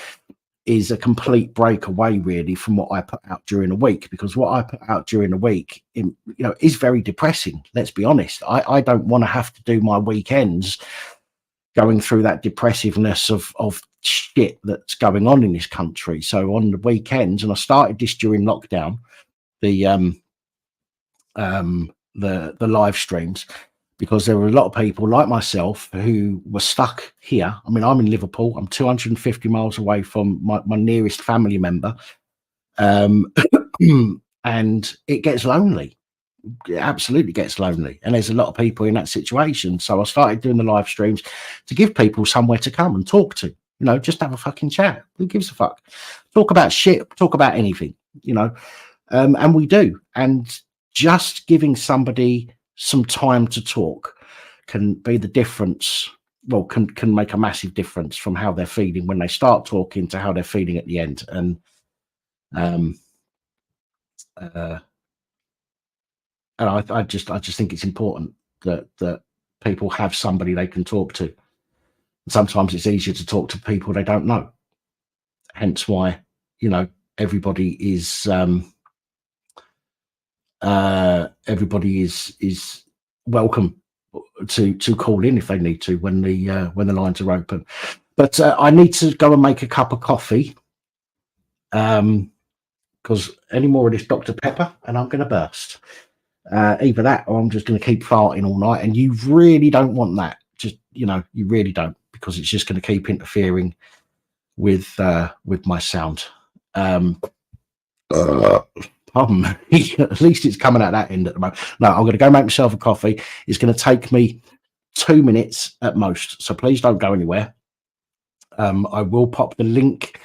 is a complete breakaway really from what I put out during the week, because what I put out during the week, you know, is very depressing. Let's be honest. I don't want to have to do my weekends going through that depressiveness of shit that's going on in this country. So on the weekends, and I started this during lockdown, the live streams, because there were a lot of people like myself who were stuck here. I mean, I'm in Liverpool. I'm 250 miles away from my nearest family member. And it gets lonely. It absolutely gets lonely. And there's a lot of people in that situation. So I started doing the live streams to give people somewhere to come and talk to, you know, just have a fucking chat. Who gives a fuck? Talk about shit, talk about anything, you know, and we do. And just giving somebody some time to talk can be the difference. Well, can make a massive difference from how they're feeling when they start talking to how they're feeling at the end. And I just think it's important that people have somebody they can talk to. Sometimes it's easier to talk to people they don't know. Hence why, you know, everybody is welcome to call in if they need to when the lines are open. But I need to go and make a cup of coffee, because any more of this Dr. Pepper and I'm going to burst. Either that or I'm just going to keep farting all night, and you really don't want that. Just, you know, you really don't, because it's just going to keep interfering with my sound. Pardon me. At least it's coming out that end at the moment. No, I'm going to go make myself a coffee. It's going to take me 2 minutes at most, so please don't go anywhere. I will pop the link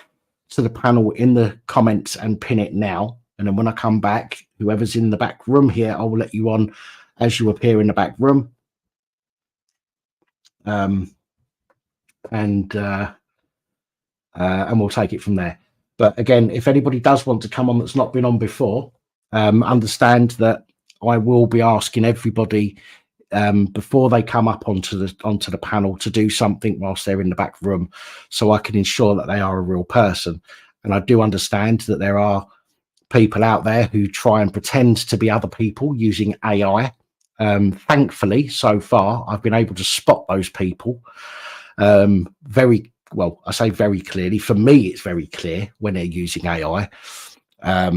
to the panel in the comments and pin it now, and then when I come back, whoever's in the back room here, I will let you on as you appear in the back room. And we'll take it from there. But again, if anybody does want to come on that's not been on before, understand that I will be asking everybody before they come up onto the panel to do something whilst they're in the back room, so I can ensure that they are a real person. And I do understand that there are people out there who try and pretend to be other people using AI. Thankfully, so far, I've been able to spot those people very well. I say very clearly. For me, it's very clear when they're using AI. A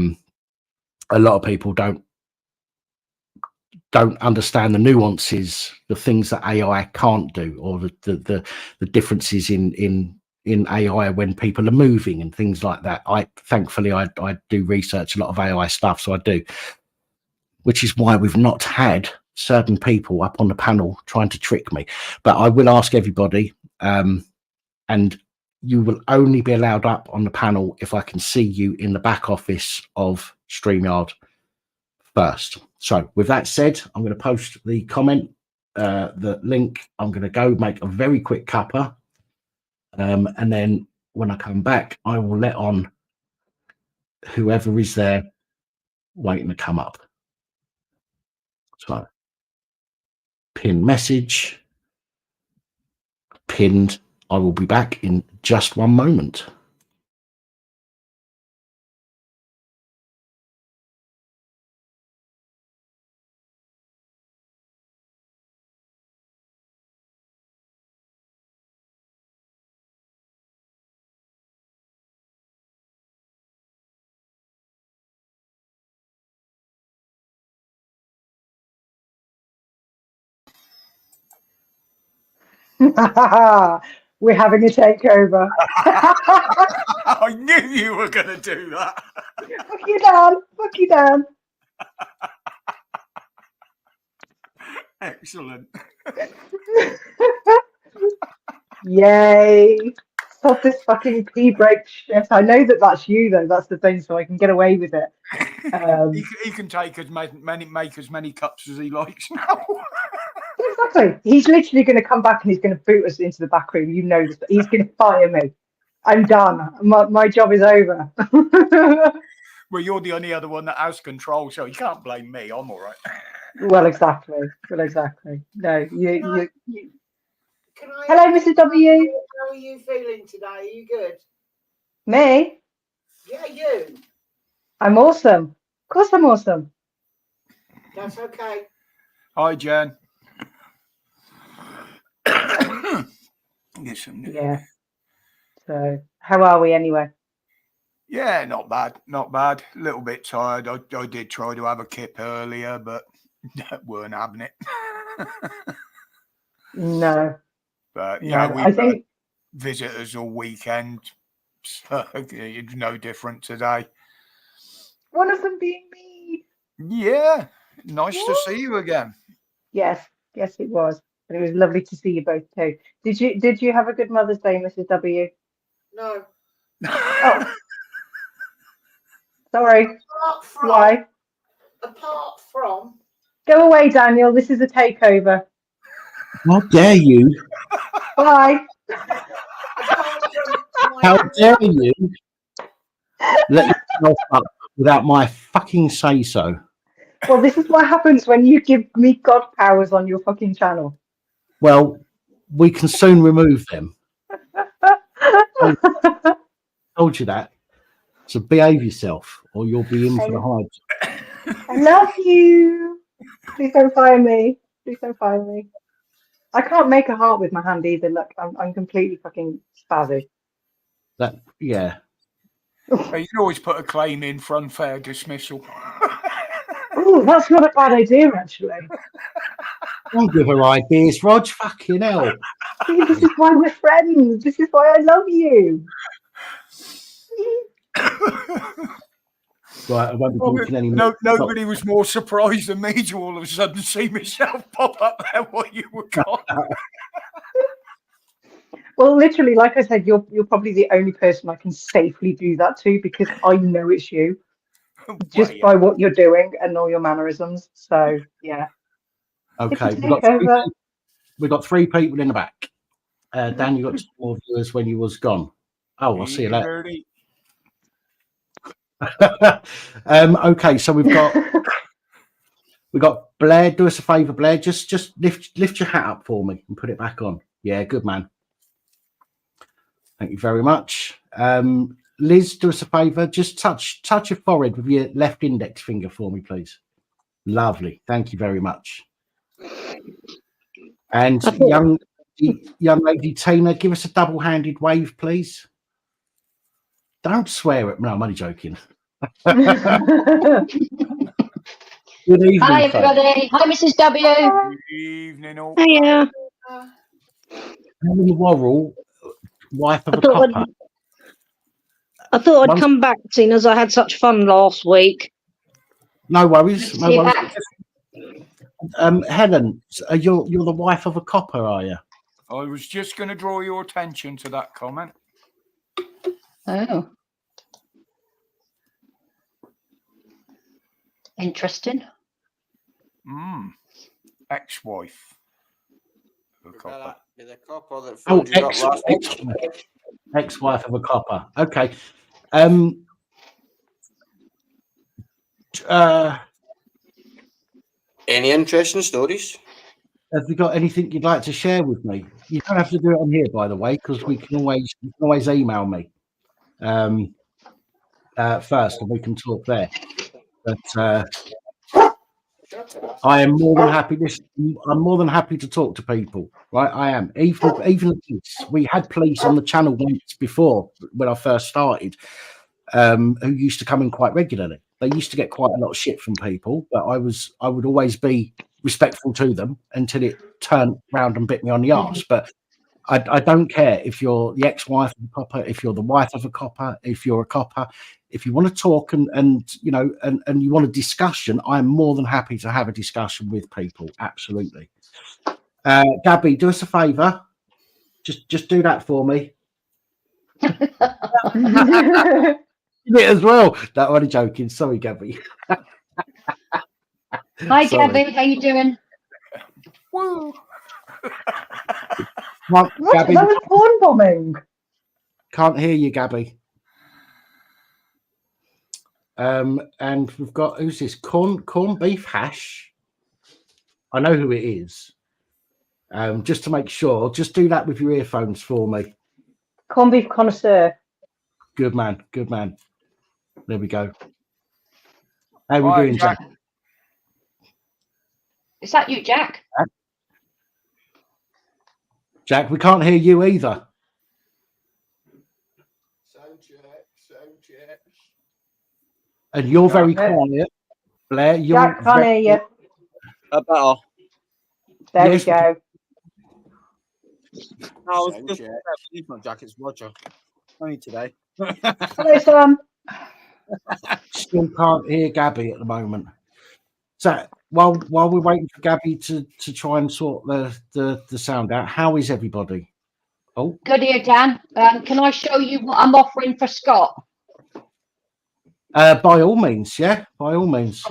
lot of people don't understand the nuances, the things that AI can't do, or the differences in AI when people are moving and things like that. Thankfully I do research a lot of AI stuff, so I do, which is why we've not had certain people up on the panel trying to trick me. But I will ask everybody, and you will only be allowed up on the panel if I can see you in the back office of StreamYard first. So with that said, I'm going to post the comment, the link. I'm going to go make a very quick cuppa, and then when I come back, I will let on whoever is there waiting to come up. So pin message, pinned. I will be back in just one moment. We're having a takeover. I knew you were going to do that. Fuck you, Dan. Fuck you, Dan. Excellent. Yay. Stop this fucking pee break shit. I know that that's you, though. That's the thing, so I can get away with it. He can take make as many cups as he likes now. Exactly. He's literally going to come back and he's going to boot us into the back room. You know this. He's going to fire me. I'm done. My job is over. Well, you're the only other one that has control, so you can't blame me. I'm all right. Well, exactly. No, you. Hello, Mrs. W. How are you feeling today? Are you good? Me? Yeah, you. I'm awesome. Of course I'm awesome. That's okay. Hi, Jen. Get some new. Yeah. So, how are we anyway? Yeah, not bad. A little bit tired. I did try to have a kip earlier, but weren't having it. No. But yeah, no, we I think visitors all weekend. So it's no different today. one of them being me. Yeah, nice to see you again. Yes, it was. And it was lovely to see you both too. Did you have a good Mother's Day, Mrs. W? No. Oh. Sorry. Why? Apart from. Go away, Daniel. This is a takeover. How dare you? Bye. How dare you let yourself up without my fucking say so? Well, this is what happens when you give me God powers on your fucking channel. Well, we can soon remove them. I told you that. So behave yourself or you'll be in for the hides. I love you. Please don't fire me. I can't make a heart with my hand either. Look, I'm completely fucking spazzy. Yeah. You can always put a claim in for unfair dismissal. Oh, that's not a bad idea, actually. Don't give her ideas, Rog. Fucking hell. See, this is why we're friends. This is why I love you. Right, I won't be talking anymore. Nobody was more surprised than me to all of a sudden see myself pop up there while you were gone. Well, literally, like I said, you're probably the only person I can safely do that to because I know it's you, just by what you're doing and all your mannerisms. So yeah. Okay, we've got three people in the back. Dan, you got 2 more viewers when you was gone. Oh, I'll see you later. Okay, so we've got Blair. Do us a favour, Blair. Just lift your hat up for me and put it back on. Yeah, good man. Thank you very much. Liz, do us a favour. Just touch your forehead with your left index finger for me, please. Lovely. Thank you very much. And young lady Tina, give us a double-handed wave, please. Don't swear at me. No, I'm only joking. Good evening. Hi, everybody. Hi, Mrs. W. Good evening, all. Hiya. Helen Worrell, wife of a copper. I thought I'd come back, seeing as I had such fun last week. No worries. Helen, you're the wife of a copper, are you? I was just going to draw your attention to that comment. Oh. Interesting. Ex-wife. Ex-wife of a copper. Okay. Any interesting stories? Have you got anything you'd like to share with me? You don't have to do it on here, by the way, because you can always email me first, and we can talk there. But I am more than happy. I'm more than happy to talk to people. Right, I am. Even the police. We had police on the channel once before when I first started, who used to come in quite regularly. They used to get quite a lot of shit from people, but I would always be respectful to them until it turned round and bit me on the arse. But I don't care if you're the ex-wife of a copper, if you're the wife of a copper, if you're a copper. If you want to talk and you know and you want a discussion, I'm more than happy to have a discussion with people. Absolutely. Gabby, do us a favour. Just do that for me. Me as well. That only joking. Sorry, Gabby. Hi, Sorry. Gabby. How you doing? Woo. What? Gabby, That was porn bombing. can't hear you, Gabby. And we've got, who's this? Corn beef hash. I know who it is. Just to make sure, just do that with your earphones for me. Corned beef connoisseur. Good man. Good man. There we go. How we doing, Jack? Is that you, Jack? Jack, we can't hear you either. Sound check. And you're very quiet, Blair. You're Jack, can't hear you. Better. There Yes, we go. No, it's not Jack, it's Roger. Only today. Hello, Sam. Still can't hear Gabby at the moment. So while we're waiting for Gabby to try and sort the sound out, how is everybody? Oh, Good here, Dan. Can I show you what I'm offering for Scott? by all means, yeah, by all means.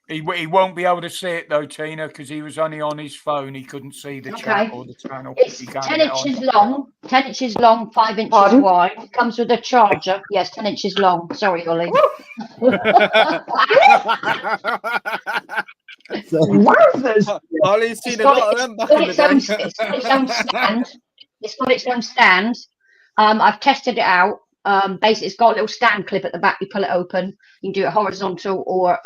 He won't be able to see it though, Tina, because he was only on his phone. He couldn't see the chat or the channel. It's He can't 10 get on. inches long, 10 inches long, 5 inches Pardon? wide. Comes with a charger. Yes, 10 inches long. Sorry, Ollie. Wowzers. Ollie's seen a lot of them back in the day. It's got its own stand. It's got its own stand. I've tested it out. Basically, it's got a little stand clip at the back. You pull it open. You can do it horizontal or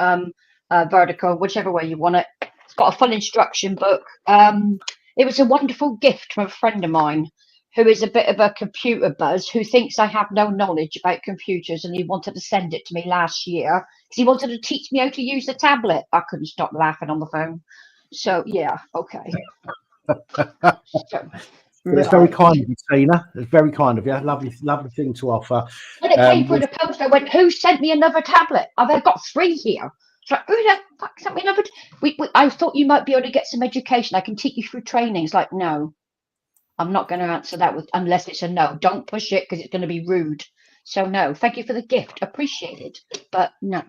vertical, whichever way you want it. It's got a full instruction book. It was a wonderful gift from a friend of mine who is a bit of a computer buzz, who thinks I have no knowledge about computers, and he wanted to send it to me last year because he wanted to teach me how to use the tablet. I couldn't stop laughing on the phone. So yeah, okay. It's very kind of you, Tina. It's very kind of you. Lovely thing to offer. When it came through the post, I went, "Who sent me another tablet? I've got 3 here." It's like, who the fuck sent me another? I thought you might be able to get some education. I can take you through training. It's like, no, I'm not going to answer that unless it's a no. Don't push it because it's going to be rude. So no, thank you for the gift. Appreciate it, but no.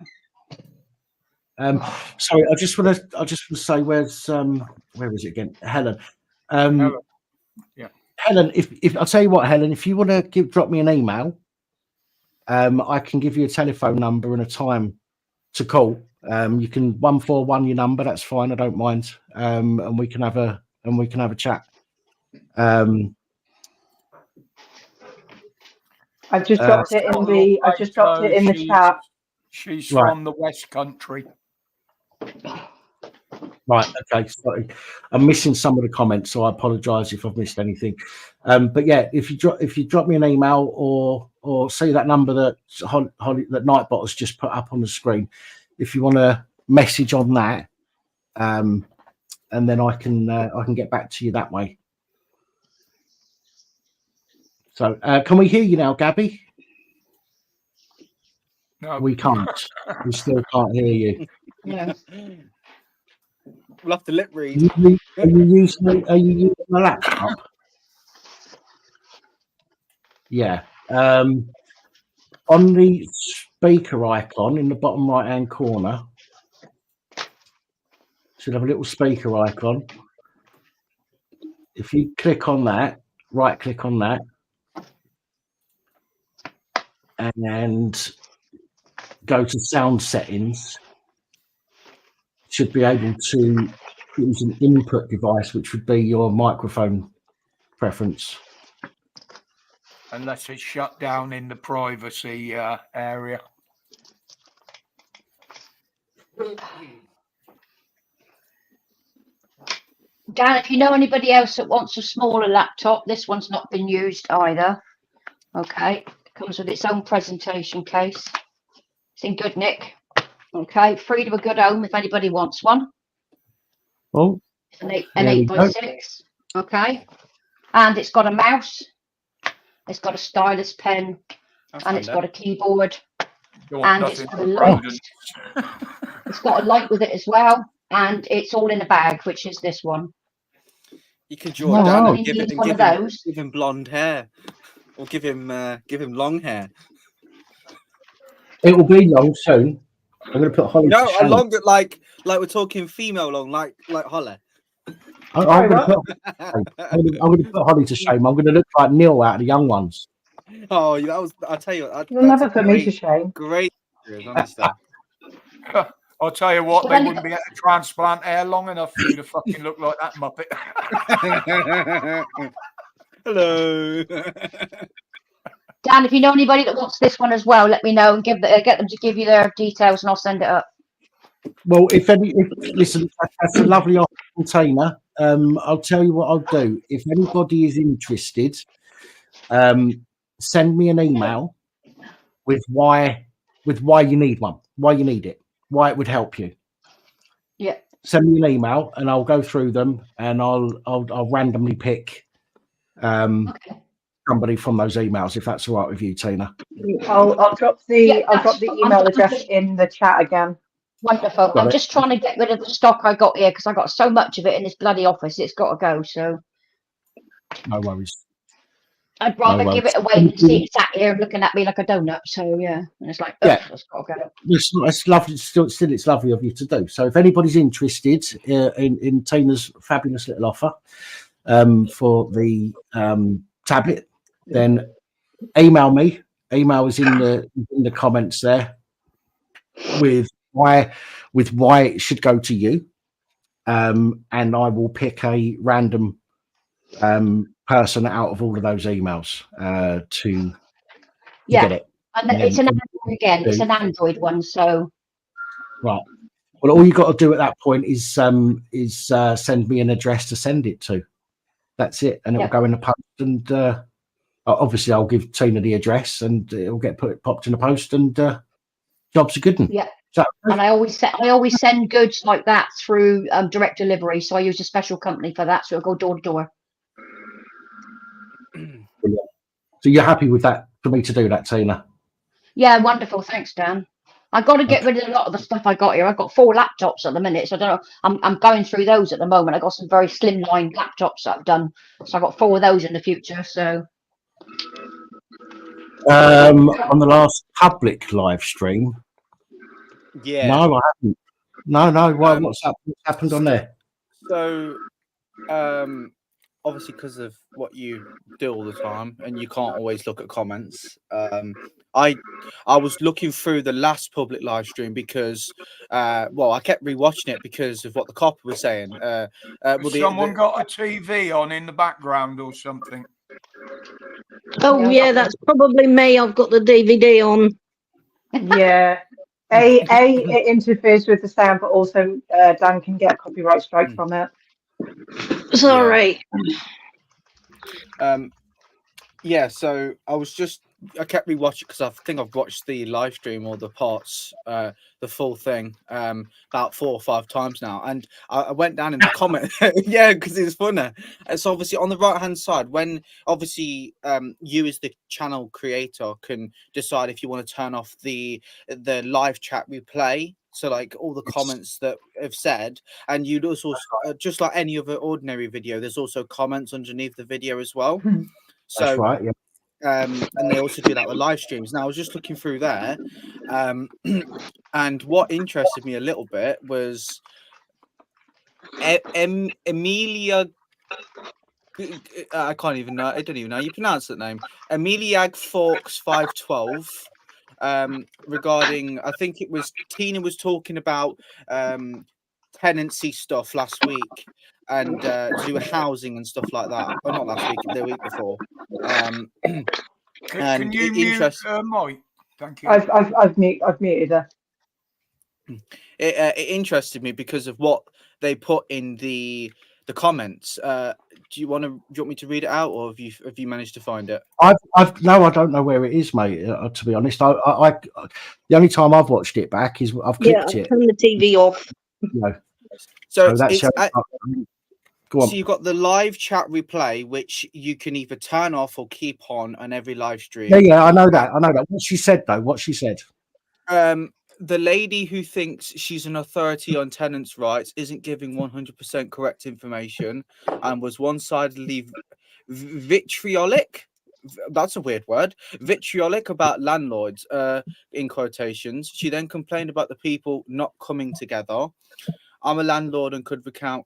Sorry, I just want to say, where is it again? Helen. Helen. Yeah. Helen, if I'll tell you what, Helen, if you want to drop me an email, I can give you a telephone number and a time to call. You can 141 your number. That's fine. I don't mind. And we can have a chat. I've just dropped it in the. I've just dropped it in the chat. She's from the West Country. Right. Okay. Sorry, I'm missing some of the comments, so I apologise if I've missed anything. But yeah, if you drop me an email or see that number that that Nightbot has just put up on the screen, if you want to message on that, and then I can get back to you that way. So can we hear you now, Gabby? No, we can't. We still can't hear you. Yeah. We'll have to lip read. Are you using a laptop? Yeah. On the speaker icon in the bottom right hand corner, should have a little speaker icon. If you click on that, right click on that, and go to sound settings, should be able to use an input device, which would be your microphone preference. Unless it's shut down in the privacy area. Dan, if you know anybody else that wants a smaller laptop, this one's not been used either. Okay, comes with its own presentation case. It's in good nick. Okay, free to a good home if anybody wants one. Oh, an 8x6. Okay. and it's got a mouse, it's got a stylus pen, That's and it's handy. got a keyboard, Don't want and it's nothing got a but light. rodents. It's got a light with it as well, and it's all in a bag, which is this one. You could draw it down and give him blonde hair, or give him long hair. It will be long soon. I'm going to put Holly. No, to shame. long like we're talking female long, like Holly. I'm going to put Holly to shame. I'm going to look like Neil out of the young ones. Oh, that was. I tell you, You'll never put me to shame. Great, honestly. I'll tell you what, they wouldn't be able to transplant hair long enough for you to fucking look like that muppet. Hello. Dan, if you know anybody that wants this one as well, let me know and get them to give you their details, and I'll send it up. Well, listen, that's a lovely container. I'll tell you what I'll do. If anybody is interested, send me an email with why you need one, why you need it, why it would help you. Yeah. Send me an email and I'll go through them and I'll randomly pick somebody from those emails, if that's all right with you, Tina. I'll drop the email address in the chat again. Wonderful. I'm just trying to get rid of the stock I got here because I got so much of it in this bloody office. It's got to go. So no worries. I'd rather give it away than see it sat here looking at me like a donut. So yeah, and it's like, it's got to go. It's lovely. Still, it's lovely of you to do. So if anybody's interested in Tina's fabulous little offer for the tablet, then email me. Email is in the comments there with why it should go to you, and I will pick a random person out of all of those emails to get it. And it's an Android again. It's an Android one, so right. Well, all you got to do at that point is send me an address to send it to. That's it, and it will go in the post. And obviously, I'll give Tina the address, and it will get popped in the post, and jobs are good. Yeah. So, and I always send goods like that through direct delivery. So I use a special company for that, so it'll go door to door. So you're happy with that for me to do that, Tina? Yeah, wonderful. Thanks, Dan. I've got to get rid of a lot of the stuff I got here. I've got 4 laptops at the minute, so I don't know. I'm going through those at the moment. I got some very slimline laptops that I've done, so I've got 4 of those in the future. So on the last public live stream, no, I haven't. No. What's happened on there? So, obviously, because of what you do all the time, and you can't always look at comments. I was looking through the last public live stream because, I kept rewatching it because of what the cop was saying. Someone got a TV on in the background or something. Oh yeah, that's probably me. I've got the DVD on. Yeah. It interferes with the sound, but also Dan can get a copyright strike from it. Sorry. So I kept rewatching because I think I've watched the live stream or the parts, the full thing, about 4 or 5 times now. And I went down in the comment, because it's funny. It's obviously on the right hand side when obviously you as the channel creator can decide if you want to turn off the live chat replay. So like all the comments that have said, and you'd also just like any other ordinary video, there's also comments underneath the video as well. So that's right, yeah. And they also do that with live streams. Now I was just looking through there, and what interested me a little bit was Emilia. I can't even know. I don't even know how you pronounce that name. Emilia Forks 512. Regarding, I think it was Tina was talking about tenancy stuff last week and to do with housing and stuff like that. Or not last week, the week before. Can you mute Mike? Thank you. I've muted her. It interested me because of what they put in the comments. Do you want me to read it out, or have you managed to find it? I don't know where it is, mate. To be honest, I the only time I've watched it back is I've clicked it. Turn the TV off. You know, so that's Go on. So you've got the live chat replay, which you can either turn off or keep on every live stream. Yeah, I know that. What she said, though, The lady who thinks she's an authority on tenants' rights isn't giving 100% correct information and was one-sidedly vitriolic. That's a weird word. Vitriolic about landlords, in quotations. She then complained about the people not coming together. I'm a landlord and could recount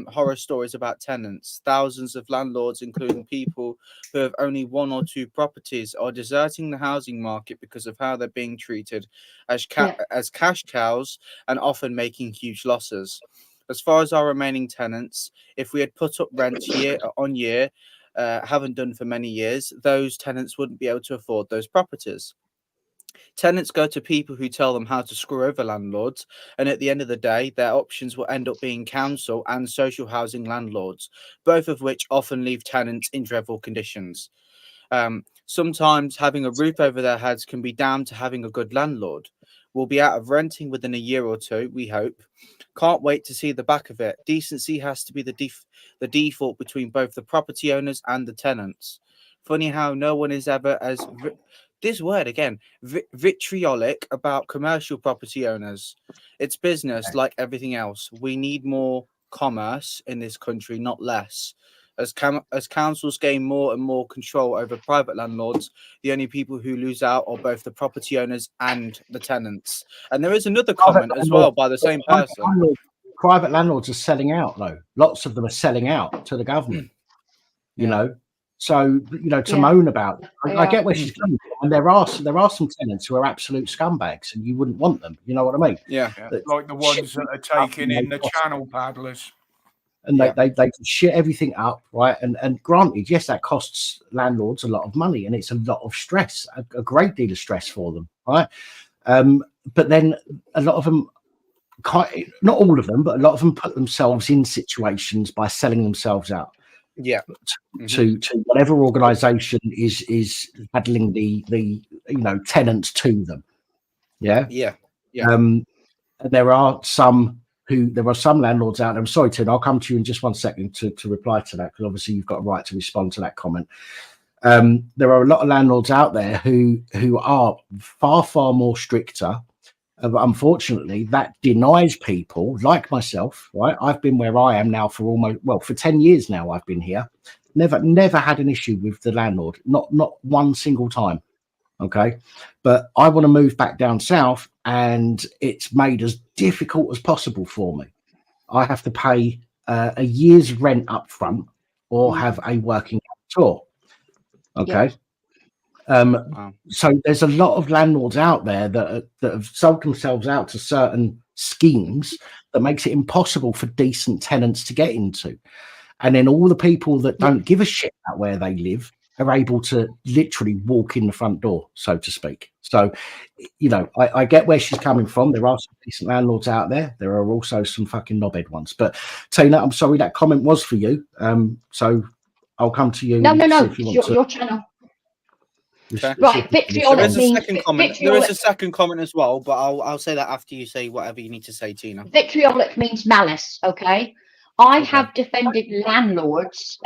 horror stories about tenants. Thousands of landlords, including people who have only 1 or 2 properties, are deserting the housing market because of how they're being treated as cash cows and often making huge losses. As far as our remaining tenants, if we had put up rent year on year, haven't done for many years, those tenants wouldn't be able to afford those properties. Tenants go to people who tell them how to screw over landlords, and at the end of the day, their options will end up being council and social housing landlords, both of which often leave tenants in dreadful conditions. Sometimes having a roof over their heads can be down to having a good landlord. We'll be out of renting within a year or 2, we hope. Can't wait to see the back of it. Decency has to be the default between both the property owners and the tenants. Funny how no one is ever as... this word again, vitriolic about commercial property owners. It's business like everything else. We need more commerce in this country, not less. As councils gain more and more control over private landlords, the only people who lose out are both the property owners and the tenants. And there is another comment as well by the same person. Private landlords are selling out, though. Lots of them are selling out to the government, you know. So, to moan about, I get where she's coming from. And there are some tenants who are absolute scumbags and you wouldn't want them. You know what I mean? Yeah. Like the ones that are taking in the channel paddlers. And they can shit everything up, right? And granted, yes, that costs landlords a lot of money and it's a lot of stress, a great deal of stress for them, right? But then a lot of them, not all of them, but a lot of them put themselves in situations by selling themselves out. Yeah. To whatever organisation is handling the tenants to them. Yeah. And there are some landlords out there. I'm sorry, Tim, I'll come to you in just 1 second to reply to that, because obviously you've got a right to respond to that comment. There are a lot of landlords out there who are far more stricter. But unfortunately, that denies people like myself, right? I've been where I am now for 10 years now. I've been here. Never had an issue with the landlord. Not one single time. Okay. But I want to move back down south, and it's made as difficult as possible for me. I have to pay a year's rent up front or have a working tour. Okay. So there's a lot of landlords out there that have sold themselves out to certain schemes that makes it impossible for decent tenants to get into. And then all the people that don't give a shit about where they live are able to literally walk in the front door, so to speak. So, I get where she's coming from. There are some decent landlords out there. There are also some fucking knobhead ones. But Tina, I'm sorry, that comment was for you. So I'll come to you. No. Your channel. Right, vitriolic means there is a second comment as well, but I'll say that after you say whatever you need to say, Tina. Vitriolic means malice. Okay, I have defended landlords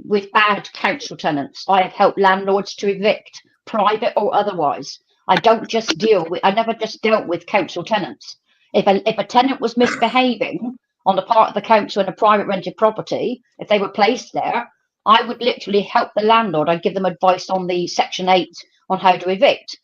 with bad council tenants. I have helped landlords to evict, private or otherwise. I never just dealt with council tenants. If a tenant was misbehaving on the part of the council in a private rented property, if they were placed there, I would literally help the landlord. I'd give them advice on the Section 8 on how to evict,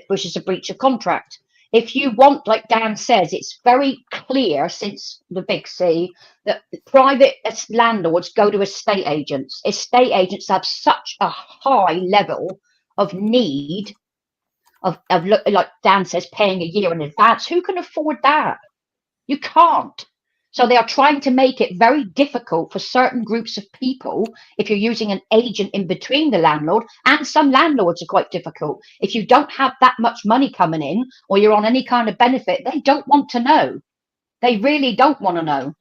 which is a breach of contract. If you want, like Dan says, it's very clear since the Big C that private landlords go to estate agents. Estate agents have such a high level of need of like Dan says, paying a year in advance. Who can afford that? You can't. So they are trying to make it very difficult for certain groups of people if you're using an agent in between the landlord, and some landlords are quite difficult. If you don't have that much money coming in or you're on any kind of benefit, they don't want to know. They really don't want to know.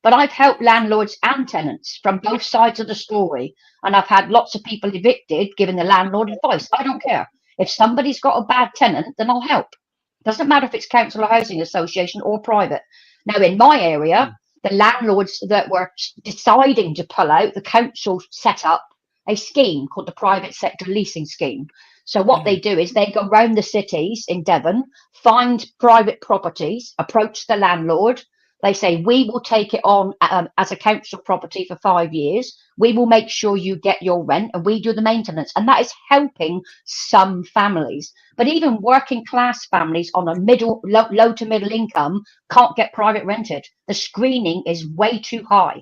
But I've helped landlords and tenants from both sides of the story, and I've had lots of people evicted giving the landlord advice. I don't care. If somebody's got a bad tenant, then I'll help. Doesn't matter if it's council or housing association or private. Now, in my area, the landlords that were deciding to pull out, the council set up a scheme called the private sector leasing scheme. So what they do is they go around the cities in Devon, find private properties, approach the landlord. They say, we will take it on as a council property for 5 years. We will make sure you get your rent and we do the maintenance. And that is helping some families. But even working class families on a low to middle income can't get private rented. The screening is way too high.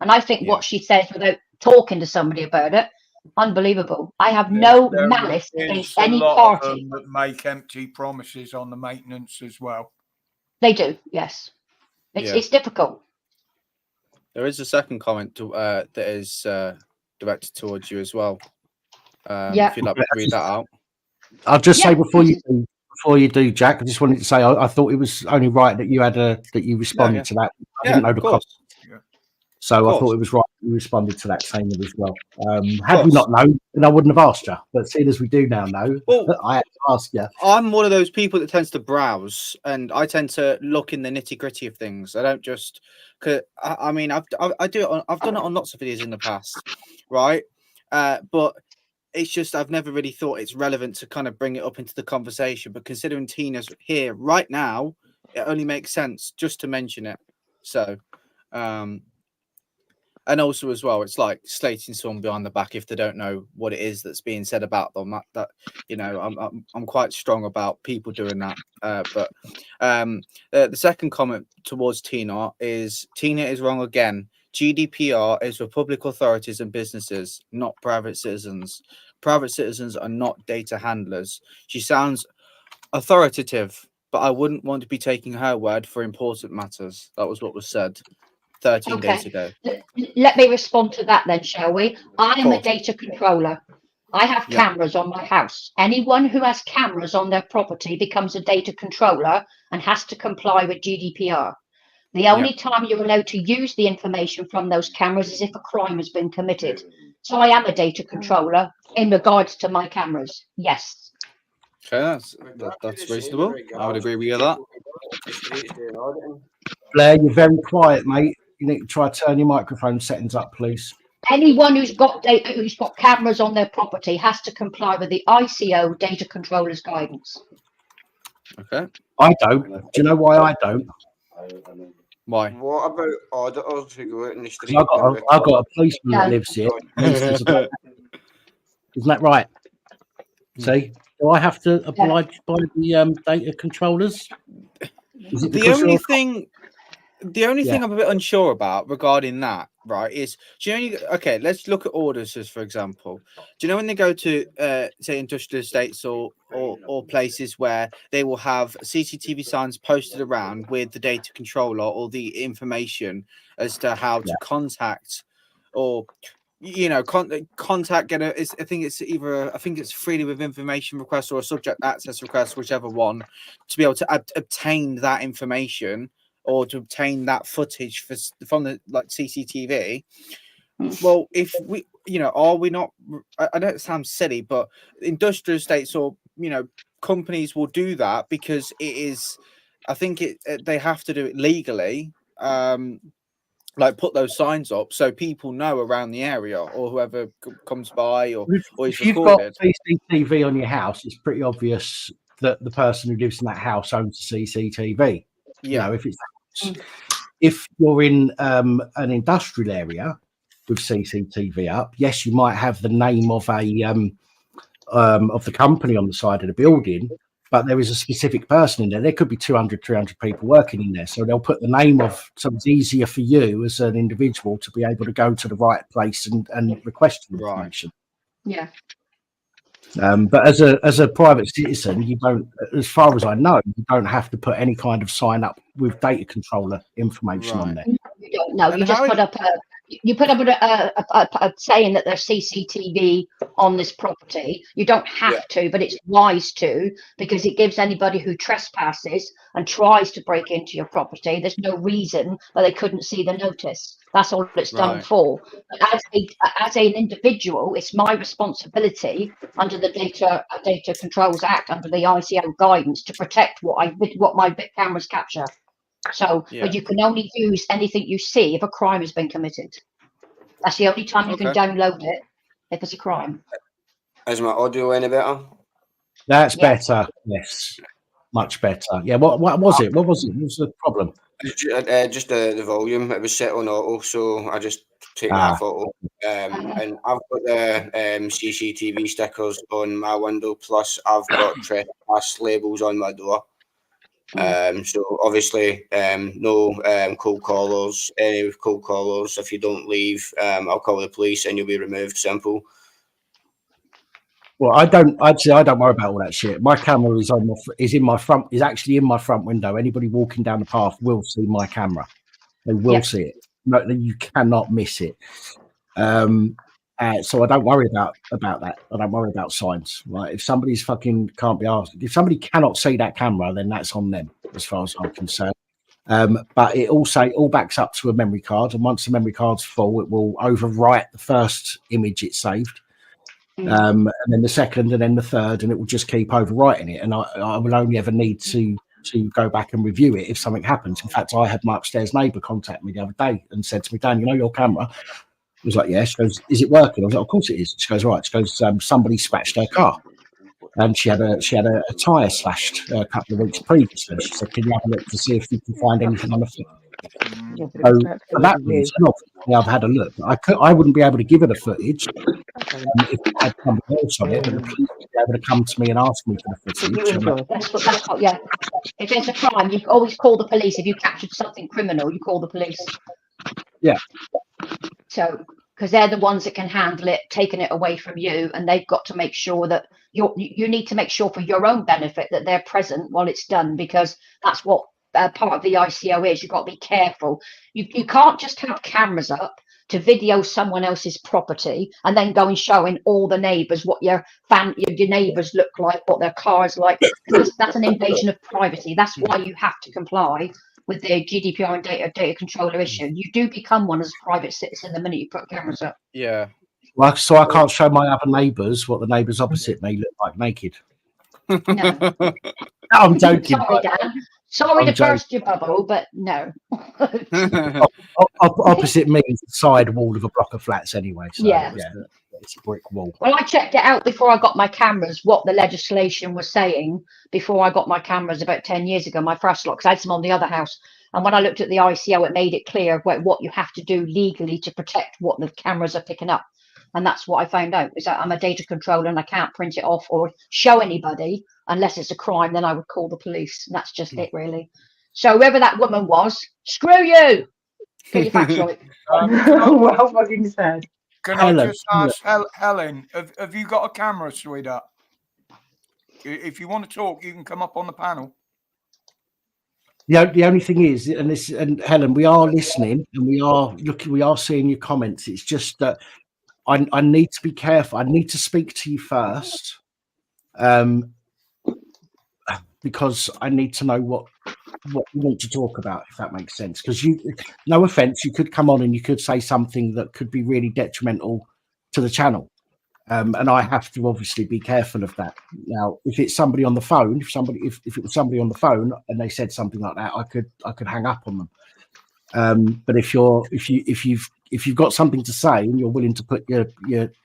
And I think what she says without talking to somebody about it, unbelievable. I have no malice against any party. That make empty promises on the maintenance as well. They do, yes. It's difficult. There is a second comment that is directed towards you as well. If you'd like me to read that out. I'll just say before you do, Jack, I just wanted to say I thought it was only right that you had that you responded to that. I didn't know the cost. So I thought it was right that you responded to that same as well. Had we not known, then I wouldn't have asked you. But seeing as we do now know, I had to ask you. I'm one of those people that tends to browse, and I tend to look in the nitty gritty of things. I don't just, cause I mean, I've done it on lots of videos in the past, right? But it's just I've never really thought it's relevant to kind of bring it up into the conversation. But considering Tina's here right now, it only makes sense just to mention it. So. And also as well, it's like slating someone behind the back if they don't know what it is that's being said about them. That you know, I'm quite strong about people doing that. But the second comment towards Tina is wrong again. GDPR is for public authorities and businesses, not private citizens. Private citizens are not data handlers. She sounds authoritative, but I wouldn't want to be taking her word for important matters. That was what was said 13 days ago. Let me respond to that then, shall we? I am a data controller. I have cameras on my house. Anyone who has cameras on their property becomes a data controller and has to comply with GDPR. The only time you're allowed to use the information from those cameras is if a crime has been committed. So I am a data controller in regards to my cameras. Yes. Okay, that's reasonable. I would agree with that. Blair, you're very quiet, mate. You need to try to turn your microphone settings up, please. Anyone who's got cameras on their property has to comply with the ICO data controller's guidance. Okay. I don't. Do you know why I don't? Why? What about other figure in the street? I've got a policeman that lives here. Isn't that right? See? Do I have to oblige by the data controllers? The only thing I'm a bit unsure about regarding that, right, is okay, let's look at orders as for example. Do you know when they go to say industrial estates or places where they will have CCTV signs posted around with the data controller or the information as to how to contact or contact I think it's freedom of information request or a subject access request, whichever one, to be able to obtain that information or to obtain that footage from the CCTV. Well, if we, are we not? I know it sounds silly, but industrial estates or companies will do that because it is. I think they have to do it legally. Put those signs up so people know around the area or whoever comes by or if you've got CCTV on your house, it's pretty obvious that the person who lives in that house owns the CCTV. If you're in an industrial area with CCTV up, yes, you might have the name of of the company on the side of the building, but there is a specific person in there. There could be 200, 300 people working in there. So they'll put the name of, so it's easier for you as an individual to be able to go to the right place and request information. Yeah. But as a private citizen, you don't, as far as I know, you don't have to put any kind of sign up with data controller information on there. You don't know. You just put up a saying that there's CCTV on this property. You don't have to, but it's wise to, because it gives anybody who trespasses and tries to break into your property, there's no reason why they couldn't see the notice. That's all it's done for. But as an individual, it's my responsibility under the Data Controls Act, under the ICO guidance, to protect what my bit cameras capture. So, but you can only use anything you see if a crime has been committed. That's the only time you can download it, if it's a crime. Is my audio any better? That's better. Yes, much better. Yeah. What was it? What was it? What was the problem? Just the volume. It was set on auto, so I just take that photo. And I've got the CCTV stickers on my window. Plus, I've got trespass labels on my door. So obviously, no cold callers. Any cold callers, if you don't leave, I'll call the police and you'll be removed. Simple. Well, I don't worry about all that shit. My camera is actually in my front window. Anybody walking down the path will see my camera. They will see it. No, you cannot miss it. So I don't worry about that. I don't worry about signs. Right? If somebody's fucking can't be asked, if somebody cannot see that camera, then that's on them, as far as I'm concerned. But it all backs up to a memory card, and once the memory card's full, it will overwrite the first image it saved. And then the second, and then the third, and it will just keep overwriting it. And I will only ever need to go back and review it if something happens. In fact, I had my upstairs neighbour contact me the other day and said to me, Dan, you know your camera? I was like, yeah. She goes, is it working? I was like, of course it is. She goes, right. She goes, somebody scratched her car. And she had a tyre slashed a couple of weeks previously. She said, can you have a look to see if you can find anything on the foot? So for that reason, I've had a look. I wouldn't be able to give her the footage if I had somebody else on it, but the police would be able to come to me and ask me for the footage. That's what, yeah. If it's a crime, you always call the police. If you captured something criminal, you call the police. Yeah. So, because they're the ones that can handle it, taking it away from you, and they've got to make sure that you need to make sure for your own benefit that they're present while it's done, because that's what part of the ICO is. You've got to be careful. You can't just have cameras up to video someone else's property and then go and showing all the neighbours what your neighbours look like, what their cars like. That's an invasion of privacy. That's why you have to comply with the GDPR and data controller issue. You do become one as a private citizen the minute you put cameras up. Yeah. Well, so I can't show my other neighbours what the neighbours opposite me look like naked. No. I'm joking. Sorry, Dan. Sorry to burst your bubble, but no. Opposite me is the side wall of a block of flats anyway. So, yeah, it's a brick wall. Well, I checked it out before I got my cameras, what the legislation was saying before I got my cameras about 10 years ago, my first lot, because I had some on the other house. And when I looked at the ICO, it made it clear what you have to do legally to protect what the cameras are picking up. And that's what I found out, is that I'm a data controller and I can't print it off or show anybody unless it's a crime. Then I would call the police. And that's just it, really. So whoever that woman was, screw you. Get your facts right. Well fucking said. Can I just ask Helen, have you got a camera, sweetheart? If you want to talk, you can come up on the panel. The only thing is, and Helen, we are listening and we are seeing your comments. It's just that I need to be careful. I need to speak to you first, because I need to know what you want to talk about, if that makes sense. Because no offense, you could come on and you could say something that could be really detrimental to the channel, and I have to obviously be careful of that. Now, if it's somebody on the phone, if it was somebody on the phone and they said something like that, I could hang up on them. But if you've got something to say and you're willing to put your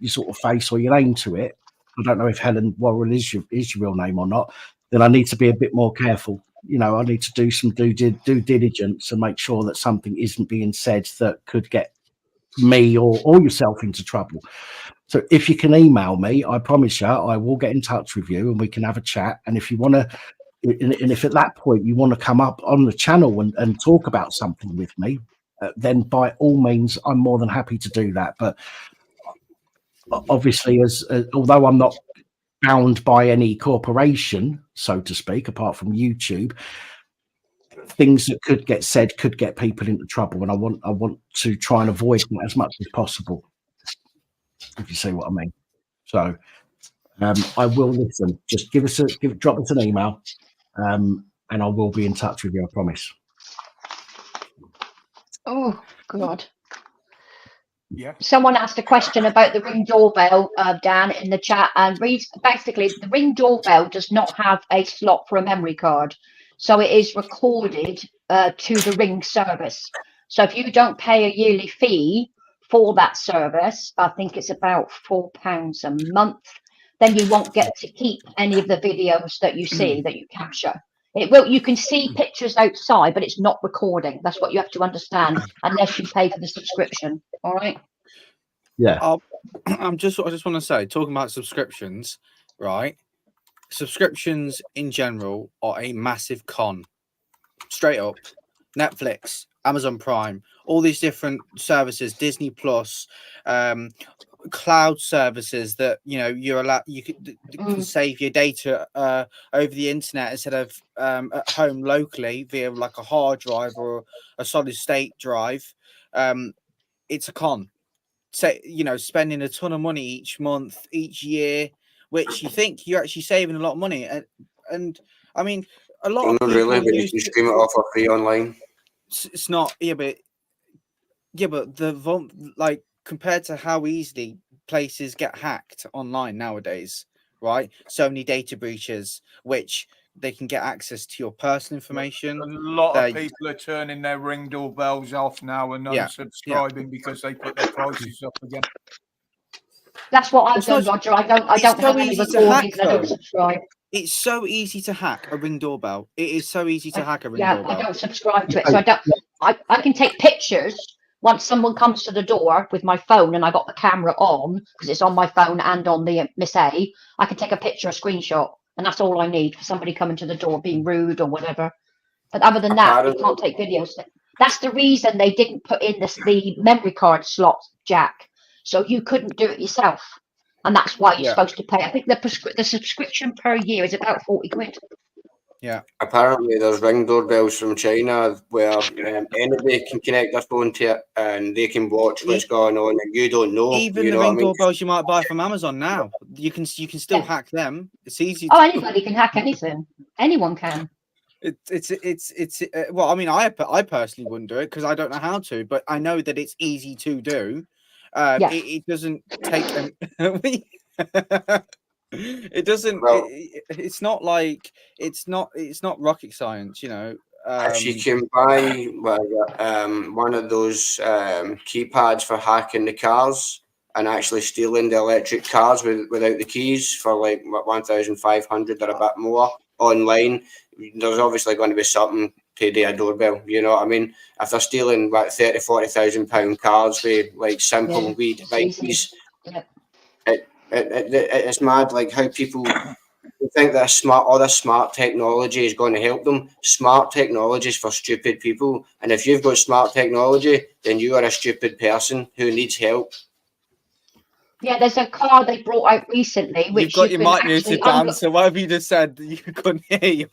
sort of face or your name to it, I don't know if Helen Worrell is your real name or not, then I need to be a bit more careful. I need to do some due diligence and make sure that something isn't being said that could get me or yourself into trouble. So if you can email me, I promise you, I will get in touch with you and we can have a chat. And if you want to, and if at that point you want to come up on the channel and talk about something with me, then by all means, I'm more than happy to do that. But obviously, although I'm not bound by any corporation, so to speak, apart from YouTube, things that could get said could get people into trouble, and I want to try and avoid that as much as possible, if you see what I mean. So I will listen. Just drop us an email, and I will be in touch with you, I promise. Oh God. Yeah. Someone asked a question about the Ring doorbell, Dan, in the chat, and basically the Ring doorbell does not have a slot for a memory card. So it is recorded to the Ring service. So if you don't pay a yearly fee for that service, I think it's about £4 a month, then you won't get to keep any of the videos that you see that you capture. It will. You can see pictures outside, but it's not recording. That's what you have to understand, unless you pay for the subscription. All right. Yeah. I just want to say, talking about subscriptions, right? Subscriptions in general are a massive con. Straight up, Netflix, Amazon Prime, all these different services, Disney Plus, cloud services that you're allowed, you can save your data over the internet instead of at home locally via like a hard drive or a solid state drive. It's a con. Say, spending a ton of money each month, each year, which you think you're actually saving a lot of money, and I mean, a lot of people really, but use you can stream it off for free online. It's not, but like compared to how easily places get hacked online nowadays, right? So many data breaches, which they can get access to your personal information. A lot of people are turning their Ring doorbells off now and unsubscribing because they put their prices up again. That's what I've done, Roger. I don't have any recordings. I don't subscribe. It's so easy to hack a Ring doorbell. It is so easy to hack a Ring doorbell. I don't subscribe to it, so I don't. I can take pictures once someone comes to the door with my phone and I got the camera on because it's on my phone and on the Miss A. I can take a picture, a screenshot, and that's all I need for somebody coming to the door being rude or whatever. But other than that, you can't take videos. That's the reason they didn't put in the memory card slot jack, so you couldn't do it yourself. And that's why you're supposed to pay. I think the subscription per year is about 40 quid. Yeah. Apparently, there's Ring doorbells from China where anybody can connect their phone to it and they can watch what's going on, and you don't know. Even the Ring doorbells you might buy from Amazon now, you can still hack them. It's easy. Anybody can hack anything. Anyone can. It's well, I mean, I personally wouldn't do it because I don't know how to, but I know that it's easy to do. It doesn't take it doesn't. It's not like it's not rocket science, If you can buy one of those keypads for hacking the cars and actually stealing the electric cars without the keys for like 1,500 or a bit more online, there's obviously going to be something to do a doorbell. You know what I mean? If they're stealing like 30,000-40,000 pound cars with like simple wee devices, it's mad. Like how people think that all this smart technology is going to help them. Smart technology is for stupid people, and if you've got smart technology, then you are a stupid person who needs help. Yeah, there's a car they brought out recently. Which you've got your mic muted down, so whatever you just said, you couldn't hear you.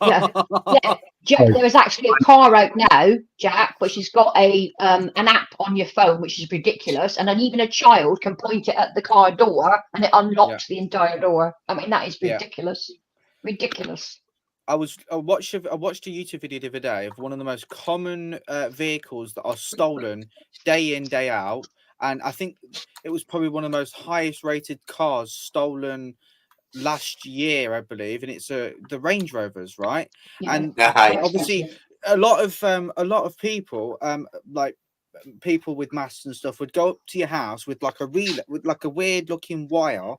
Jack, there is actually a car out now, Jack, which has got an app on your phone, which is ridiculous, and then even a child can point it at the car door, and it unlocks the entire door. I mean, that is ridiculous. Ridiculous. I watched a YouTube video the other day of one of the most common vehicles that are stolen day in, day out. And I think it was probably one of the most highest rated cars stolen last year, I believe. And it's the Range Rovers, right? Yeah. And obviously a lot of people, like people with masks and stuff, would go up to your house with like a relay, with like a weird looking wire,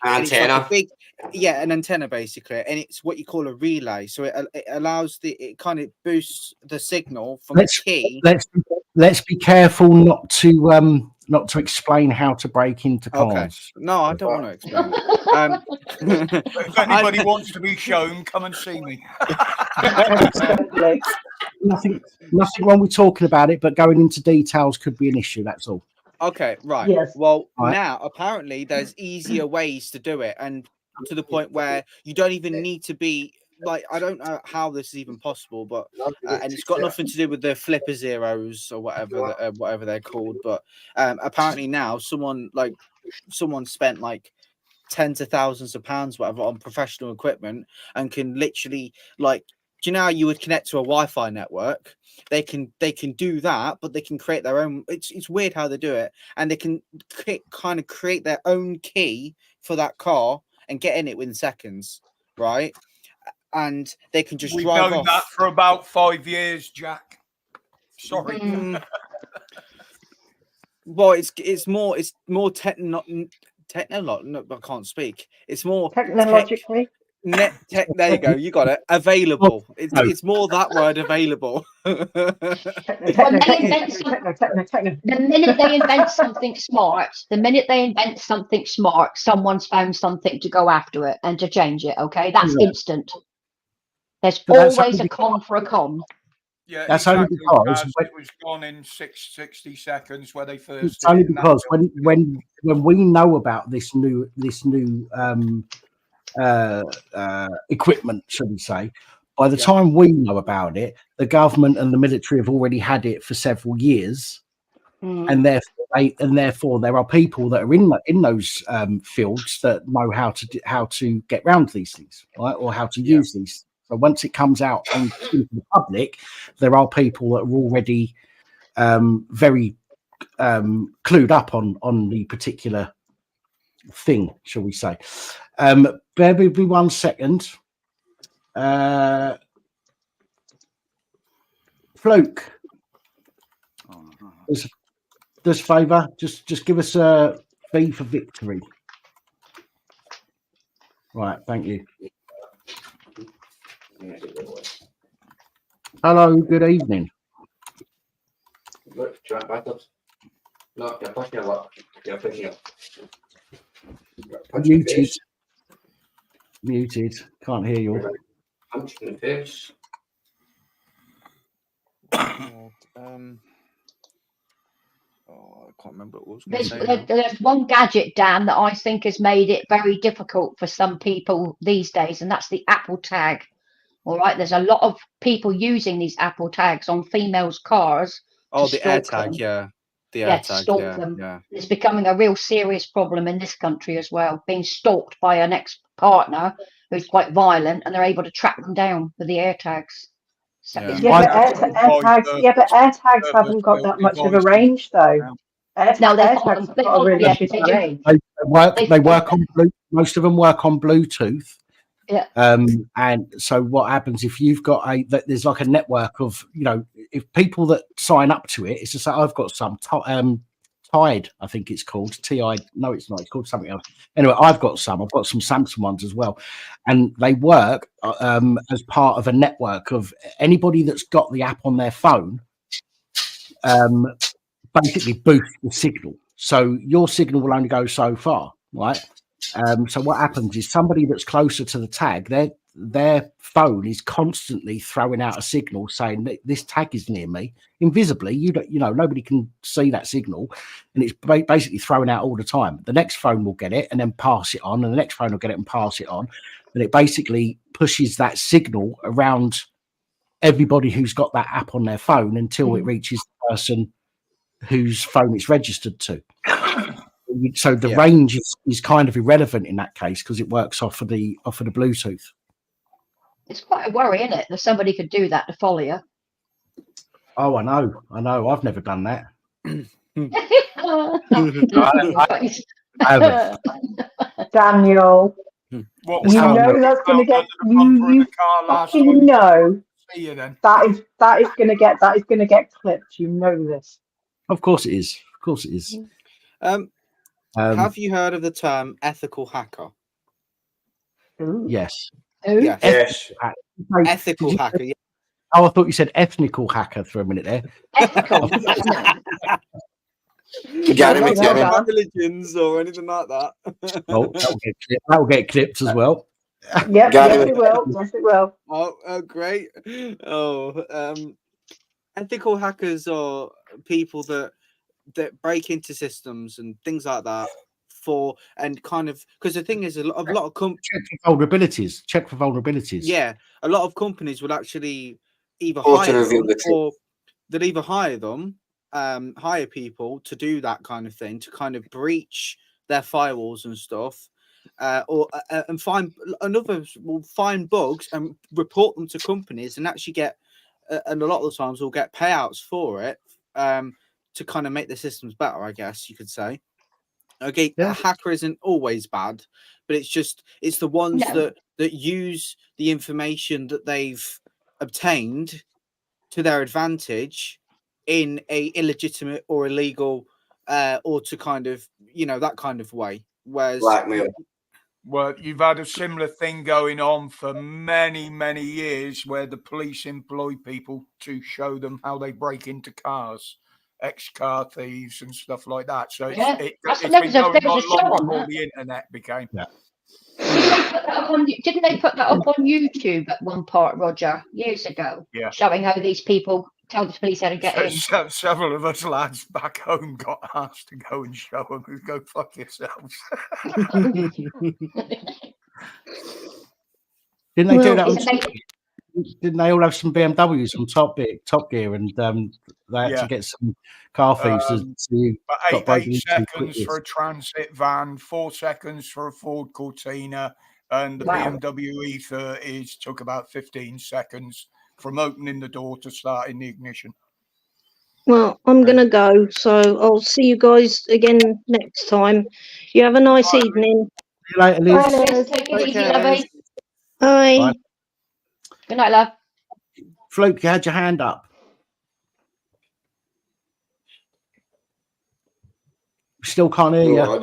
antenna. Like an antenna basically, and it's what you call a relay. So it allows it kind of boosts the signal from the key. Let's be careful not to explain how to break into cars. Okay. No, I don't want to explain. If anybody wants to be shown, come and see me. Nothing wrong with talking about it, but going into details could be an issue. That's all. Okay, right. Yes. Well, now apparently there's easier ways to do it, and to the point where you don't even need to be like, I don't know how this is even possible, but and it's got nothing to do with the flipper zeros or whatever they're called. But apparently now someone spent like tens of thousands of pounds, whatever, on professional equipment and can literally like. Do you know how you would connect to a Wi-Fi network? They can do that, but they can create their own. It's weird how they do it, and they can create their own key for that car and get in it within seconds, right? and they can just We've drive known off. that for about 5 years, Jack. Sorry. Well, it's more techno. No, I can't speak. It's more technologically. There you go. You got it. Available. It's more that word, available. The minute they invent something smart, someone's found something to go after it and to change it. Okay, that's instant. There's always a con for a con. Yeah, that's exactly, only because it was gone in 60 seconds where they first. It's only because when we know about this new equipment, should we say, by the time we know about it, the government and the military have already had it for several years, and therefore there are people that are in those fields that know how to get around these things, right, or how to use these. So once it comes out into the public, there are people that are already very clued up on the particular thing, shall we say. Bear with me 1 second. Fluke, does favour, just give us a V for victory. Right, thank you. Hello, good evening. Muted. Can't hear you. I can't remember what There's one gadget, Dan, that I think has made it very difficult for some people these days, and that's the Apple tag. All right, there's a lot of people using these Apple tags on females' cars. Oh, the AirTag, yeah. The AirTag, stalk them. Yeah. It's becoming a real serious problem in this country as well, being stalked by an ex-partner who's quite violent, and they're able to track them down with the AirTags. So but AirTags haven't got that much of a range, though. AirTags have got a really shitty range. They work on most of them work on Bluetooth. Yeah. And so what happens if you've got there's like a network of, if people that sign up to it, it's just like I've got some Tide, I think it's called TI. No, it's not. It's called something else. Anyway, I've got some Samsung ones as well, and they work as part of a network of anybody that's got the app on their phone. Basically boost the signal, so your signal will only go so far, right? So what happens is somebody that's closer to the tag, their phone is constantly throwing out a signal saying that this tag is near me, invisibly. Nobody can see that signal, and it's basically throwing out all the time. The next phone will get it and then pass it on, and the next phone will get it and pass it on, and it basically pushes that signal around everybody who's got that app on their phone until it reaches the person whose phone it's registered to. So the range is kind of irrelevant in that case because it works off of the Bluetooth. It's quite a worry, isn't it, that somebody could do that to follow you? Oh, I know. I've never done that. I haven't. Daniel, that's going to get you fucking know that is going to get clipped. You know this. Of course it is. Have you heard of the term ethical hacker? Yes. Yes. Ethical hacker. Yeah. Oh, I thought you said ethnical hacker for a minute there. Ethical. Religions or anything like that. Oh, that'll get clipped as well. Yep, yes it will. Yes it will. Oh, great. Ethical hackers are people that break into systems and things like that because the thing is a lot of check for vulnerabilities. Yeah, a lot of companies will actually either hire them or they'll either hire them, hire people to do that kind of thing, to kind of breach their firewalls and stuff, and others will find bugs and report them to companies and actually get, and a lot of the times will get payouts for it, to kind of make the systems better, I guess you could say. Okay, a hacker isn't always bad, but it's the ones that use the information that they've obtained to their advantage in a illegitimate or illegal or to kind of, that kind of way. Whereas blackmail. Well, you've had a similar thing going on for many, many years where the police employ people to show them how they break into cars, ex-car thieves and stuff like that. So it's been going on long before the internet became. Yeah. Didn't they put that up on YouTube at one part, Roger, years ago? Yeah. Showing how these people tell the police how to get in. Several of us lads back home got asked to go and show them who go fuck yourselves. Didn't they do that? Didn't they all have some BMWs from Top Gear, and they had to get some car thieves to 8 seconds for a transit van, 4 seconds for a Ford Cortina, and the BMW E30s took about 15 seconds from opening the door to starting the ignition. Well, I'm going to go, so I'll see you guys again next time. You have a nice evening. See you later, Liz. Take it easy, lovey. Bye. Good night, love. Fluke, you had your hand up. Still can't hear you.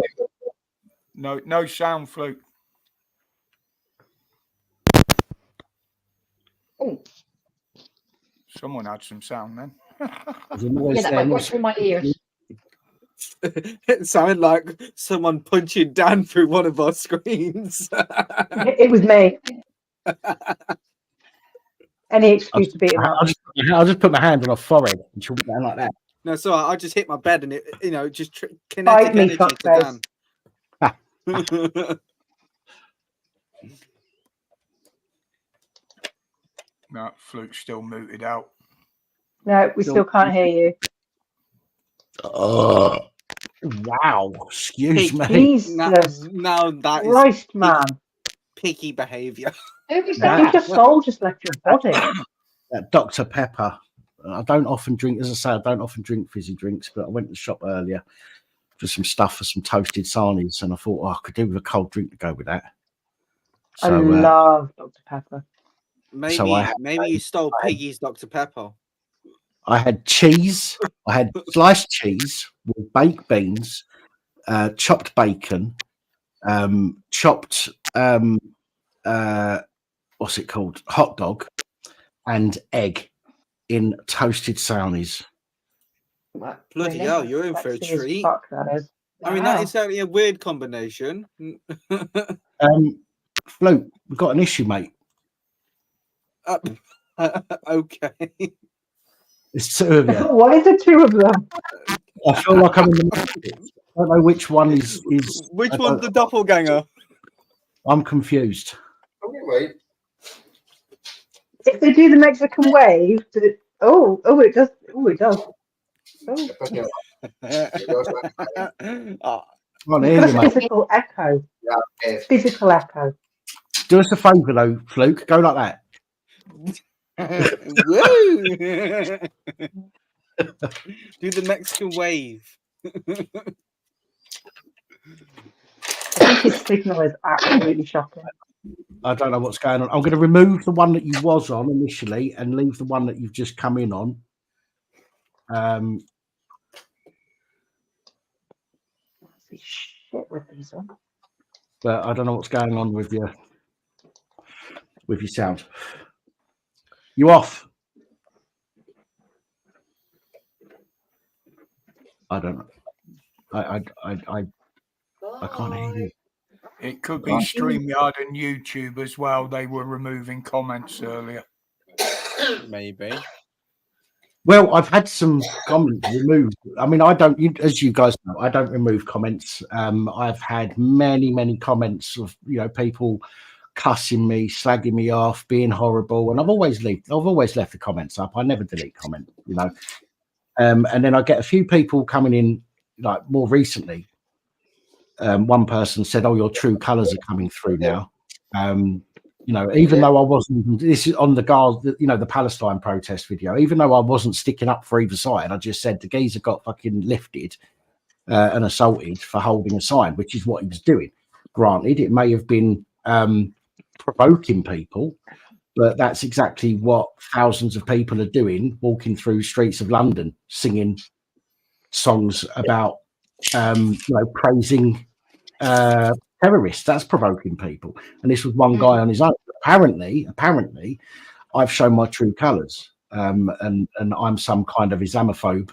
No sound, Fluke. Oh. Someone had some sound then. That might go through my ears. It sounded like someone punching Dan through one of our screens. It was me. Any excuse to beat him up. I'll just put my hand on her forehead and she'll be down like that. No, so I just hit my bed and it, just kinetic Bite me, energy to Dan. No, Fluke's still mooted out. No, we still can't hear you. Wow. Excuse me. Jesus. Now that is Christ, man. Picky behaviour. You just soul just left your body. Dr. Pepper. I don't often drink, as I say, I don't often drink fizzy drinks, but I went to the shop earlier for some stuff for some toasted sarnies, and I thought, I could do with a cold drink to go with that. So, I love Dr. Pepper. Maybe you stole Piggy's Dr. Pepper. I had cheese. I had sliced cheese with baked beans, chopped bacon, chopped what's it called? Hot dog and egg in toasted sarnies. Bloody hell, you're in for a treat. Fuck, that is. I mean, that is certainly a weird combination. Luke, we've got an issue, mate. Okay. It's two of you. Why is it two of them? I feel like I'm in the market. I don't know which one is which one's the doppelganger? I'm confused. Okay, wait. If they do the Mexican wave, it does. Oh, it does. Physical echo. Yeah. Physical echo. Do us a favour though, Fluke. Go like that. Do the Mexican wave. I think his signal is absolutely shocking. I don't know what's going on. I'm going to remove the one that you was on initially and leave the one that you've just come in on. Shit with these on. But I don't know what's going on with your sound. You off? I don't know. I can't hear you. It could be StreamYard and YouTube as well. They were removing comments earlier. Maybe. Well, I've had some comments removed. I mean, I don't, as you guys know, I don't remove comments. I've had many comments of people cussing me, slagging me off, being horrible, and I've always left the comments up. I never delete comment, and then I get a few people coming in, like more recently. One person said, "Oh, your true colours are coming through now." Even though I wasn't, this is on the the Palestine protest video, even though I wasn't sticking up for either side, I just said the geezer got fucking lifted. and assaulted for holding a sign, which is what he was doing. Granted, it may have been provoking people, but that's exactly what thousands of people are doing, walking through streets of London, singing songs about, praising terrorists. That's provoking people. And this was one guy on his own. Apparently, I've shown my true colours, and I'm some kind of Islamophobe,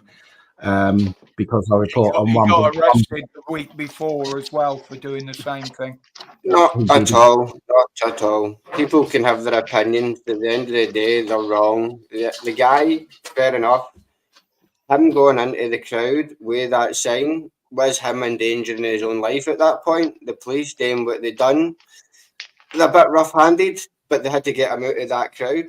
because I report on one. He got arrested the week before as well for doing the same thing. Not at all. Not at all. People can have their opinions. At the end of the day, they're wrong. The guy, fair enough. Him going into the crowd with that sign was him endangering his own life at that point. The police doing what they done. They're a bit rough-handed, but they had to get him out of that crowd,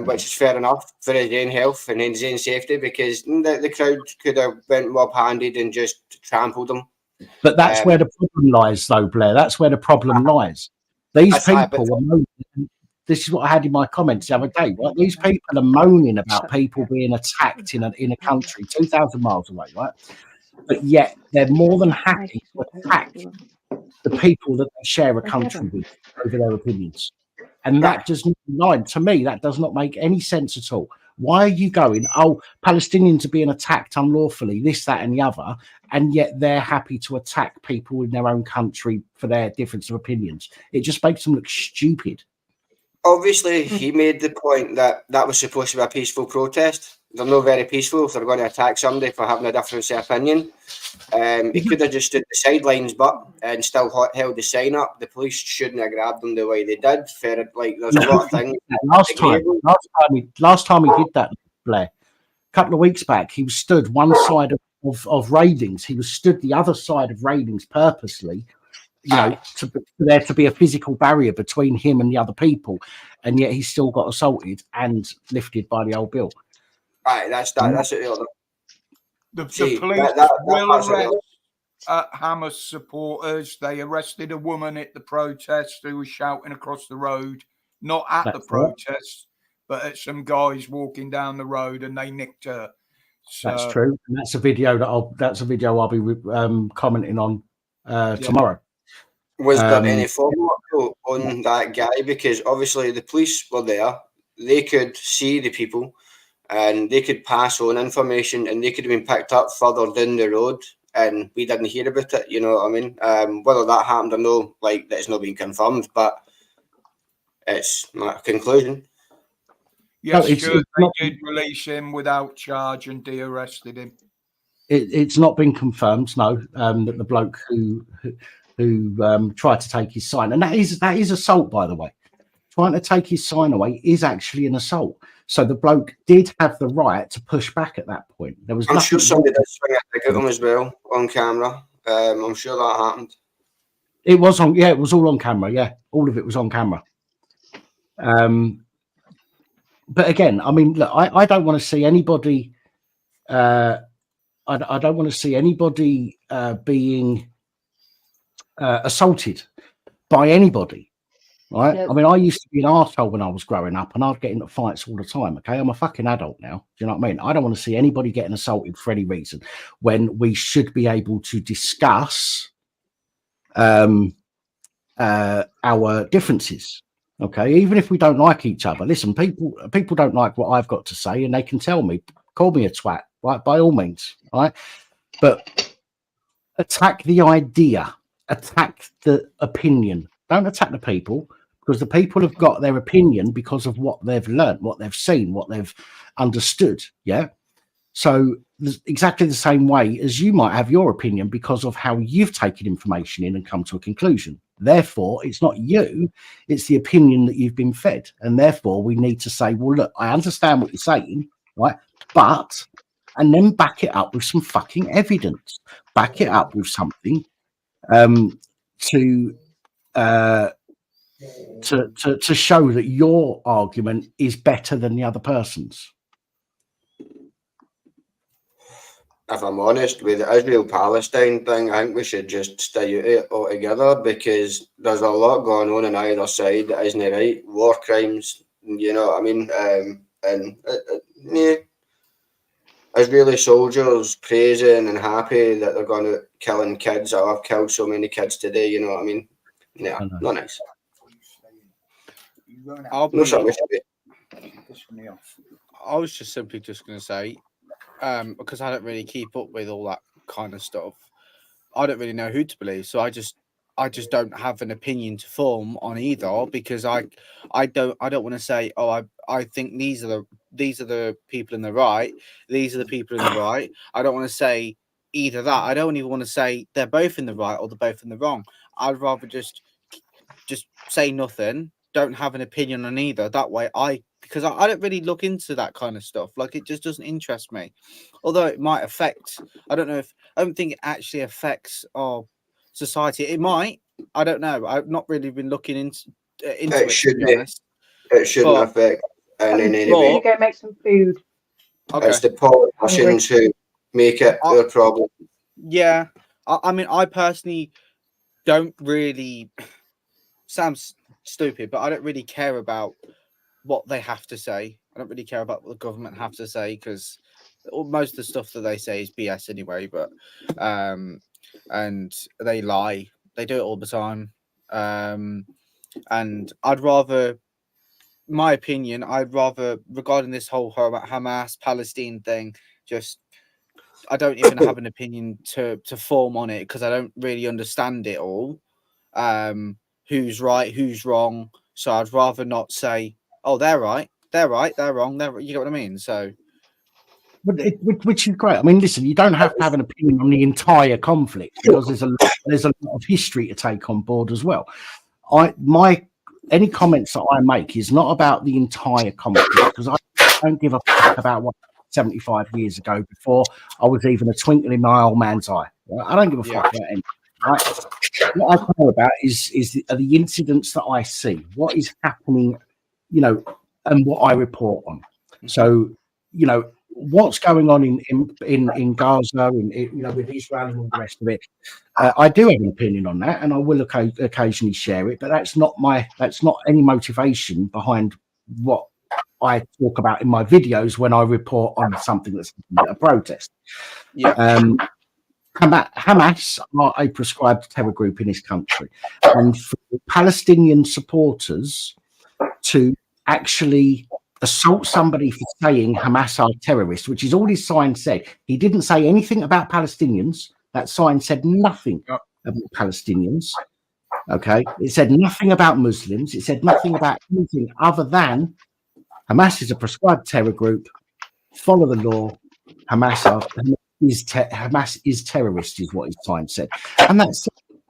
which is fair enough for his own health and his own safety, because the crowd could have went mob-handed and just trampled him. But that's where the problem lies, though, Blair. That's where the problem lies. These people are moaning. This is what I had in my comments the other day. Right? These people are moaning about people being attacked in a country 2,000 miles away, right? But yet they're more than happy to attack the people that they share a country with over their opinions. And that does not lie. To me, that does not make any sense at all. Why are you going, Palestinians are being attacked unlawfully, this, that, and the other, and yet they're happy to attack people in their own country for their difference of opinions? It just makes them look stupid. Obviously, he made the point that was supposed to be a peaceful protest. They're not very peaceful if they're going to attack somebody for having a difference of opinion. He could have just stood the sidelines, and still held the sign up. The police shouldn't have grabbed them the way they did. There's a lot of things. Last time he did that, Blair, a couple of weeks back, he was stood one side of railings. He was stood the other side of railings purposely, for there to be a physical barrier between him and the other people, and yet he still got assaulted and lifted by the old bill. Right, that's it. The police will arrest Hamas supporters. They arrested a woman at the protest who was shouting across the road, not at the protest, but at some guys walking down the road, and they nicked her. So, that's true, and that's a video I'll be commenting on tomorrow. Was there any follow-up on that guy? Because obviously the police were there. They could see the people and they could pass on information, and they could have been picked up further down the road, and we didn't hear about it. You know what I mean? Whether that happened or no, that's not been confirmed, but it's my conclusion. Yes, they did release him without charge and de-arrested him. It's not been confirmed, no, that the bloke who tried to take his sign, and that is assault, by the way. Trying to take his sign away is actually an assault. So the bloke did have the right to push back at that point. There was. I'm sure somebody did swing a dig at him as well on camera. I'm sure that happened. It was on. Yeah, it was all on camera. Yeah, all of it was on camera. But again, I mean, look, I don't want to see anybody. I don't want to see anybody being assaulted by anybody. Right? Yep. I mean, I used to be an arsehole when I was growing up, and I'd get into fights all the time. Okay, I'm a fucking adult now. Do you know what I mean? I don't want to see anybody getting assaulted for any reason when we should be able to discuss our differences. Okay, even if we don't like each other. Listen, people don't like what I've got to say, and they can tell me, call me a twat, right? By all means, right? But attack the idea, attack the opinion. Don't attack the people, because the people have got their opinion because of what they've learned, what they've seen, what they've understood. Yeah. So exactly the same way as you might have your opinion because of how you've taken information in and come to a conclusion. Therefore, it's not you, it's the opinion that you've been fed. And therefore, we need to say, well, look, I understand what you're saying, right? But, and then back it up with some fucking evidence. Back it up with something to show that your argument is better than the other person's. If I'm honest, with the Israel-Palestine thing, I think we should just stay out of it altogether, because there's a lot going on either side that isn't right. War crimes, you know what I mean? Yeah. Israeli soldiers praising and happy that they're going to killing kids. Oh, I've killed so many kids today. You know what I mean? Yeah, not nice. I was just simply just going to say, because I don't really keep up with all that kind of stuff. I don't really know who to believe, so I just don't have an opinion to form on either, because I don't want to say, oh, I think these are the people in the right, these are the people in the right. I don't want to say either that. I don't even want to say they're both in the right or they're both in the wrong. I'd rather just say nothing, don't have an opinion on either. That way because I don't really look into that kind of stuff. Like, it just doesn't interest me. Although it might affect, I don't think it actually affects our society. It might. I don't know. I've not really been looking into it, to be honest. It shouldn't affect in any way. You go make some food. Okay. It's the politicians who make it their problem. Yeah. I mean, I personally don't really... Sounds stupid, but I don't really care about what they have to say. I don't really care about what the government have to say, because most of the stuff that they say is BS anyway. But and they lie. They do it all the time. And I'd rather, my opinion, regarding this whole Hamas Palestine thing, I don't even have an opinion to form on it, because I don't really understand it all. Who's right, who's wrong. So I'd rather not say, oh, they're right, they're wrong, you get what I mean? So, which is great. I mean, listen, you don't have to have an opinion on the entire conflict, because there's a lot of history to take on board as well. Any comments that I make is not about the entire conflict, because I don't give a fuck about what 75 years ago, before I was even a twinkle in my old man's eye. Right? I don't give a fuck about anything. Right? What I care about is the incidents that I see, what is happening, and what I report on. So, what's going on in Gaza, with Israel and all the rest of it. I do have an opinion on that, and I will occasionally share it. But that's not any motivation behind what I talk about in my videos when I report on something that's a protest. Yeah. Hamas are a prescribed terror group in this country, and for Palestinian supporters to actually assault somebody for saying Hamas are terrorists, which is all his sign said. He didn't say anything about Palestinians. That sign said nothing about Palestinians. Okay, it said nothing about Muslims. It said nothing about anything other than Hamas is a prescribed terror group. Follow the law. Hamas is terrorist, is what his sign said,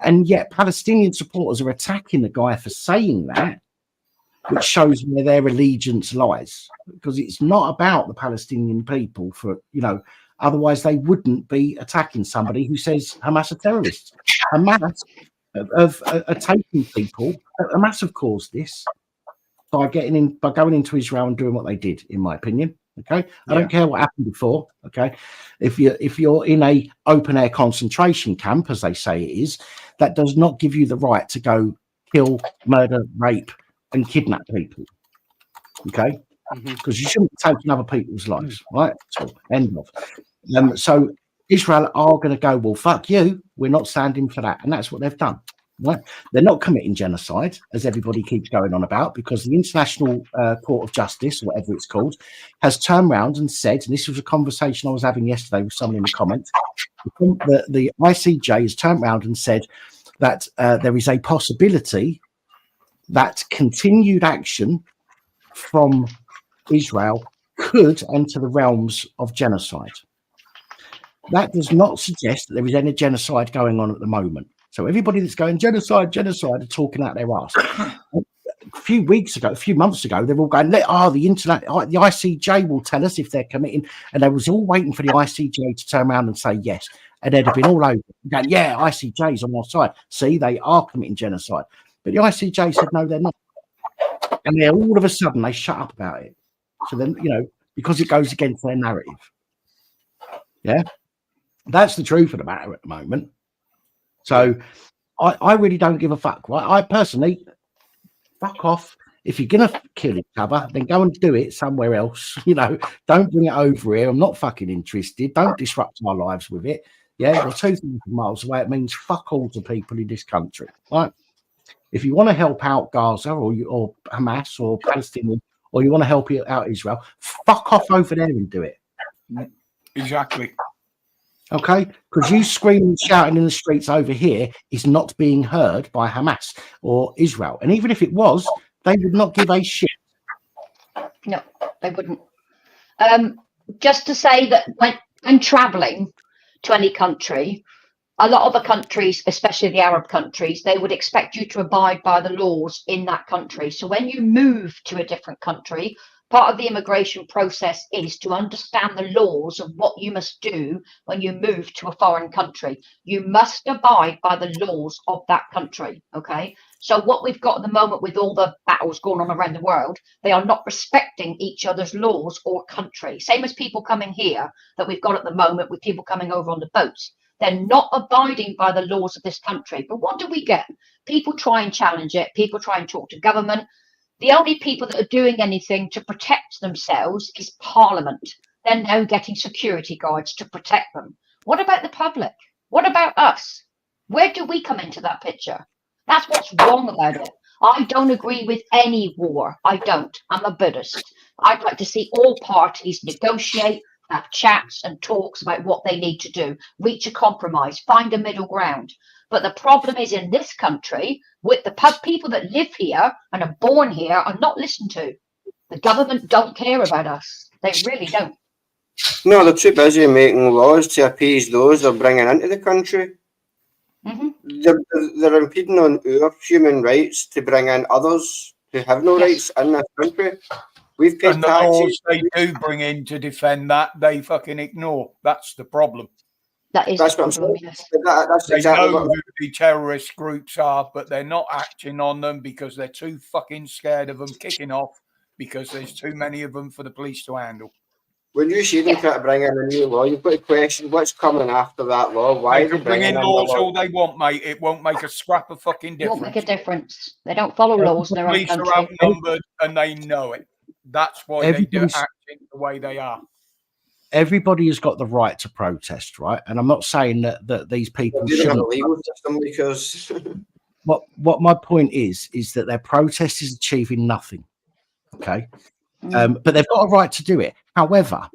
and yet Palestinian supporters are attacking the guy for saying that, which shows where their allegiance lies, because it's not about the Palestinian people. Otherwise they wouldn't be attacking somebody who says Hamas are terrorists. Hamas are taking people. Hamas have caused this by going into Israel and doing what they did, in my opinion. Okay, I don't care what happened before. Okay, if you're in a open air concentration camp, as they say it is, that does not give you the right to go kill, murder, rape, and kidnap people. Okay, because you shouldn't be taking other people's lives, right? So end of. So Israel are going to go, well, fuck you. We're not standing for that, and that's what they've done. Right? They're not committing genocide, as everybody keeps going on about, because the International Court of Justice, whatever it's called, has turned around and said, and this was a conversation I was having yesterday with someone in the comments, the ICJ has turned around and said that there is a possibility that continued action from Israel could enter the realms of genocide. That does not suggest that there is any genocide going on at the moment. So everybody that's going genocide are talking out their ass. A few months ago, they're all going, the ICJ will tell us if they're committing, and they was all waiting for the ICJ to turn around and say yes. And they'd have been all over going, yeah, ICJ's on our side. See, they are committing genocide. But the ICJ said, no, they're not. And then all of a sudden they shut up about it. So then, because it goes against their narrative. Yeah. That's the truth of the matter at the moment. So I really don't give a fuck. Right? I personally, fuck off If you're going to kill each other, then go and do it somewhere else. You know, don't bring it over here. I'm not fucking interested. Don't disrupt our lives with it. Yeah, you're 2,000 miles away. It means fuck all to people in this country, right? If you want to help out Gaza or Hamas or Palestinian, or you want to help out Israel, fuck off over there and do it. Exactly. Okay, because you screaming and shouting in the streets over here is not being heard by Hamas or Israel. And even if it was, they would not give a shit. No, they wouldn't. Just to say that when traveling to any country, a lot of the countries, especially the Arab countries, they would expect you to abide by the laws in that country. So when you move to a different country, part of the immigration process is to understand the laws of what you must do when you move to a foreign country. You must abide by the laws of that country. Okay. So what we've got at the moment with all the battles going on around the world, they are not respecting each other's laws or country. Same as people coming here that we've got at the moment with people coming over on the boats. They're not abiding by the laws of this country. But what do we get? People try and challenge it. People try and talk to government. The only people that are doing anything to protect themselves is Parliament. They're now getting security guards to protect them. What about the public? What about us? Where do we come into that picture? That's what's wrong about it. I don't agree with any war. I don't. I'm a Buddhist. I'd like to see all parties negotiate, have chats and talks about what they need to do, reach a compromise, find a middle ground. But the problem is in this country, with the people that live here and are born here are not listened to. The government don't care about us. They really don't. No, they're too busy making laws to appease those they're bringing into the country. They're impeding on our human rights to bring in others who have no rights in this country. We've paid and the laws they do bring in to defend that, they fucking ignore. That's the problem. That's what I'm saying. Yes. That's they exactly know who the terrorist groups are, but they're not acting on them because they're too fucking scared of them kicking off because there's too many of them for the police to handle. When you see them try to bring in a new law, you've got to question what's coming after that law. Why they can bring in laws all they want, mate. It won't make a scrap of fucking difference. Won't make a difference. They don't follow laws in their own country. The police are outnumbered and they know it. That's why they do acting the way they are. Everybody has got the right to protest, right? And I'm not saying that these people shouldn't. Have a legal system because what my point is that their protest is achieving nothing. Okay, but they've got a right to do it. However,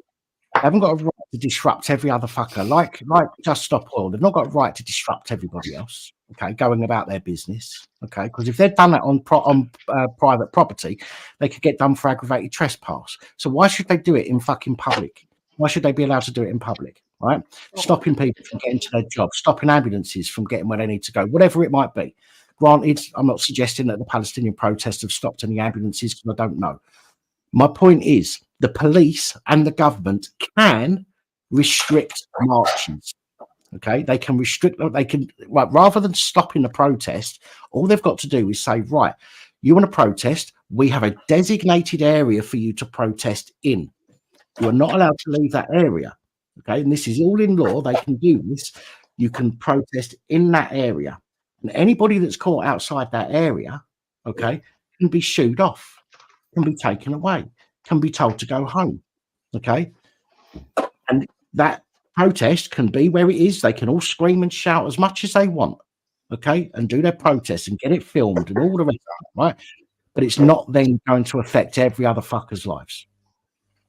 they haven't got a right to disrupt every other fucker. Like Just Stop Oil, they've not got a right to disrupt everybody else. Okay, going about their business. Okay, because if they'd done that on private property, they could get done for aggravated trespass. So why should they do it in fucking public? Why should they be allowed to do it in public? Right? Stopping people from getting to their jobs, stopping ambulances from getting where they need to go, whatever it might be. Granted, I'm not suggesting that the Palestinian protests have stopped any ambulances because I don't know. My point is the police and the government can restrict marches. Okay, they can restrict. They can, right, rather than stopping the protest, all they've got to do is say, right, you want to protest? We have a designated area for you to protest in. You are not allowed to leave that area. Okay, and this is all in law. They can do this. You can protest in that area, and anybody that's caught outside that area, okay, can be shooed off, can be taken away, can be told to go home. Okay, and that protest can be where it is. They can all scream and shout as much as they want, okay, and do their protest and get it filmed and all the rest of it, right? But it's not then going to affect every other fucker's lives.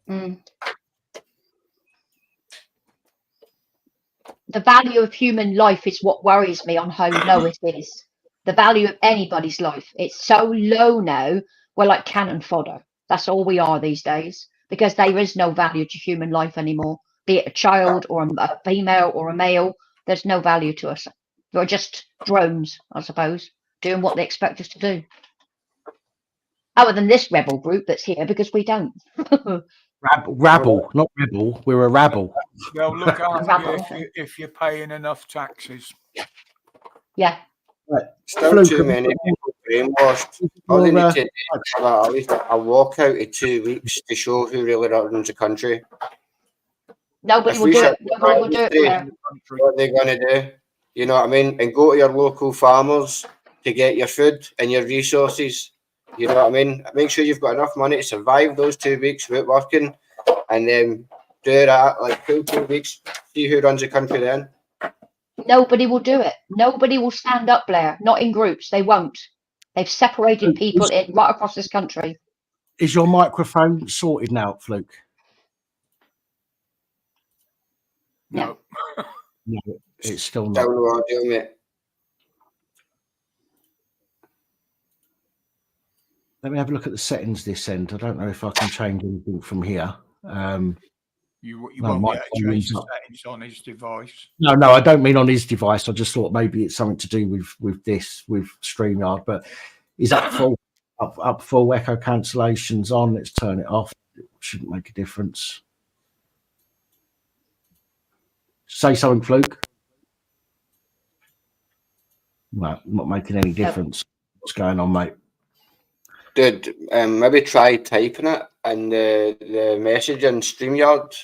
The value of human life is what worries me on how low it is. The value of anybody's life. It's so low now, we're like cannon fodder. That's all we are these days because there is no value to human life anymore. Be it a child or a female or a male, there's no value to us. We're just drones, I suppose, doing what they expect us to do. Other than this rebel group that's here because we don't. Rabble, not rebel. We're a rabble. They'll look after you if you're paying enough taxes. Yeah. Right. Still too many people brainwashed. All they need to do is have at least a walkout of 2 weeks to show who really runs the country. Nobody will do it. Nobody will do it. What are they going to do? You know what I mean? And go to your local farmers to get your food and your resources. You know what I mean? Make sure you've got enough money to survive those 2 weeks without working, and then do that like full 2 weeks. See who runs the country then. Nobody will do it. Nobody will stand up, Blair. Not in groups. They won't. They've separated people right across this country. Is your microphone sorted now, Fluke? No. No, it's still not. Don't know what to do, mate. Let me have a look at the settings this end. I don't know if I can change anything from here. You No, won't my get a change phone's settings on his device. No, I don't mean on his device. I just thought maybe it's something to do with this, with StreamYard. But is that full? Up full echo cancellations on. Let's turn it off. It shouldn't make a difference. Say something, Fluke. No, not making any difference. What's going on, mate? Dude, maybe try typing it in the message in StreamYard,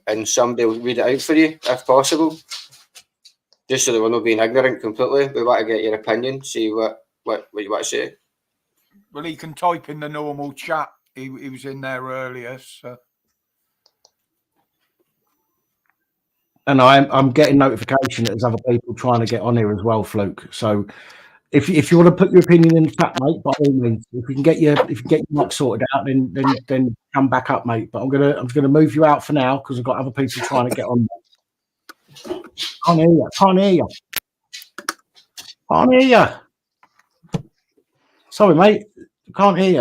and somebody will read it out for you if possible. Just so that we're not being ignorant completely. We want to get your opinion, see what you want to say. Well, he can type in the normal chat. He was in there earlier, so. And I'm getting notification that there's other people trying to get on here as well, Fluke. So if you want to put your opinion in the chat, mate, by all means, if you can get your mic sorted out, then come back up, mate. But I'm gonna move you out for now because I've got other people trying to get on. Can't hear you. Sorry, mate. Can't hear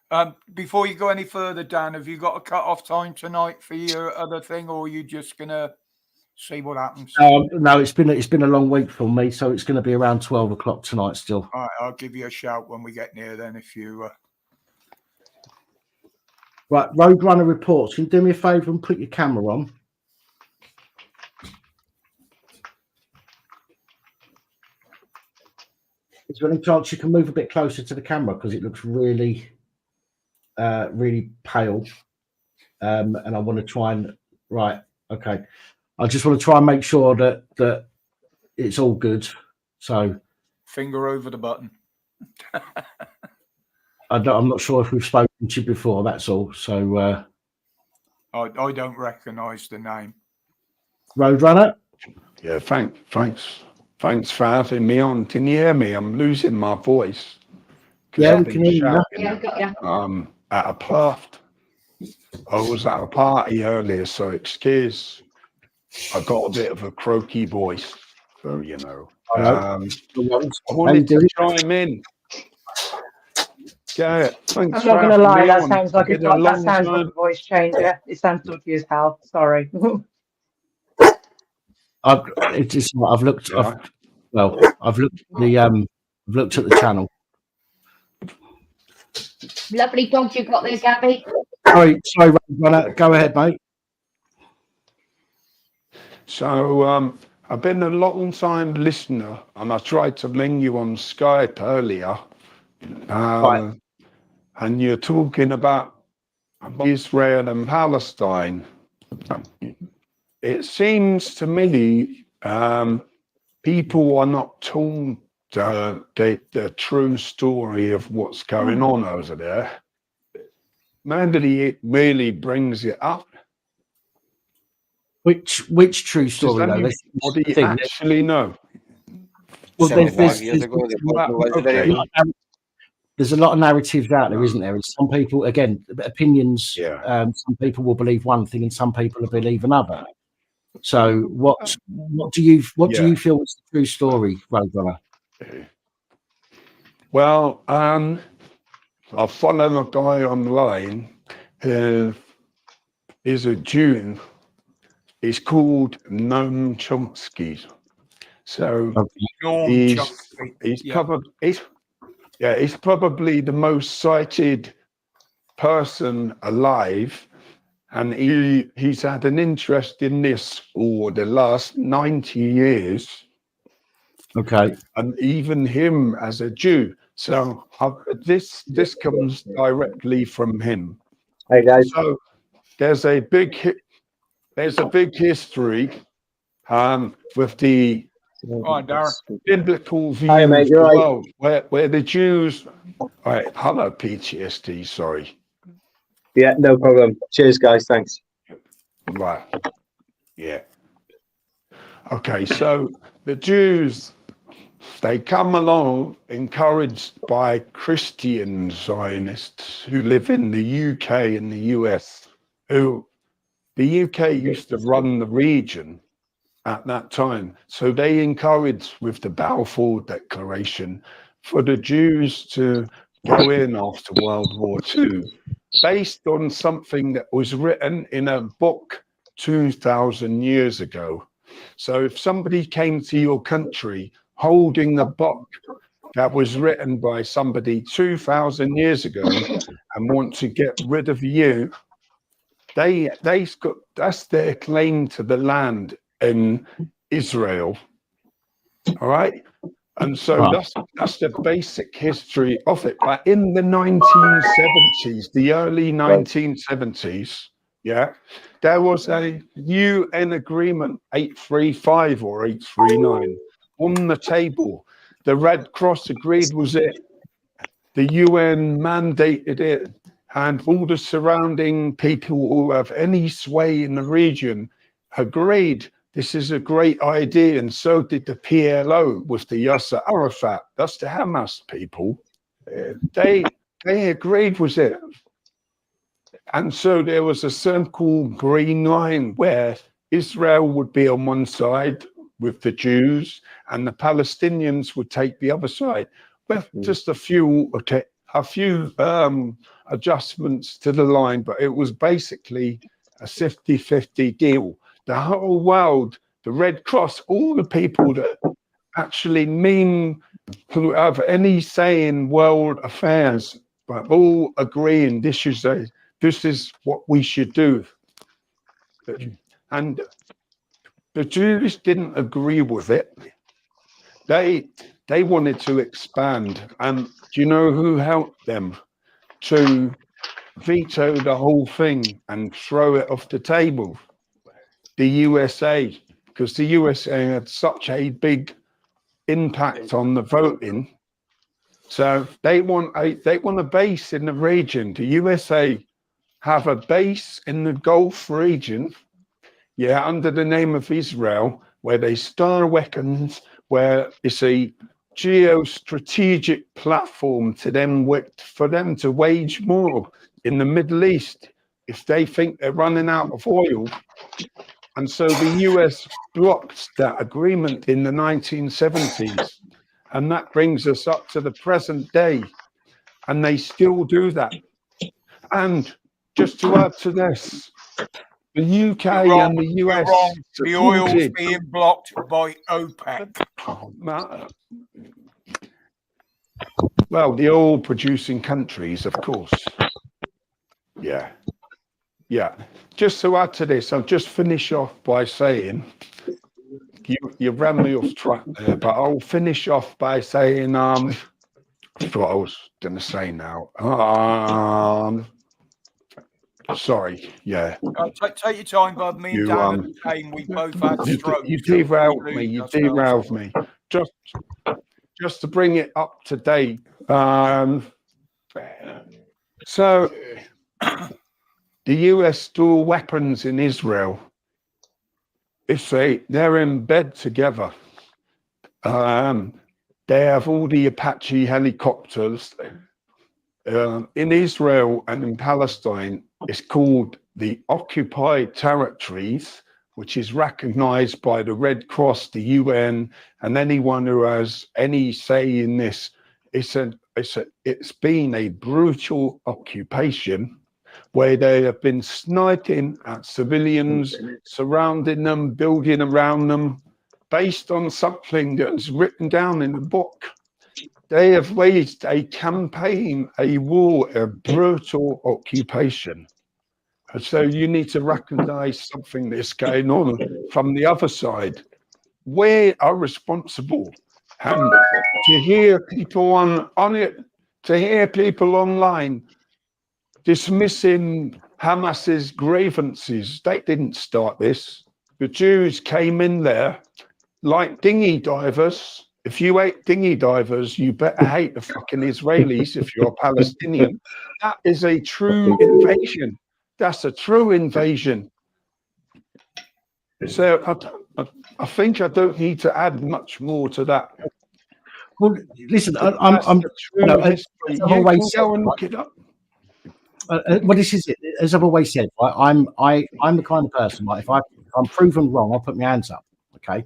you. Before you go any further, Dan, have you got a cut-off time tonight for your other thing, or are you just gonna see what happens? No, it's been a long week for me, so it's going to be around 12 o'clock tonight still. All right, I'll give you a shout when we get near then. If you right, Roadrunner reports. Can you do me a favour and put your camera on? Is there any chance you can move a bit closer to the camera because it looks really, really pale, and I want to try and okay. I just want to try and make sure that it's all good. So, finger over the button. I'm not sure if we've spoken to you before. That's all. So, I don't recognise the name. Roadrunner. Yeah, thanks for having me on. Can you hear me? I'm losing my voice. Yeah, we can hear you. Yeah, got you. At a plot. I was at a party earlier, so excuse. I got a bit of a croaky voice, so you know. I wanted to chime in. Yeah, thanks. I'm not going to lie, that sounds like a voice changer. It sounds dodgy as hell. Sorry. I've looked at the channel. Lovely dog you got there, Gabby. Sorry, go ahead, mate. So I've been a long time listener, and I tried to ring you on Skype earlier. Right. And you're talking about Israel and Palestine. It seems to me people are not told the true story of what's going on over there. Nobody really brings it up. Which true story? What do you actually know? Well, there's a lot of narratives out there, isn't there? And some people, again, opinions. Yeah. Some people will believe one thing, and some people will believe another. So, what do you feel is the true story, Roadrunner? Well, I follow a guy online who is a Jew. He's called Noam Chomsky. So he's probably the most cited person alive, and he's had an interest in this for the last 90 years. Okay. And even him as a Jew. So this comes directly from him. Hey guys. So there's a big history with the Right, Darren. Biblical view Hi, mate, of you're the right. world, where the Jews. Right, hello, PTSD. Sorry. Yeah, no problem. Cheers, guys. Thanks. Right. Yeah. Okay, so the Jews, they come along encouraged by Christian Zionists who live in the UK and the US, who the UK used to run the region at that time. So they encouraged with the Balfour Declaration for the Jews to go in after World War II, based on something that was written in a book 2,000 years ago. So if somebody came to your country holding a book that was written by somebody 2,000 years ago and want to get rid of you, that's their claim to the land in Israel. All right. And so that's the basic history of it. But in the 1970s, the early 1970s, yeah, there was a UN agreement 835 or 839 on the table. The Red Cross agreed with it. The UN mandated it, and all the surrounding people who have any sway in the region agreed this is a great idea, and so did the PLO with the Yasser Arafat. That's the Hamas people. They agreed with it. And so there was a so-called green line where Israel would be on one side with the Jews and the Palestinians would take the other side. With just a few adjustments to the line, but it was basically a 50-50 deal. The whole world, the Red Cross, all the people that actually who have any say in world affairs, but all agreeing this is what we should do. And the Jews didn't agree with it. They wanted to expand, and do you know who helped them to veto the whole thing and throw it off the table? The USA, because the USA had such a big impact on the voting. So they want a base in the region. The USA have a base in the Gulf region, yeah, under the name of Israel, where they store weapons, where it's a geostrategic platform for them to wage war in the Middle East if they think they're running out of oil. And so the US blocked that agreement in the 1970s. And that brings us up to the present day. And they still do that. And just to add to this, the UK and the US. The oil's being blocked by OPEC. Well, the oil producing countries, of course. Yeah. Yeah. Just to add to this, I'll just finish off by saying, you ran me off track there, but I'll finish off by saying, what I was going to say now. Sorry, yeah. Take your time, bud. Me and Dan at the time, we both had strokes. You derailed me. Just to bring it up to date. So the US store weapons in Israel, they're in bed together. They have all the Apache helicopters. In Israel and in Palestine, it's called the occupied territories, which is recognized by the Red Cross, the UN, and anyone who has any say in this. It's been a brutal occupation where they have been sniping at civilians, surrounding them, building around them, based on something that's written down in the book. They have waged a campaign, a war, a brutal occupation. So you need to recognize something that's going on from the other side. We are responsible. And to hear people online dismissing Hamas's grievances, they didn't start this. The Jews came in there like dinghy divers. If you hate dinghy divers, you better hate the fucking Israelis if you're a Palestinian. That is a true invasion. That's a true invasion. So I think I don't need to add much more to that. Well, listen, I'm you can go and look it up. Well, this is it. As I've always said, right, I'm the kind of person, like, if I'm proven wrong, I'll put my hands up. Okay.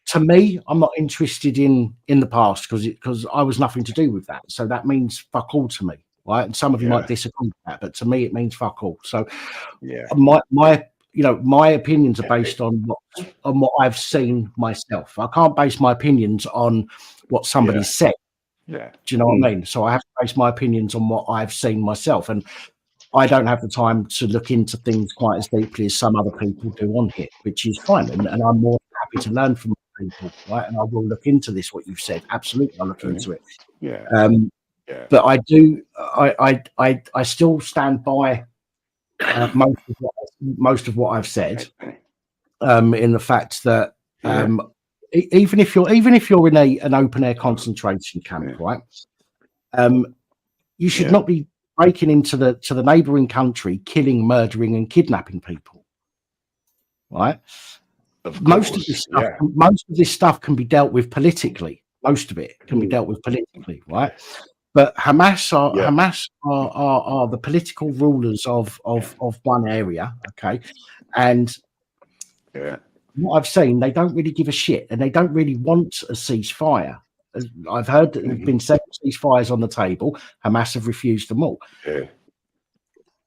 To me, I'm not interested in the past because I was nothing to do with that. So that means fuck all to me, right? And some of you might disagree with that, but to me, it means fuck all. So my opinions are based on what I've seen myself. I can't base my opinions on what somebody said. Yeah. Do you know what I mean? So I have to base my opinions on what I've seen myself, and I don't have the time to look into things quite as deeply as some other people do on here, which is fine. And I'm more happy to learn from people, right? And I will look into this, what you've said. Absolutely, I'll look into it. Yeah. But I do. I still stand by most of what I've said. In the fact that even if you're in an open air concentration camp, right? You should not be breaking into the neighboring country, killing, murdering, and kidnapping people. Right? Most of this stuff can be dealt with politically. Most of it can be dealt with politically, right? But Hamas are the political rulers of one area, okay? And what I've seen, they don't really give a shit, and they don't really want a ceasefire. I've heard that there've been several ceasefires on the table. Hamas have refused them all.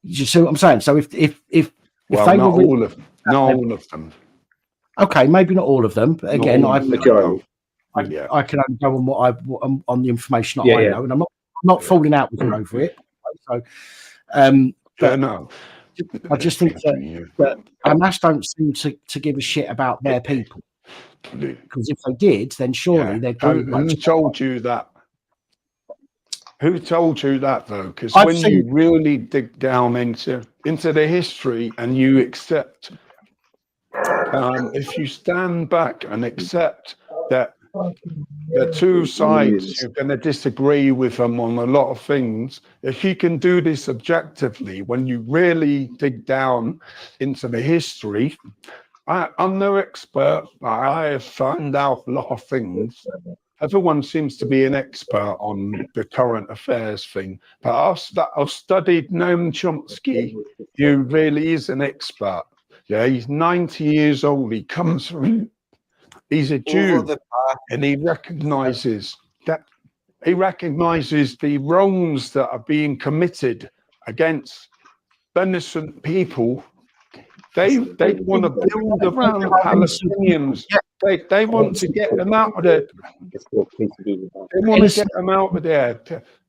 You see what I'm saying? So if they not were all of them, not all of them. Okay, maybe not all of them, but again, I can only go on on the information that I know, and I'm not falling out with you over it. So, I just think that Hamas don't seem to give a shit about their people, because if they did, then surely they'd go. Who told you that? Who told you that though? Because when you really dig down into the history and you accept, if you stand back and accept that the two sides, you're going to disagree with them on a lot of things. If you can do this objectively, when you really dig down into the history, I'm no expert, but I have found out a lot of things. Everyone seems to be an expert on the current affairs thing, but I've studied Noam Chomsky, who really is an expert. Yeah, he's 90 years old. He comes from, he's a Jew, and he recognizes the wrongs that are being committed against innocent people. They want to build around Palestinians. They want to get them out of there. They want to get them out of there.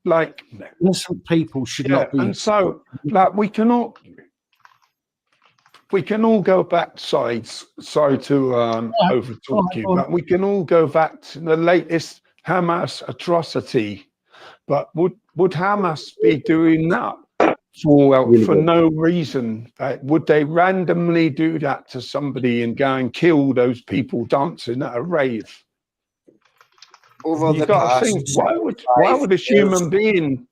Like, innocent people should not be. And so, like, we can all go back sides. Sorry to overtalk you, but we can all go back to the latest Hamas atrocity. But would Hamas be doing that for no reason? Would they randomly do that to somebody and go and kill those people dancing at a rave? Over you got to think, why would a human being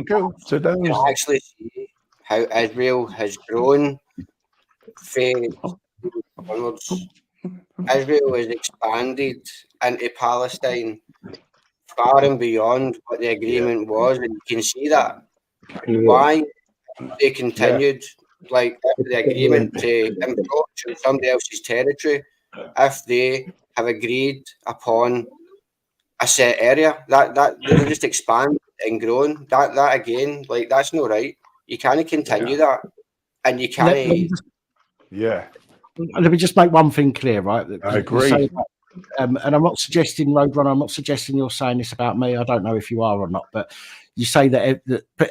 go to those? You actually see how Israel has grown. Israel has expanded into Palestine far and beyond what the agreement was, and you can see that. Why they continued, like, after the agreement to encroach on somebody else's territory, if they have agreed upon a set area, that they just expand and grown. That again, like, that's not right. You can't continue that, and you can't. Let me just make one thing clear, right? I agree. And I'm not suggesting, Roadrunner, I'm not suggesting you're saying this about me. I don't know if you are or not, but you say that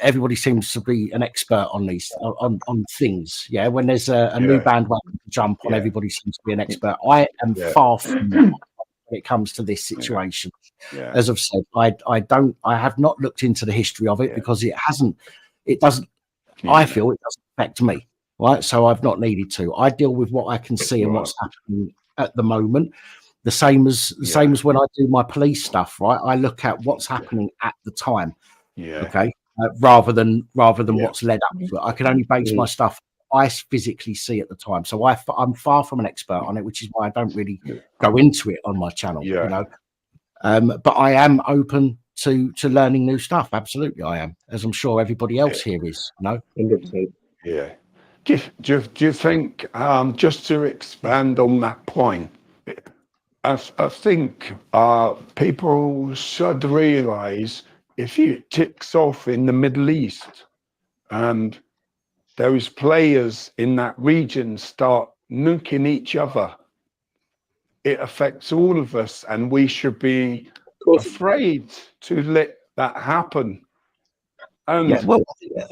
everybody seems to be an expert on these on things. Yeah, when there's a new bandwagon to jump on, everybody seems to be an expert. I am far from that when it comes to this situation. As I've said, I have not looked into the history of it because it doesn't. I feel it doesn't affect me. right? So I've not needed to. I deal with what I can see and what's happening at the moment. The same as when I do my police stuff, right? I look at what's happening at the time. Yeah. Okay. Rather than what's led up to it. I can only base my stuff I physically see at the time. So I'm far from an expert on it, which is why I don't really go into it on my channel. You know. But I am open to learning new stuff. Absolutely, I am, as I'm sure everybody else here is. No, 100%. Yeah. Do you think, just to expand on that point, I think people should realise if it ticks off in the Middle East and those players in that region start nuking each other, it affects all of us, and we should be afraid to let that happen. And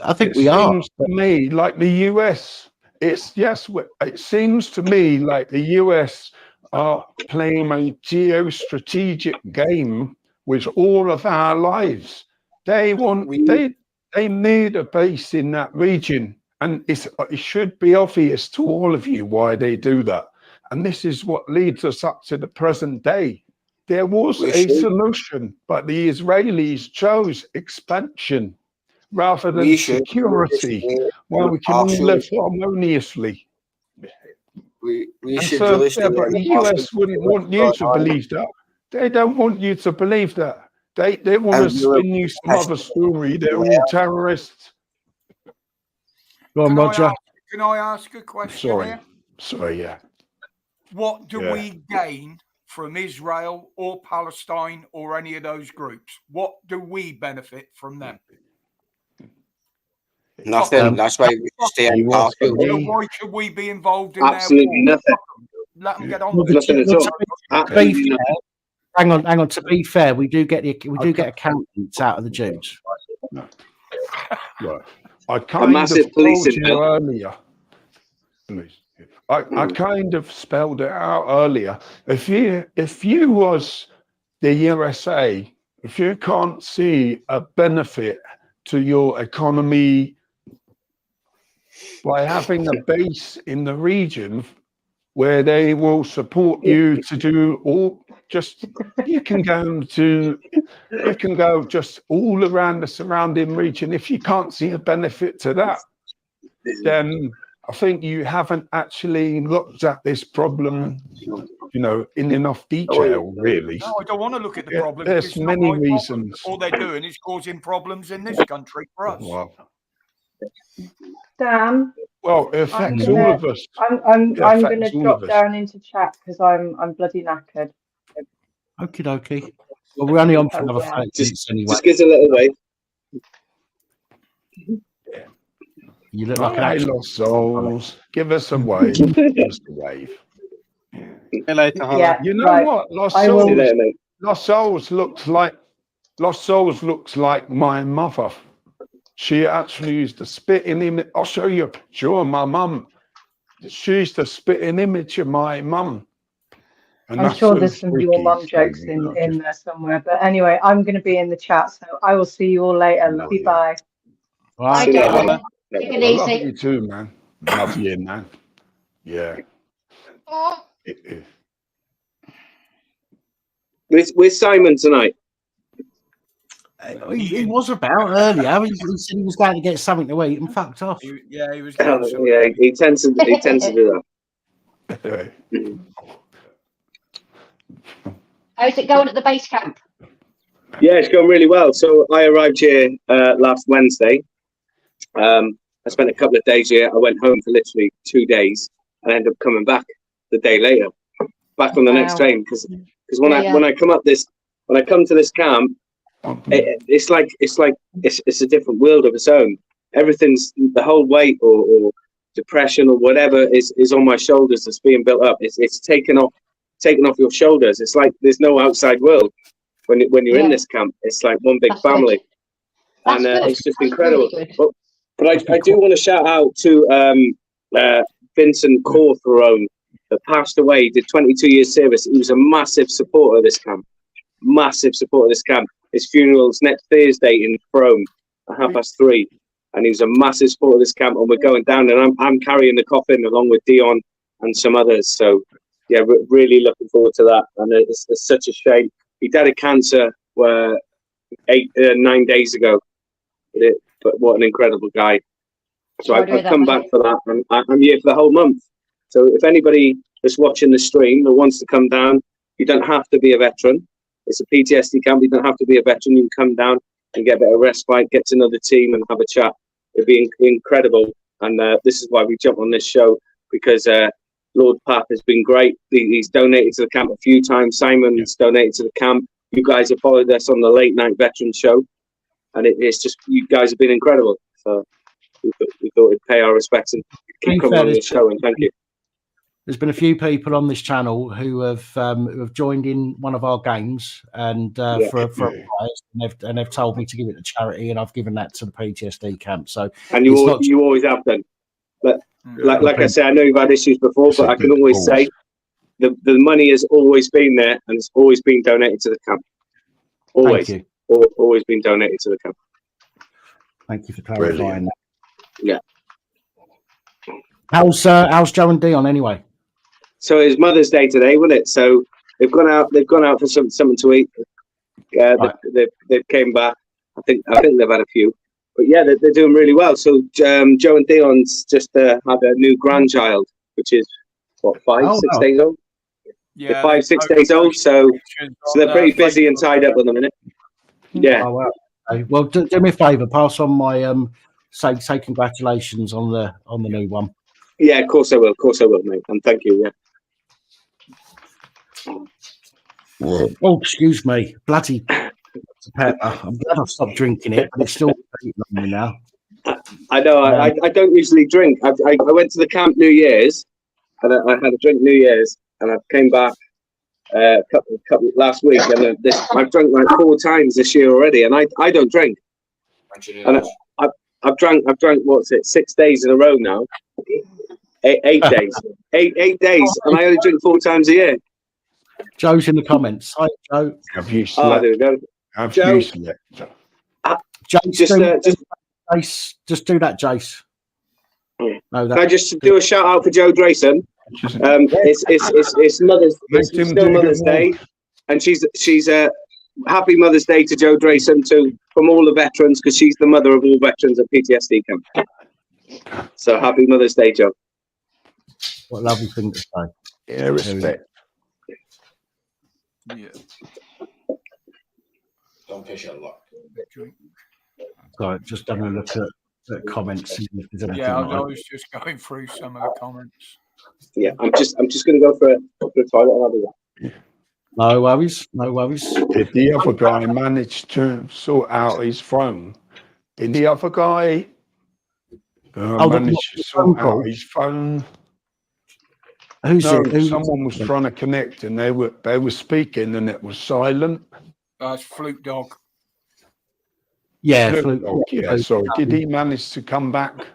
I think we are. It seems to me like the US. It seems to me like the US are playing a geostrategic game with all of our lives. They need a base in that region, and it should be obvious to all of you why they do that. And this is what leads us up to the present day. There was a solution, but the Israelis chose expansion rather than security, where we can all live harmoniously. We and should so, realistically. but the US wouldn't want you to believe that. They don't want you to believe that. They want to spin you some other story. They're all terrorists. Go on, Roger. Can I ask a question here? Sorry, yeah. What do we gain from Israel or Palestine or any of those groups? What do we benefit from them? Nothing. That's why we stay impartial. So why should we be involved in Absolutely their war? nothing. Let them get on Nothing with it. at all. Hang on. To be fair, we do get accountants out of the Jews. Right. I kind of told you earlier. I kind of spelled it out earlier. If you was the USA, if you can't see a benefit to your economy by having a base in the region where they will support you to do you can go just all around the surrounding region. If you can't see a benefit to that, then I think you haven't actually looked at this problem, in enough detail, really. No, I don't want to look at the problem. There's many reasons. All they're doing is causing problems in this country for us. Wow. Dan. Well, it affects all of us. I'm going to drop down into chat because I'm bloody knackered. Okie dokie. Well, we're only on for another 5 minutes anyway. Just gives a little wave. You look like an actual Lost Souls. Give us a wave. Give us a wave. Yeah, you know what? Lost Souls looks like my mother. She actually used to spit in image. I'll show you a picture of my mum. She used to spit an image of my mum. I'm sure there's some of your mum jokes in there somewhere. But anyway, I'm going to be in the chat, so I will see you all later. Love you, bye. Bye, Take it easy. I love you too, man. Love you, man. Yeah. Where's Simon tonight? He was about earlier. He said he was going to get something to eat and fucked off. He was. Yeah, he tends to do that. How's it going at the base camp? Yeah, it's going really well. So I arrived here last Wednesday. I spent a couple of days here. I went home for literally 2 days and ended up coming back the day later, back on the next train. Because when I come to this camp, it's a different world of its own. Everything's, the whole weight or depression or whatever is on my shoulders that's being built up. It's taken off your shoulders. It's like there's no outside world when you're in this camp. It's like one big family, and it's just incredible. Really, but I do want to shout out to Vincent Corthrone, that passed away. He did 22 years service. He was a massive supporter of this camp. His funeral's next Thursday in Frome at 3:30. and he was a massive supporter of this camp. And we're going down, and I'm carrying the coffin along with Dion and some others. So yeah, really looking forward to that. And it's such a shame. He died of cancer 9 days ago. But what an incredible guy. So I've come back for that, and I'm here for the whole month. So if anybody that's watching the stream that wants to come down, you don't have to be a veteran. It's a PTSD camp. You don't have to be a veteran. You can come down and get a bit of respite, get to know the team and have a chat. It'd be incredible. And this is why we jump on this show, because Lord Pap has been great. He's donated to the camp a few times. Simon's donated to the camp. You guys have followed us on the Late Night Veteran Show. And it's just, you guys have been incredible. So we thought we'd pay our respects and keep coming on the show, and thank you. There's been a few people on this channel who have joined in one of our games and for a prize, and they've told me to give it to charity, and I've given that to the PTSD camp. So and you always have done. But like I say, I know you've had issues before, but I can always say the money has always been there, and it's always been donated to the camp. Always. Thank you. Always been donated to the camp. Thank you for clarifying that. Yeah. How's Joe and Dion anyway? So it's Mother's Day today, wasn't it? So they've gone out for something to eat. Right. They've came back. I think they've had a few, but yeah, they're doing really well. So Joe and Dion's just had a new grandchild, which is what 6 days old. Yeah, they're 5, 6 days old. So they're pretty busy and tied up at the minute. Yeah. Oh, wow. Okay. Well, do me a favour. Pass on my say congratulations on the new one. Yeah, of course I will. Of course I will, mate. And thank you. Yeah. Oh, excuse me. Bloody pepper. I'm glad I've stopped drinking it, but it's still on me now. I know. I don't usually drink. I went to the camp New Year's, and I had a drink New Year's, and I came back couple last week, and I've drunk like 4 times this year already, and I don't drink. And I've drunk what's it, 6 days in a row now. 8 days. 8 days, and I only drink 4 times a year. Joe's in the comments. Hi, Joe. Have you slept? There we go. Have you slept? Jace, just do that, Jace. Yeah. No, can I just do a shout out for Joe Drayson? It's Mother's Day, and she's happy Mother's Day to Joe Drayson from all the veterans, because she's the mother of all veterans at PTSD camp. So happy Mother's Day, Joe. What a lovely thing to say. Yeah, respect. Yeah. Don't piss your luck. So just having a look at comments. See if there's anything I was just going through some of the comments. Yeah, I'm just going to go for a toilet, and I'll do that. No worries. Did the other guy manage to sort out his phone? Did the other guy manage to sort out his phone? Someone was trying to connect, and they were speaking, and it was silent. That's Fluke Dog. Yeah, Fluke Dog. Yeah, sorry. Did he manage to come back?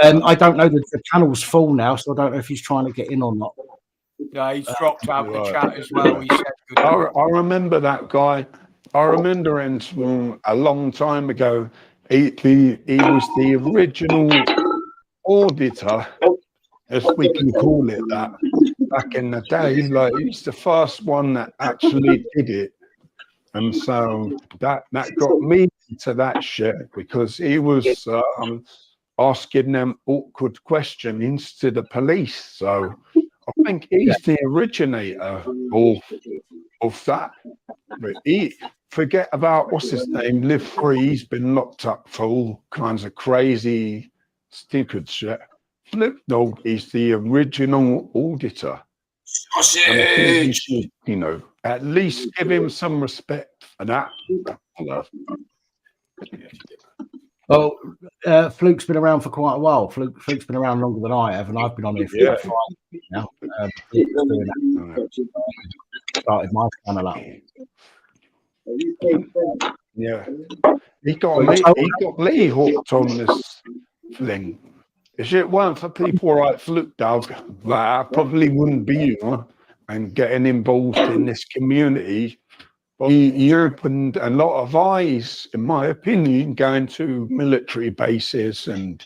I don't know. The channel's full now, so I don't know if he's trying to get in or not. Yeah, he's dropped out the chat as well. He said I remember that guy. I remember him a long time ago. He was the original auditor, as we can call it that, back in the day. Like, he's the first one that actually did it, and so that got me to that shit, because he was asking them awkward questions to the police. So I think he's the originator of that. But forget about what's his name, Live Free. He's been locked up for all kinds of crazy, stupid shit. Flip Dog is the original auditor. Should, at least give him some respect for that. Well, Fluke's been around for quite a while. Fluke's been around longer than I have, and I've been on here for 5 years now. Started my channel up. Yeah, he got me hooked on this thing. If it weren't for people like Fluke Dog, I probably wouldn't be here and getting involved in this community Well, you opened a lot of eyes, in my opinion, going to military bases and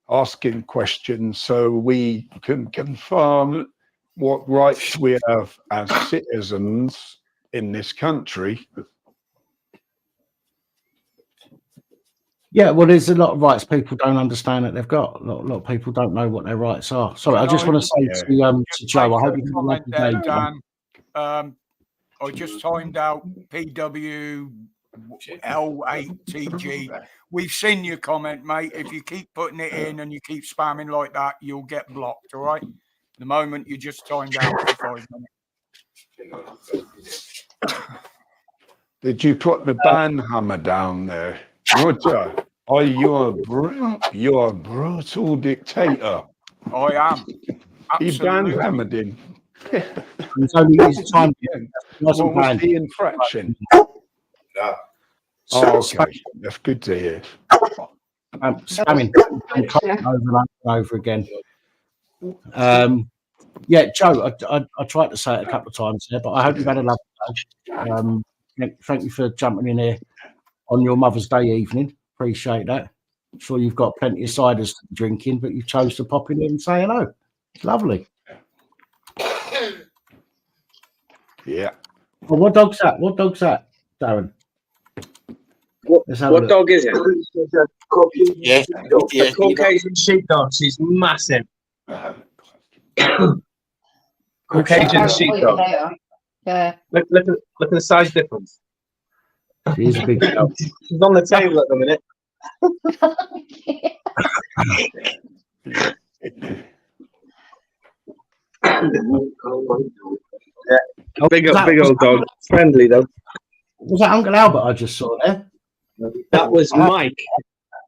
asking questions so we can confirm what rights we have as citizens in this country. Yeah, well, there's a lot of rights people don't understand that they've got. A lot of people don't know what their rights are. Sorry, I just want to say to Joe, I hope you can comment there, Dan. I just timed out PWL8TG. We've seen your comment, mate. If you keep putting it in and you keep spamming like that, you'll get blocked, all right? The moment you just timed out for 5 minutes. Did you put the ban hammer down there? Roger, are you a brutal dictator? I am. He ban hammered him. It's only his time. What was the infraction? Oh, okay. That's good to hear. Spamming over and over again. Yeah, Joe, I tried to say it a couple of times there, but I hope you've had a lovely day. Thank you for jumping in here on your Mother's Day evening. Appreciate that. I'm sure you've got plenty of ciders to be drinking, but you chose to pop in here and say hello. It's lovely. Yeah. Well, what dog's that? What dog's that, Darren? What dog is it? Yeah, A Caucasian sheepdog. She's massive. Caucasian sheepdog. Yeah. Look at the size difference. She's a big dog. She's on the table at the minute. Yeah. Big old dog. Friendly though. Was that Uncle Albert I just saw there? That was Mike.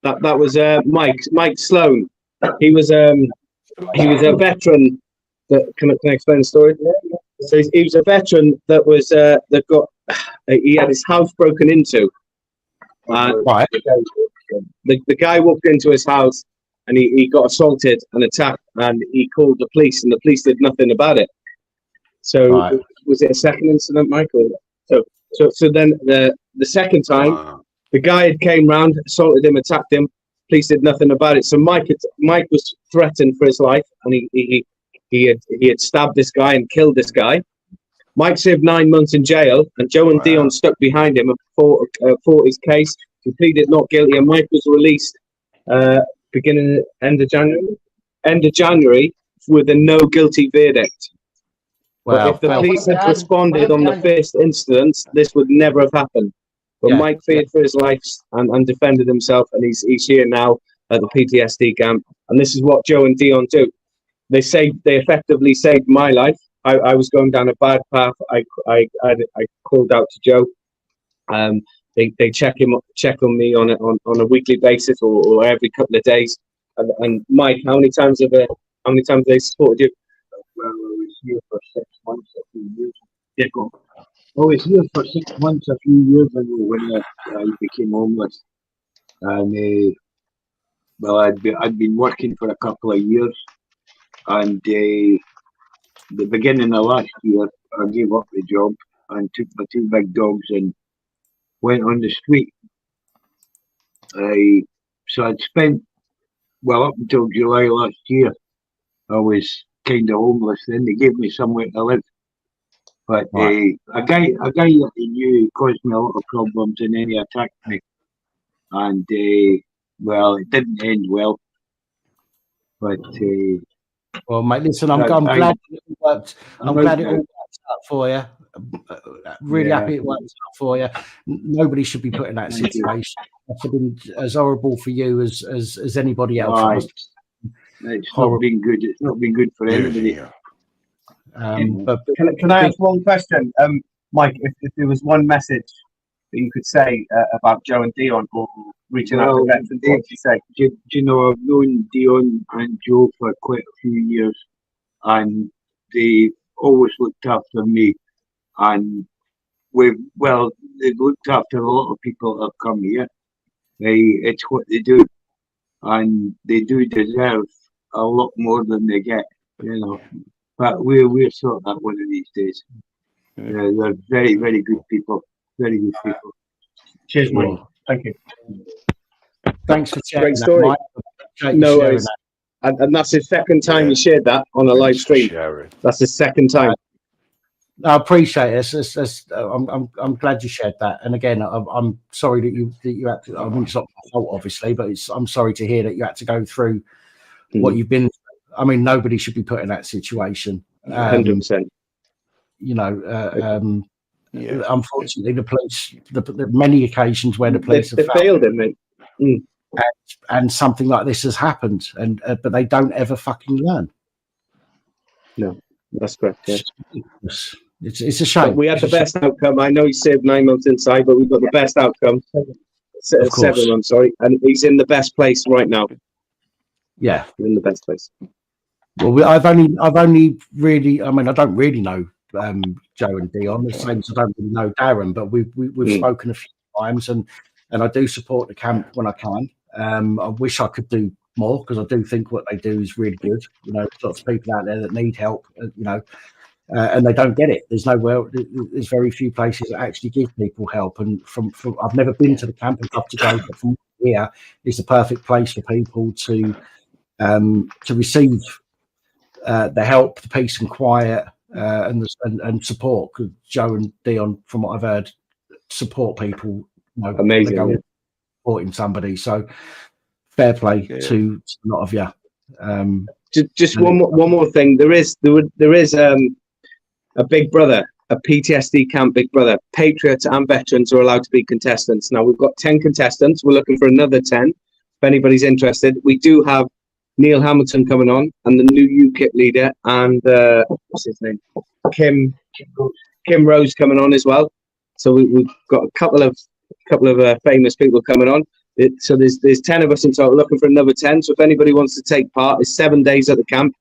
That was Mike Sloan. He was a veteran. Can I explain the story? So he was a veteran that he had his house broken into. Right. The guy walked into his house and he got assaulted and attacked, and he called the police, and the police did nothing about it. So was it a second incident, Michael? So then the second time, the guy came round, assaulted him, attacked him. Police did nothing about it. So Mike was threatened for his life, and he had stabbed this guy and killed this guy. Mike served 9 months in jail, and Joe and Dion stuck behind him and fought his case. He pleaded not guilty, and Mike was released end of January with a no guilty verdict. But if the police had responded on the first instance, this would never have happened. But Mike feared for his life and defended himself, and he's here now at the PTSD camp. And this is what Joe and Dion do. They effectively saved my life. I was going down a bad path. I called out to Joe. They check on me on a weekly basis or every couple of days. And Mike, how many times have they supported you? Well, I was here for 6 months, a few years. Yeah, go on. I was here for 6 months a few years ago when I became homeless, and I'd been working for a couple of years, and the beginning of last year I gave up the job and took my 2 big dogs and went on the street. So I'd spent up until July last year I was kind of homeless. Then they gave me somewhere to live. But a guy that he knew caused me a lot of problems, and then he attacked me. And it didn't end well. But well, mate, listen, I'm glad it worked. I'm glad it all worked out for you. Really happy it worked out for you. Nobody should be put in that situation. That's been as horrible for you as anybody else. It's not been good. It's not been good for anybody. But can I ask one question, Mike? If there was one message that you could say about Joe and Dion or reaching out to veterans, what would you say? Do you know, I've known Dion and Joe for quite a few years, and they always looked after me. And they've looked after a lot of people that have come here. It's what they do, and they do deserve a lot more than they get, you know. But we'll sort that one of these days. Yeah, they're very, very good people. Very good people. Cheers, mate. Thank you. Thanks for sharing Great that, story. Mike. Appreciate you No sharing worries. that. And that's the second time you shared that on a live stream. That's the second time. I appreciate it. I'm glad you shared that. And again, I'm sorry that you had to. I mean, it's not my fault, obviously, but I'm sorry to hear that you had to go through what you've been. I mean, nobody should be put in that situation. 100%. You know, unfortunately, the police. The many occasions where the police they have failed him, mate. And something like this has happened, and but they don't ever fucking learn. No, that's correct. Yeah. It's a shame. But we had the best outcome. I know he saved 9 months inside, but we've got the best outcome. 7 months, sorry, and he's in the best place right now. Yeah, he's in the best place. Well, I've only really. I mean, I don't really know Joe and Dion, the same as I don't really know Darren, but we've spoken a few times, and I do support the camp when I can. I wish I could do more, because I do think what they do is really good. You know, there's lots of people out there that need help. You know. And they don't get it. There's very few places that actually give people help. And from I've never been to the camp and got to go, but from here is the perfect place for people to receive the help, the peace and quiet, and support. Because Joe and Dion, from what I've heard, support people. You know, amazing. They go supporting somebody. So fair play to a lot of you. Just one more thing. There is a Big Brother, a PTSD camp Big Brother. Patriots and veterans are allowed to be contestants. Now, we've got 10 contestants. We're looking for another 10. If anybody's interested, we do have Neil Hamilton coming on, and the new UKIP leader, and what's his name? Kim Rose coming on as well. So we've got a couple of famous people coming on. So there's 10 of us in total, looking for another 10. So if anybody wants to take part, it's 7 days at the camp.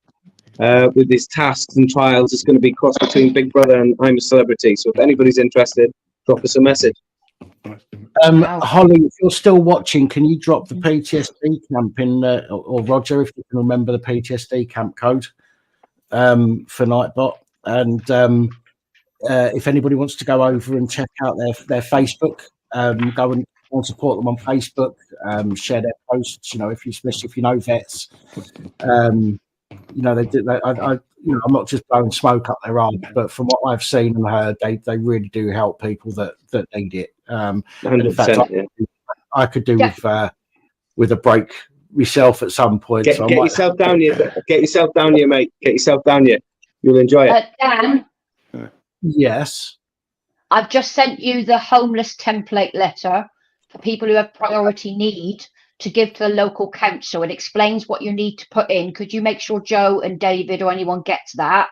With these tasks and trials, it's going to be cross between Big Brother and I'm a Celebrity. So if anybody's interested, drop us a message. Holly, if you're still watching, can you drop the PTSD camp in, or Roger, if you can remember the PTSD camp code for Nightbot? And if anybody wants to go over and check out their Facebook, go and support them on Facebook, share their posts. You know, especially if you know vets. You know, they do. I'm not just blowing smoke up their arm, but from what I've seen and heard, they really do help people that need it. And in fact, I could do with a break myself at some point. Get yourself down here. Get yourself down here, mate. Get yourself down here. You'll enjoy it. Dan, yes. I've just sent you the homeless template letter for people who have priority need to give to the local council. It explains what you need to put in. Could you make sure Joe and David or anyone gets that?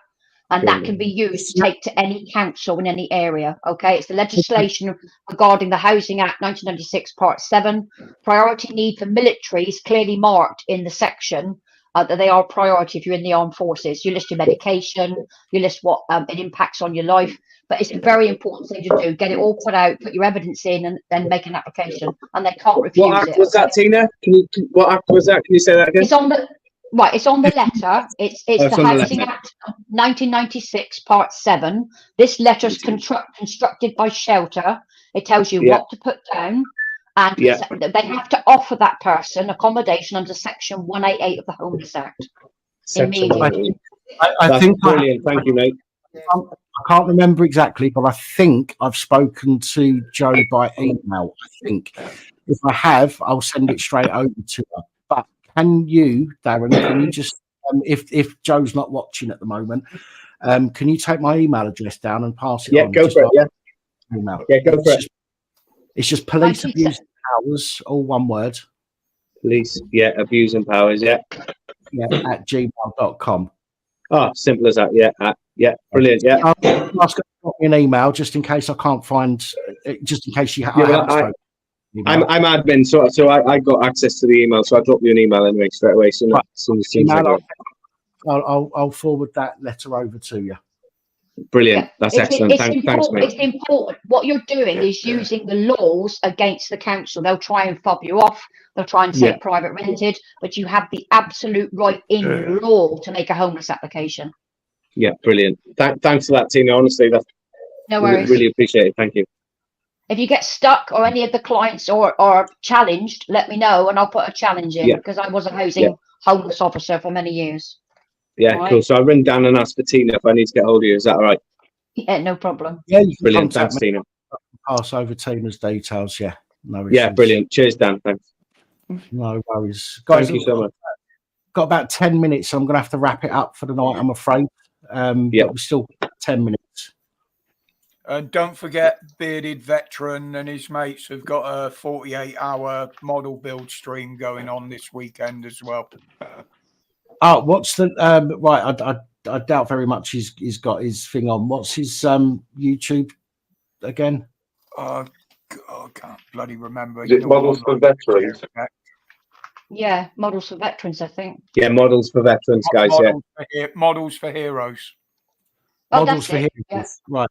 And that can be used to take to any council in any area. Okay, it's the legislation regarding the Housing Act 1996, Part 7. Priority need for military is clearly marked in the section that they are priority if you're in the armed forces. You list your medication, you list what it impacts on your life. But it's a very important thing to do. Get it all put out, put your evidence in, and then make an application. And they can't refuse it. What act was that, Tina? What act was that? Can you say that again? It's on the It's on the letter. It's the Housing Act 1996, Part 7. This letter is constructed by Shelter. It tells you what to put down, and they have to offer that person accommodation under Section 188 of the Homeless Act immediately. I think brilliant. Thank you, mate. I can't remember exactly, but I think I've spoken to Joe by email. I think if I have, I'll send it straight over to her. But can you, Darren, can you just, if Joe's not watching at the moment, can you take my email address down and pass it on? Go for it. Email. Yeah, go for it. It's just police abuse and powers, all one word. Police, abuse and powers, at gmail.com. Oh, simple as that. Brilliant. I'll ask her to drop me an email just in case I can't find, just in case she haven't spoken. I'm admin, so I got access to the email, so I'll drop you an email anyway straight away. I'll forward that letter over to you. Brilliant. That's excellent. Thanks, mate. It's important. What you're doing is using the laws against the council. They'll try and fob you off. They'll try and say private rented, but you have the absolute right in law to make a homeless application. Yeah, brilliant. Thanks for that, Tina. Honestly, No worries. Really appreciate it. Thank you. If you get stuck or any of the clients are challenged, let me know and I'll put a challenge in because I was a homeless officer for many years. Yeah, All cool. right? So I'll ring down and ask for Tina if I need to get hold of you. Is that all right? Yeah, no problem. Yeah, you can Brilliant. contact Thanks, me. Tina. Pass over Tina's details. Yeah, no issues. Yeah, brilliant. Cheers, Dan. Thanks. No worries, guys. Thank you so much. Got about 10 minutes, so I'm going to have to wrap it up for the night, I'm afraid. But we still got 10 minutes. And don't forget, Bearded Veteran and his mates have got a 48-hour model build stream going on this weekend as well. Oh, what's the right? I doubt very much he's got his thing on. What's his YouTube again? Oh, God, I can't bloody remember. Is it Models for Veterans? Yeah, Models for Veterans, I think. Yeah, Models for Veterans, guys. Models for Heroes. Oh, Models for that's it. Heroes. Right.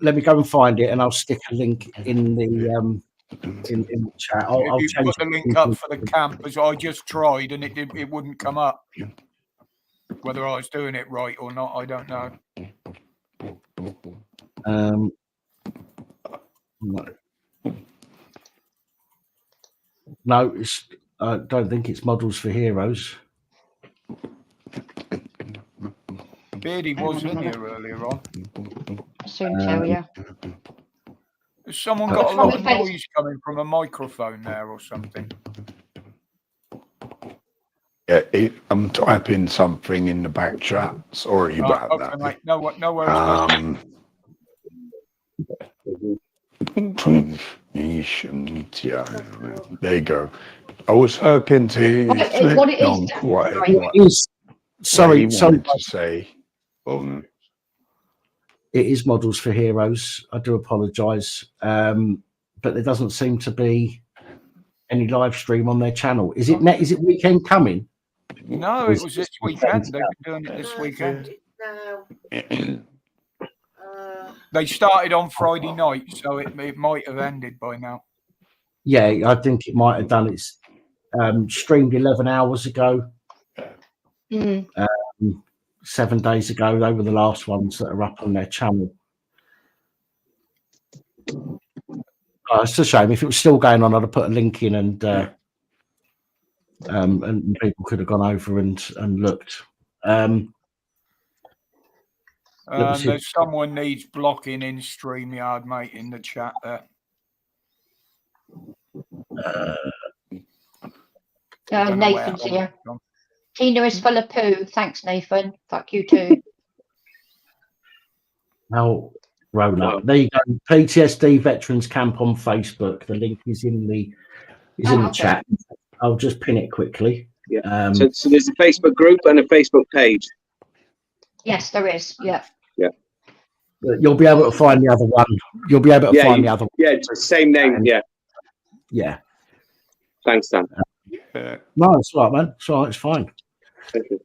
Let me go and find it, and I'll stick a link in the in the chat. I'll You change put the link up for the camp, as I just tried, and it wouldn't come up. Whether I was doing it right or not, I don't know. No, I don't think it's Models for Heroes. Beardy was in here earlier on. I'll soon tell you. Has someone got a lot of noise coming from a microphone there or something? Yeah, I'm typing something in the back chat. Sorry about that. Mate. No worries. Yeah, there you go. I was hoping to What it is, sorry to say. It is Models for Heroes. I do apologise, but there doesn't seem to be any live stream on their channel. Is it Is it weekend coming? No, it was this weekend. They've been doing it this weekend. They started on Friday night, so it might have ended by now. Yeah, I think it might have done. It's streamed 11 hours ago. 7 days ago. They were the last ones that are up on their channel. It's a shame. If it was still going on, I'd have put a link in, and people could have gone over and looked. There's someone needs blocking in StreamYard, mate, in the chat there. Nathan's here. Tina is full of poo. Thanks, Nathan. Fuck you too. Now, roll up. There you go. PTSD Veterans Camp on Facebook. The link is in the chat. I'll just pin it quickly. Yeah. So there's a Facebook group and a Facebook page. Yes, there is. Yeah. Yeah. You'll be able to find the other one. You'll be able to find the other one. Yeah, it's the same name. Yeah. Yeah. Thanks, Dan. No, it's all right, man. It's all right. It's fine. Thank you.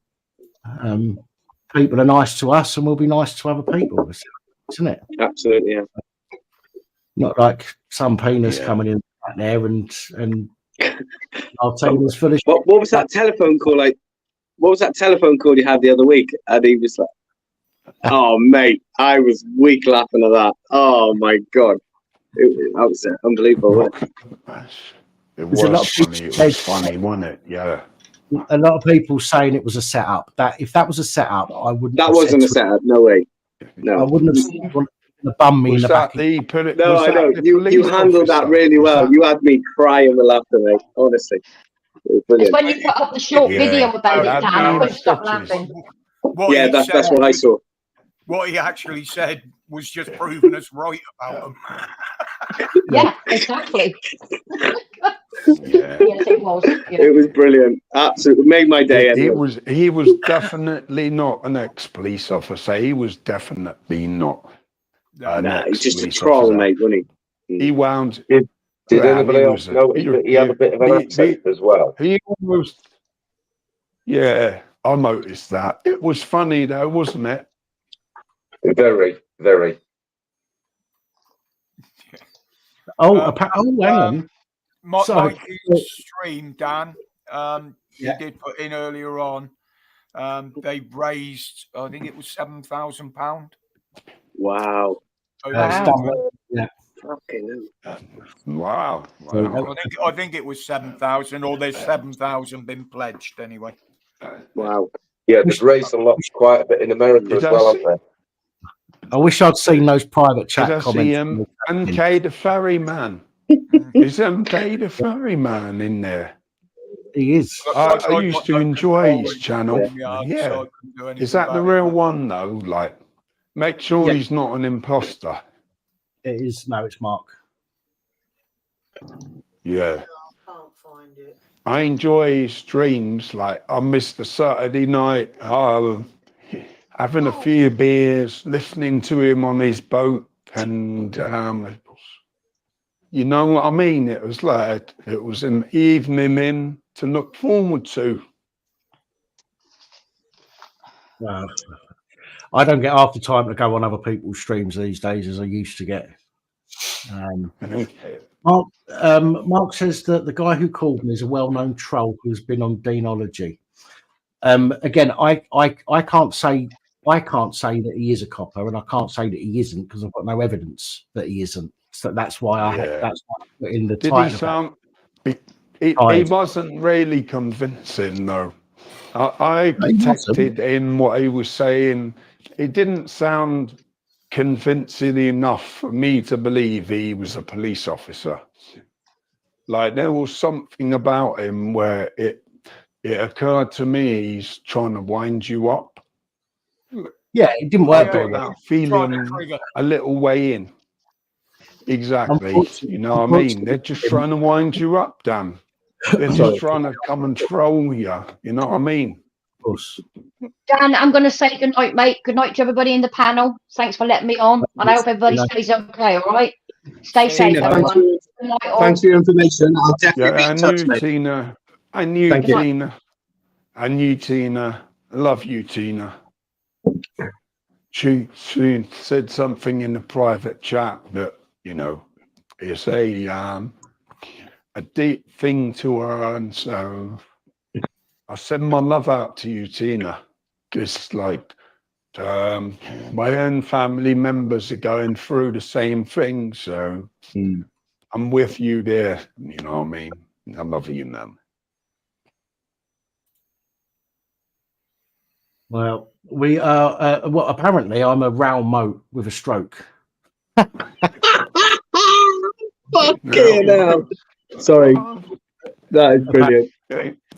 People are nice to us, and we'll be nice to other people, isn't it? Absolutely, yeah. Not like some penis coming in back there and I'll tell you, it's full of what was that telephone call like? What was that telephone call you had the other week? And he was like, "Oh, mate, I was weak laughing at that. Oh my god, that was unbelievable." Wasn't it? It was funny, wasn't it? Yeah. A lot of people saying it was a setup. That if that was a setup, I wouldn't. That wasn't a setup. No way. No, I wouldn't have bummed me in the back. No, I know. You handled that really well. You had me crying with laughter, mate. Honestly, it was It's brilliant. when you put up the short video about it, Dan. I couldn't stop laughing. Yeah, that's what I saw. What he actually said was just proving us right about him. Yeah, exactly. Yeah. Yes, it was. Yeah. It was brilliant. Absolutely made my day. Anyway. He was definitely not an ex-police officer. He was definitely not. He's just a troll, mate, wasn't he? He wound. Did anybody else notice that he had a bit of an accent as well? He almost. Yeah, I noticed that. It was funny though, wasn't it? Very, very. Hang on. Mikey's stream, Dan, you did put in earlier on. They raised, I think it was £7,000. Wow. Yeah. Fucking hell. Wow. I think it was 7,000, or there's 7,000 been pledged anyway. Wow. Yeah, they've raised a lot, quite a bit in America as well, haven't they? I wish I'd seen those private chat Did I comments. see MK the Ferryman? Is MK the Ferryman in there? He is. I used to enjoy his channel. Yeah. Is that the real one though? Like, make sure he's not an imposter. It is. No, it's Mark. Yeah. I can't find it. I enjoy his streams. Like, I missed the Saturday night, having a few beers, listening to him on his boat, and you know what I mean? It was like, it was an evening in to look forward to. Wow. I don't get half the time to go on other people's streams these days as I used to get. Mark says that the guy who called me is a well-known troll who's been on Deanology. Again, I can't say that he is a copper, and I can't say that he isn't because I've got no evidence that he isn't. So that's why I put in the title. Did he sound? He wasn't really convincing though. I detected in what he was saying. It didn't sound convincing enough for me to believe he was a police officer. Like, there was something about him where it occurred to me he's trying to wind you up. Yeah, it didn't work. That feeling a little way in. Exactly. You know what I mean? They're just trying to wind you up, Dan. They're just trying to come and troll you. You know what I mean? Of course. Dan, I'm going to say good night, mate. Good night to everybody in the panel. Thanks for letting me on. And I hope everybody stays okay, all right? Stay safe, everyone. Thanks for your information. I'll definitely be in touch, mate. Tina. I knew Tina. I knew Tina. I love you, Tina. She said something in the private chat that, you know, it's a deep thing to her, and so I send my love out to you, Tina. Just like my own family members are going through the same thing, so I'm with you there. You know what I mean? I love you, man. Well, we are. Well, apparently, I'm a round moat with a stroke. Fucking hell. Sorry. That is brilliant.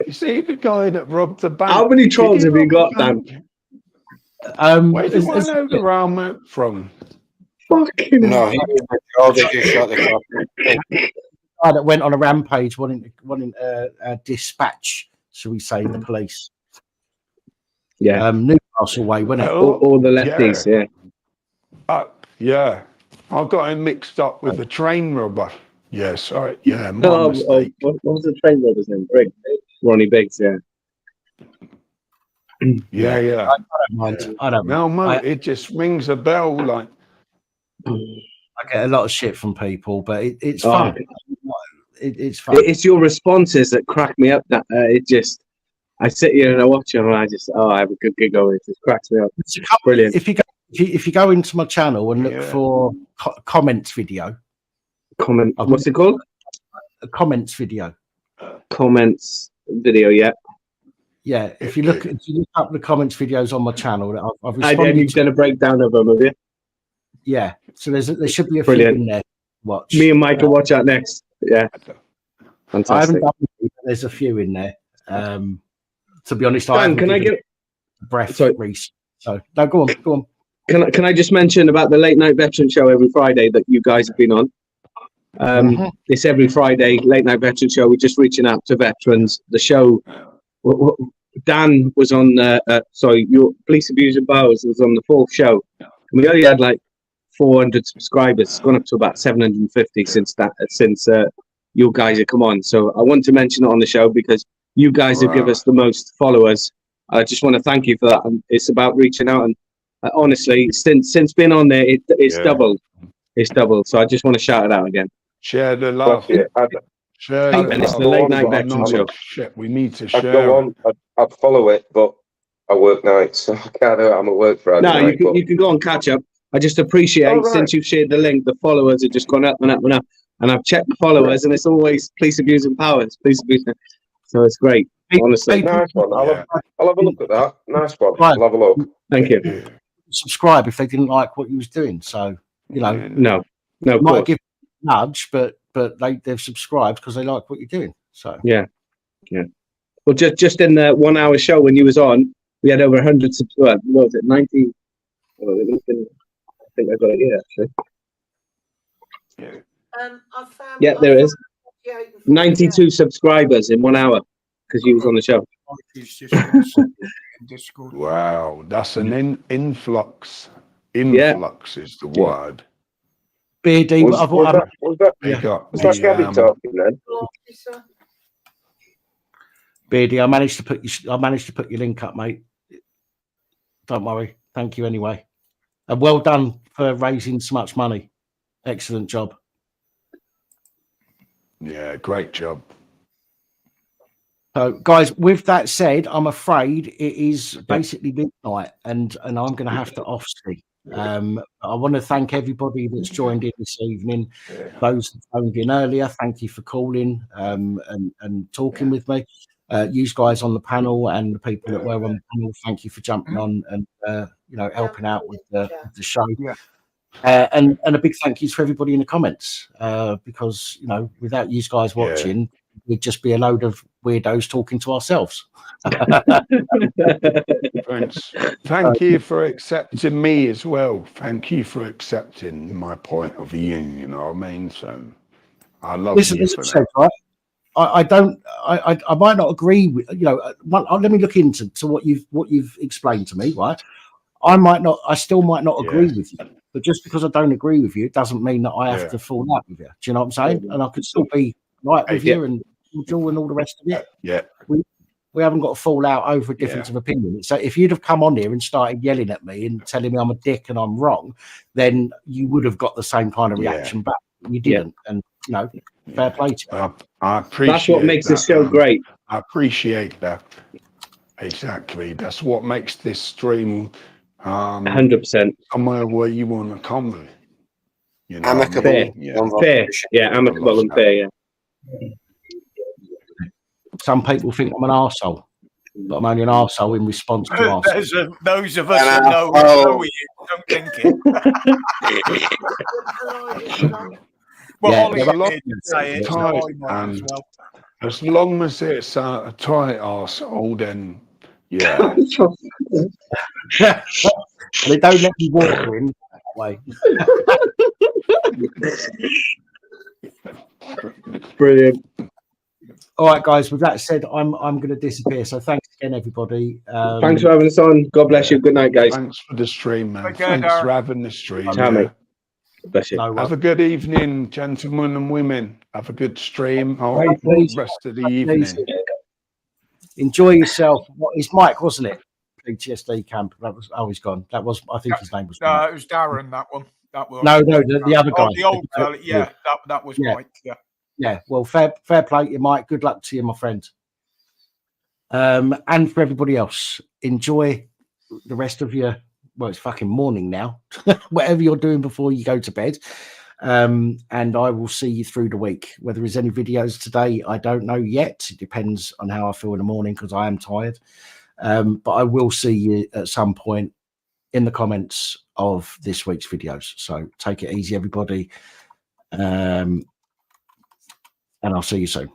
You see the guy that robbed the bank? How many trolls have you got, Dan? Where did I know the round moat from? Fucking no, he just shot the cop. Guy that went on a rampage wanting dispatch, shall we say, the police. Yeah. Newcastle way, wasn't it? All the lefties, yeah. Yeah. I got him mixed up with the train robber. Yeah, sorry. Yeah, what was the train robber's name? Briggs. Ronnie Biggs, yeah. Yeah. I don't mind. I don't mind. No, it just rings a bell. Like, I get a lot of shit from people, but it's fun. It's fun. It's your responses that crack me up. That I sit here and I watch them, and I have a good giggle. It just cracks me up. It's brilliant. If you go into my channel and look for comments video. What's it called? A comments video. Comments video, yeah. Yeah, if you look up the comments videos on my channel, I've responded. And you've done a breakdown of them, have you? Yeah, so there should be a brilliant few in there. Watch. Me and Mike will watch that next. Yeah, fantastic. I haven't done it, but there's a few in there. To be honest, Dan, can I get breath? So no, go on. Can I just mention about the late night veteran show every Friday that you guys have been on? It's every Friday, late night veteran show. We're just reaching out to veterans. The show, Dan was on. Your police abuser Bowers was on the fourth show. And we only had like 400 subscribers. It's gone up to about 750 since you guys have come on. So I want to mention it on the show because you guys have given us the most followers. I just want to thank you for that. And it's about reaching out. And honestly, since being on there, it's doubled. It's doubled. So I just want to shout it out again. Share the love. Share and it's the late night veteran show. Shit, we need to I'd share. go on. I'd follow it, but I work nights, so I can't do it. I'm at work Friday night. You can go on catch up. I just appreciate since you've shared the link, the followers have just gone up and up and up. And I've checked the followers, and it's always police abusing powers, police abusing. So it's great, honestly. Nice one. I'll have a look at that. Nice one. I'll have a look. Thank you. Subscribe if they didn't like what you was doing. So no, might give a nudge, but they've subscribed because they like what you're doing. So yeah. Well, just in the 1 hour show when you was on, we had over 100 subscribers. What was it? 90. Well, I think I got it here actually. I found. Yeah, there it is. 92 subscribers in 1 hour because you was on the show. Wow, that's an influx. Influx is the word. Beardy, was that Gabby talking then? Beardy, I managed to put your link up, mate. Don't worry. Thank you anyway. And well done for raising so much money. Excellent job. Yeah, great job. So, guys, with that said, I'm afraid it is basically midnight, and I'm going to have to off-ski. I want to thank everybody that's joined in this evening. Those that phoned in earlier, thank you for calling and talking with me. You guys on the panel and the people that were on the panel, thank you for jumping on and helping out with the show. And a big thank you to everybody in the comments because without you guys watching, we'd just be a load of weirdos talking to ourselves. Thank you for accepting me as well. Thank you for accepting my point of view. You know what I mean? So I love you for that. Right? I might not agree with let me look into what you've explained to me, right? I still might not agree with you, but just because I don't agree with you, it doesn't mean that I have to fall out with you. Do you know what I'm saying? And I could still be right with you and all the rest of it. Yeah. We haven't got to fall out over a difference of opinion. So if you'd have come on here and started yelling at me and telling me I'm a dick and I'm wrong, then you would have got the same kind of reaction back. You didn't, and fair play to you. I appreciate that's what makes the show great. I appreciate that. Exactly. That's what makes this stream 100% somewhere where you want to come with. Amicable. Fair. Yeah, amicable and fair, yeah. Some people think I'm an arsehole, but I'm only an arsehole in response to arsehole. Those of us that know you don't think it. As long as it's a tight arsehole, then yeah. They don't let me walk in that way. Brilliant. All right, guys. With that said, I'm going to disappear. So thanks again, everybody. Thanks for having us on. God bless you. Good night, guys. Thanks for the stream, man. Thanks for having the stream. Bless you. Have a good evening, gentlemen and women. Have a good stream. Rest of the evening. Enjoy yourself. It's Mike, wasn't it? PTSD camp. That was. Oh, he's gone. That was. I think his name was. It was Darren. That one. No, the other guy. The old girl. Yeah, that was Mike. Yeah. Yeah. Well, fair play to you, Mike. Good luck to you, my friend. And for everybody else, enjoy the rest of your. Well, it's fucking morning now. Whatever you're doing before you go to bed. And I will see you through the week. Whether there's any videos today, I don't know yet. It depends on how I feel in the morning because I am tired. But I will see you at some point in the comments of this week's videos. So take it easy, everybody. And I'll see you soon.